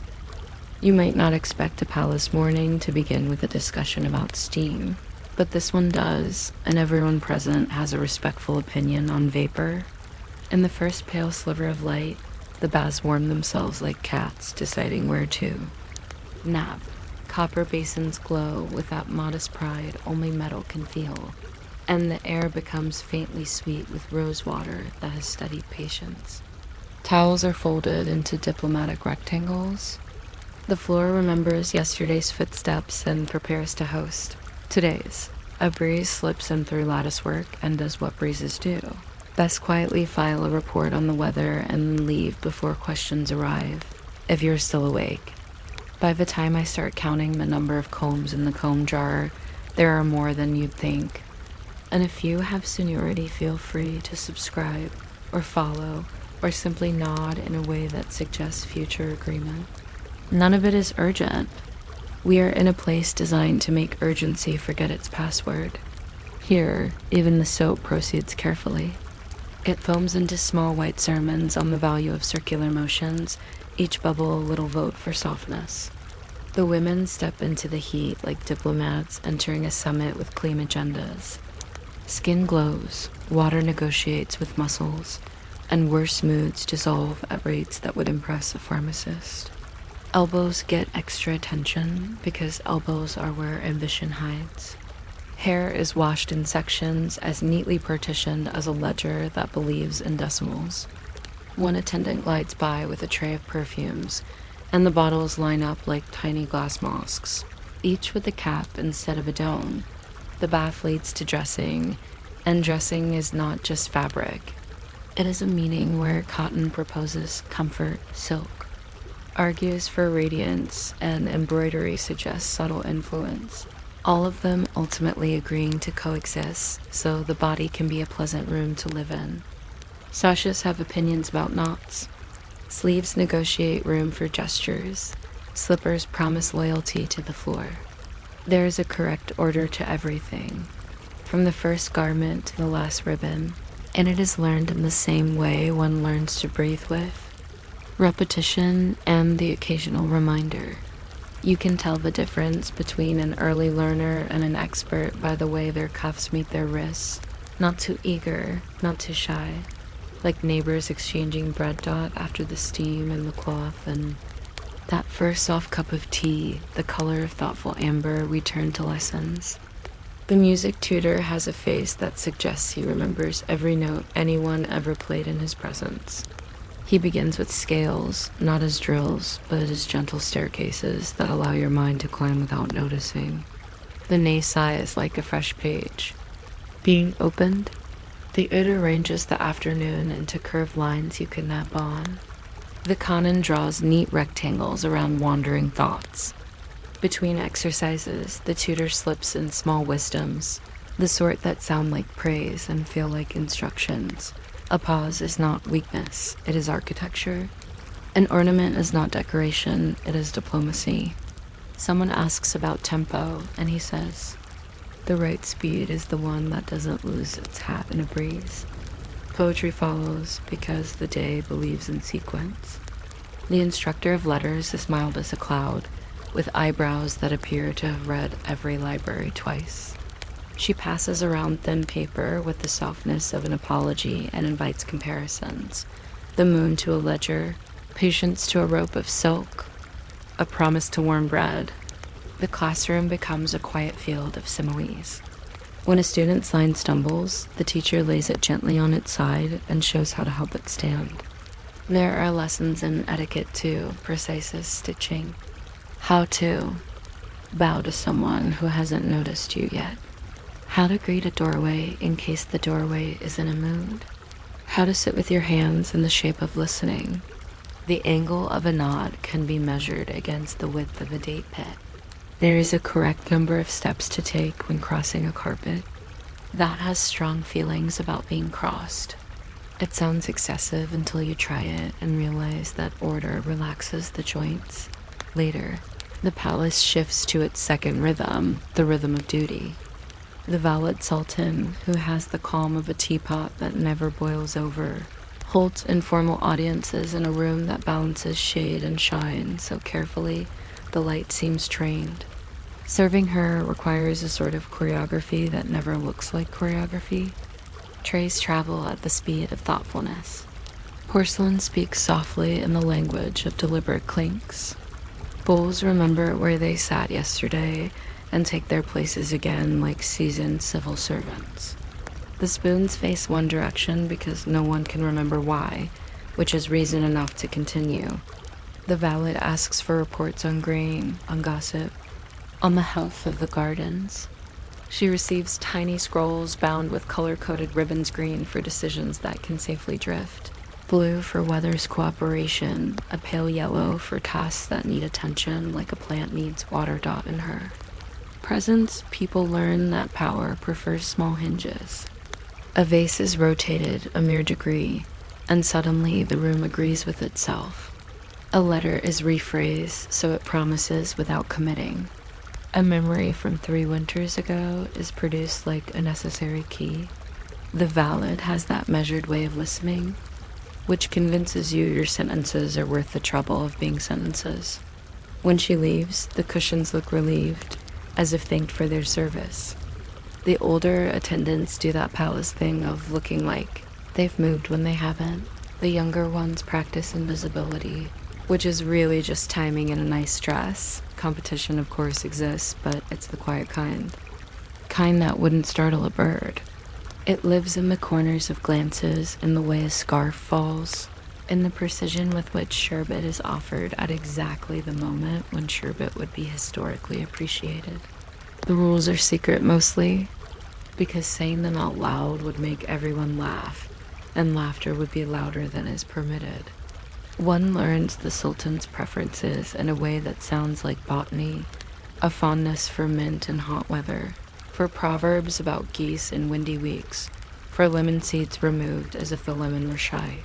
You might not expect a palace morning to begin with a discussion about steam, but this one does, and everyone present has a respectful opinion on vapor. In the first pale sliver of light, the baths warm themselves like cats, deciding where to nap. Copper basins glow with that modest pride only metal can feel, and the air becomes faintly sweet with rose water that has studied patience. Towels are folded into diplomatic rectangles. The floor remembers yesterday's footsteps and prepares to host today's. A breeze slips in through latticework and does what breezes do. Best quietly file a report on the weather and then leave before questions arrive, if you're still awake. By the time I start counting the number of combs in the comb jar, there are more than you'd think. And if you have seniority, feel free to subscribe or follow or simply nod in a way that suggests future agreement. None of it is urgent. We are in a place designed to make urgency forget its password. Here, even the soap proceeds carefully. It foams into small white sermons on the value of circular motions, each bubble a little vote for softness. The women step into the heat like diplomats entering a summit with clean agendas. Skin glows, water negotiates with muscles, and worse moods dissolve at rates that would impress a pharmacist. Elbows get extra attention because elbows are where ambition hides. Hair is washed in sections as neatly partitioned as a ledger that believes in decimals. One attendant glides by with a tray of perfumes, and the bottles line up like tiny glass mosques, each with a cap instead of a dome. The bath leads to dressing, and dressing is not just fabric. It is a meaning where cotton proposes comfort, silk argues for radiance, and embroidery suggests subtle influence. All of them ultimately agreeing to coexist so the body can be a pleasant room to live in. Sashes have opinions about knots. Sleeves negotiate room for gestures. Slippers promise loyalty to the floor. There is a correct order to everything, from the first garment to the last ribbon, and it is learned in the same way one learns to breathe with repetition and the occasional reminder. You can tell the difference between an early learner and an expert by the way their cuffs meet their wrists. Not too eager, not too shy, like neighbors exchanging bread dot after the steam and the cloth, and that first soft cup of tea, the color of thoughtful amber, return to lessons. The music tutor has a face that suggests he remembers every note anyone ever played in his presence. He begins with scales, not as drills, but as gentle staircases that allow your mind to climb without noticing. The naysaw is like a fresh page. Being opened, the Ud arranges the afternoon into curved lines you can nap on. The Kanon draws neat rectangles around wandering thoughts. Between exercises, the tutor slips in small wisdoms, the sort that sound like praise and feel like instructions. A pause is not weakness, it is architecture. An ornament is not decoration, it is diplomacy. Someone asks about tempo, and he says, the right speed is the one that doesn't lose its hat in a breeze. Poetry follows because the day believes in sequence. The instructor of letters is mild as a cloud, with eyebrows that appear to have read every library twice. She passes around thin paper with the softness of an apology and invites comparisons. The moon to a ledger, patience to a rope of silk, a promise to warm bread. The classroom becomes a quiet field of similes. When a student's line stumbles, the teacher lays it gently on its side and shows how to help it stand. There are lessons in etiquette too, precise as stitching. How to bow to someone who hasn't noticed you yet. How to greet a doorway in case the doorway is in a mood. How to sit with your hands in the shape of listening. The angle of a nod can be measured against the width of a date pit. There is a correct number of steps to take when crossing a carpet. That has strong feelings about being crossed. It sounds excessive until you try it and realize that order relaxes the joints. Later, the palace shifts to its second rhythm, the rhythm of duty. The valid sultan, who has the calm of a teapot that never boils over, holds informal audiences in a room that balances shade and shine so carefully the light seems trained. Serving her requires a sort of choreography that never looks like choreography. Trays travel at the speed of thoughtfulness. Porcelain speaks softly in the language of deliberate clinks. Bowls remember where they sat yesterday and take their places again like seasoned civil servants. The spoons face one direction because no one can remember why, which is reason enough to continue. The valet asks for reports on grain, on gossip, on the health of the gardens. She receives tiny scrolls bound with color-coded ribbons green for decisions that can safely drift, blue for weather's cooperation, a pale yellow for tasks that need attention like a plant needs water dot in her. Presence, people learn that power prefers small hinges. A vase is rotated a mere degree, and suddenly the room agrees with itself. A letter is rephrased so it promises without committing. A memory from 3 winters ago is produced like a necessary key. The valid has that measured way of listening, which convinces you your sentences are worth the trouble of being sentences. When she leaves, the cushions look relieved, as if thanked for their service. The older attendants do that palace thing of looking like they've moved when they haven't. The younger ones practice invisibility, which is really just timing and a nice dress. Competition, of course, exists, but it's the quiet kind. Kind that wouldn't startle a bird. It lives in the corners of glances, in the way a scarf falls, in the precision with which sherbet is offered at exactly the moment when sherbet would be historically appreciated. The rules are secret mostly, because saying them out loud would make everyone laugh, and laughter would be louder than is permitted. One learns the Sultan's preferences in a way that sounds like botany, a fondness for mint and hot weather, for proverbs about geese in windy weeks, for lemon seeds removed as if the lemon were shy.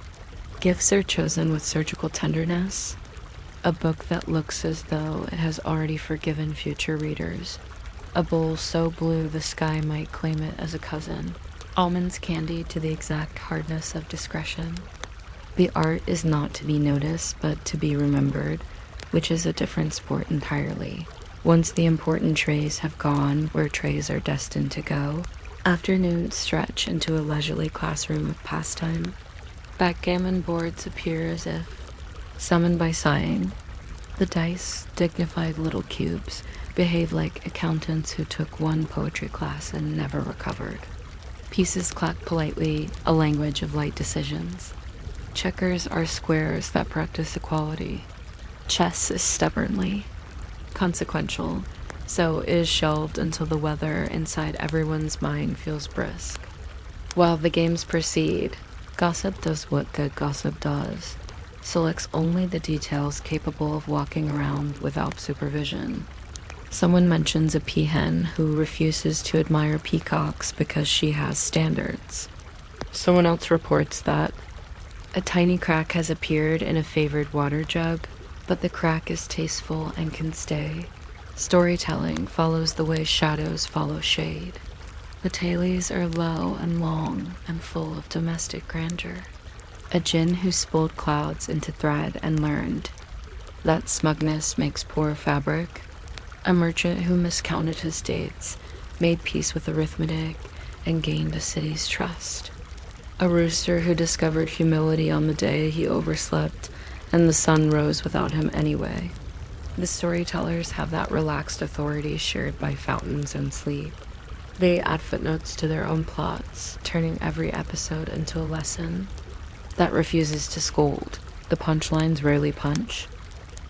Gifts are chosen with surgical tenderness, a book that looks as though it has already forgiven future readers, a bowl so blue the sky might claim it as a cousin, almonds candied to the exact hardness of discretion. The art is not to be noticed, but to be remembered, which is a different sport entirely. Once the important trays have gone where trays are destined to go, afternoons stretch into a leisurely classroom of pastime. Backgammon boards appear as if summoned by sighing. The dice, dignified little cubes, behave like accountants who took one poetry class and never recovered. Pieces clack politely, a language of light decisions. Checkers are squares that practice equality. Chess is stubbornly consequential, so is shelved until the weather inside everyone's mind feels brisk. While the games proceed, gossip does what good gossip does, selects only the details capable of walking around without supervision. Someone mentions a peahen who refuses to admire peacocks because she has standards. Someone else reports that a tiny crack has appeared in a favored water jug, but the crack is tasteful and can stay. Storytelling follows the way shadows follow shade. The tailies are low and long and full of domestic grandeur. A djinn who spooled clouds into thread and learned that smugness makes poor fabric. A merchant who miscounted his dates, made peace with arithmetic, and gained a city's trust. A rooster who discovered humility on the day he overslept, and the sun rose without him anyway. The storytellers have that relaxed authority shared by fountains and sleep. They add footnotes to their own plots, turning every episode into a lesson that refuses to scold. The punchlines rarely punch.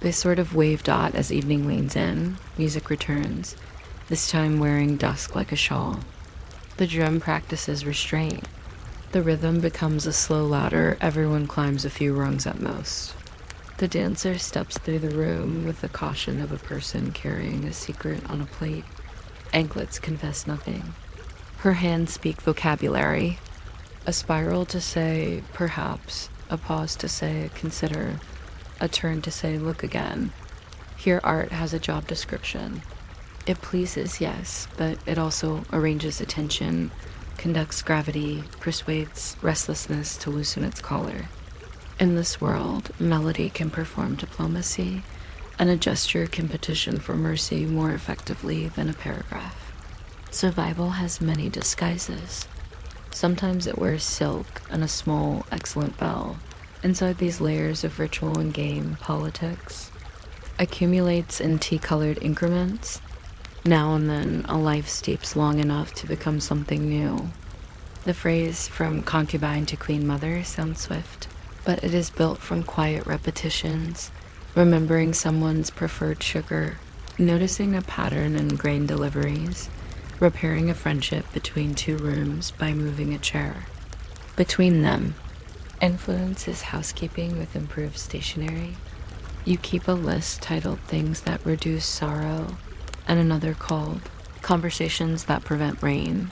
They sort of wave Dot as evening leans in, music returns, this time wearing dusk like a shawl. The drum practices restraint. The rhythm becomes a slow ladder, everyone climbs a few rungs at most. The dancer steps through the room with the caution of a person carrying a secret on a plate. Anklets confess nothing. Her hands speak vocabulary. A spiral to say, perhaps, a pause to say, consider, a turn to say, look again. Here art has a job description. It pleases, yes, but it also arranges attention, conducts gravity, persuades restlessness to loosen its collar. In this world, melody can perform diplomacy, and a gesture can petition for mercy more effectively than a paragraph. Survival has many disguises. Sometimes it wears silk and a small, excellent bell. Inside these layers of ritual and game, politics accumulates in tea-colored increments. Now and then, a life steeps long enough to become something new. The phrase from concubine to queen mother sounds swift, but it is built from quiet repetitions, remembering someone's preferred sugar, noticing a pattern in grain deliveries, repairing a friendship between two rooms by moving a chair. Between them, influence is housekeeping with improved stationery. You keep a list titled Things That Reduce Sorrow, and another called Conversations That Prevent Rain.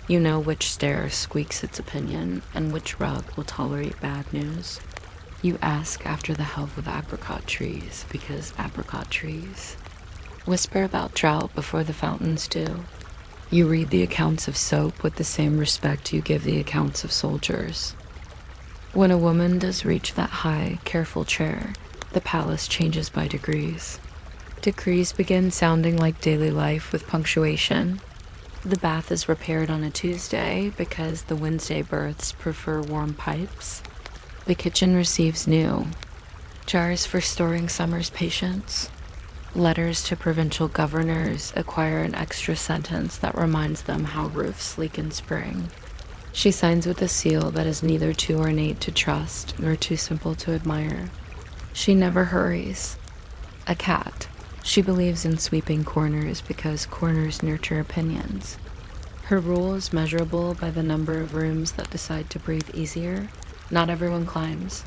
You know which stair squeaks its opinion and which rug will tolerate bad news. You ask after the health of apricot trees because apricot trees whisper about drought before the fountains do. You read the accounts of soap with the same respect you give the accounts of soldiers. When a woman does reach that high, careful chair, the palace changes by degrees. Decrees begin sounding like daily life with punctuation. The bath is repaired on a Tuesday because the Wednesday births prefer warm pipes. The kitchen receives new jars for storing summer's patience. Letters to provincial governors acquire an extra sentence that reminds them how roofs leak in spring. She signs with a seal that is neither too ornate to trust nor too simple to admire. She never hurries. A cat. She believes in sweeping corners because corners nurture opinions. Her rule is measurable by the number of rooms that decide to breathe easier. Not everyone climbs.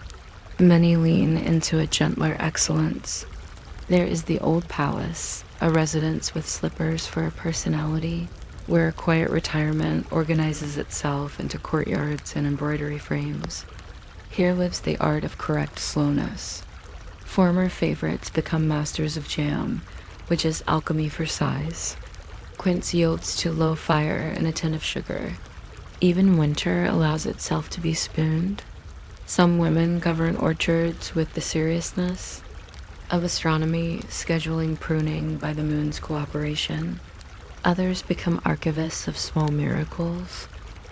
Many lean into a gentler excellence. There is the old palace, a residence with slippers for a personality, where a quiet retirement organizes itself into courtyards and embroidery frames. Here lives the art of correct slowness. Former favorites become masters of jam, which is alchemy for size. Quince yields to low fire and a tin of sugar. Even winter allows itself to be spooned. Some women govern orchards with the seriousness of astronomy, scheduling pruning by the moon's cooperation. Others become archivists of small miracles,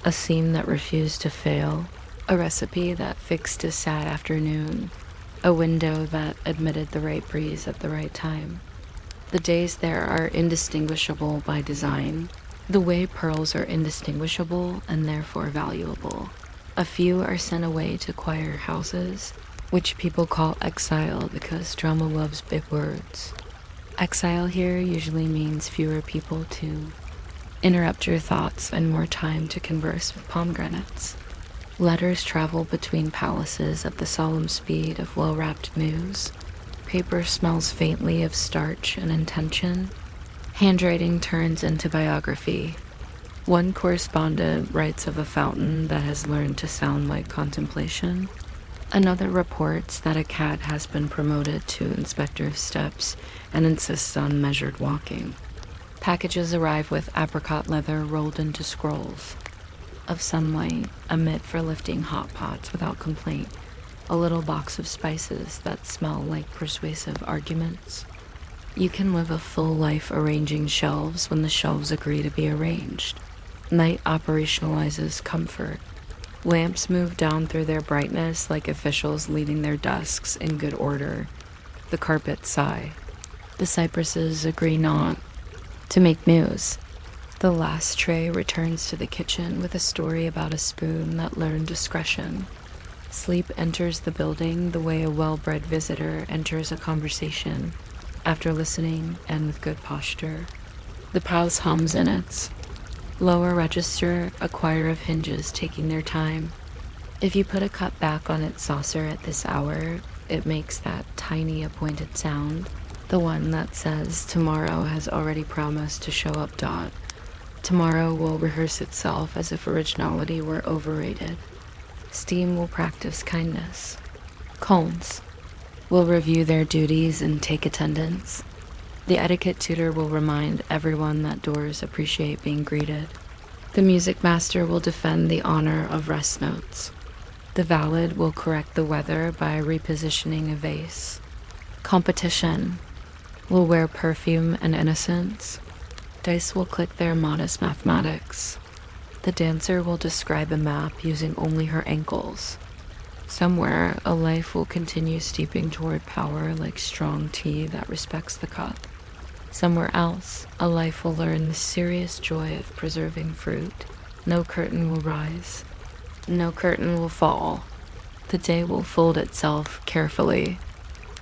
a scene that refused to fail, a recipe that fixed a sad afternoon, a window that admitted the right breeze at the right time. The days there are indistinguishable by design, the way pearls are indistinguishable and therefore valuable. A few are sent away to choir houses, which people call exile because drama loves big words. Exile here usually means fewer people to interrupt your thoughts and more time to converse with pomegranates. Letters travel between palaces at the solemn speed of well-wrapped news. Paper smells faintly of starch and intention. Handwriting turns into biography. One correspondent writes of a fountain that has learned to sound like contemplation. Another reports that a cat has been promoted to inspector of steps and insists on measured walking. Packages arrive with apricot leather rolled into scrolls. Of sunlight, a mitt for lifting hot pots without complaint. A little box of spices that smell like persuasive arguments. You can live a full life arranging shelves when the shelves agree to be arranged. Night operationalizes comfort. Lamps move down through their brightness like officials leaving their desks in good order. The carpets sigh. The cypresses agree not to make news. The last tray returns to the kitchen with a story about a spoon that learned discretion. Sleep enters the building the way a well-bred visitor enters a conversation, after listening and with good posture. The palace hums in its lower register, a choir of hinges taking their time. If you put a cup back on its saucer at this hour, it makes that tiny appointed sound, the one that says tomorrow has already promised to show up. Tomorrow will rehearse itself as if originality were overrated. Steam will practice kindness. Cones will review their duties and take attendance. The etiquette tutor will remind everyone that doors appreciate being greeted. The music master will defend the honor of rest notes. The valet will correct the weather by repositioning a vase. Competition will wear perfume and innocence. Dice will click their modest mathematics. The dancer will describe a map using only her ankles. Somewhere, a life will continue steeping toward power like strong tea that respects the cup. Somewhere else, a life will learn the serious joy of preserving fruit. No curtain will rise. No curtain will fall. The day will fold itself carefully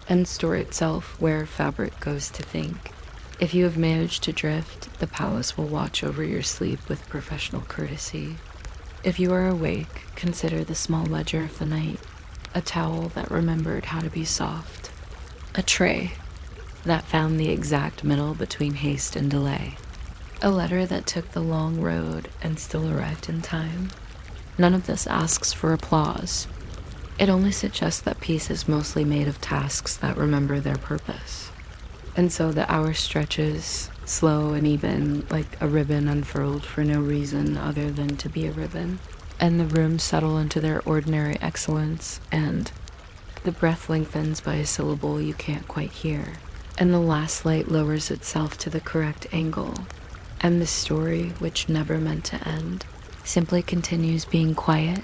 and store itself where fabric goes to think. If you have managed to drift, the palace will watch over your sleep with professional courtesy. If you are awake, consider the small ledger of the night, a towel that remembered how to be soft, a tray that found the exact middle between haste and delay, a letter that took the long road and still arrived in time. None of this asks for applause. It only suggests that peace is mostly made of tasks that remember their purpose. And so the hour stretches, slow and even, like a ribbon unfurled for no reason other than to be a ribbon. And the rooms settle into their ordinary excellence, and the breath lengthens by a syllable you can't quite hear. and the last light lowers itself to the correct angle, and the story, which never meant to end, simply continues being quiet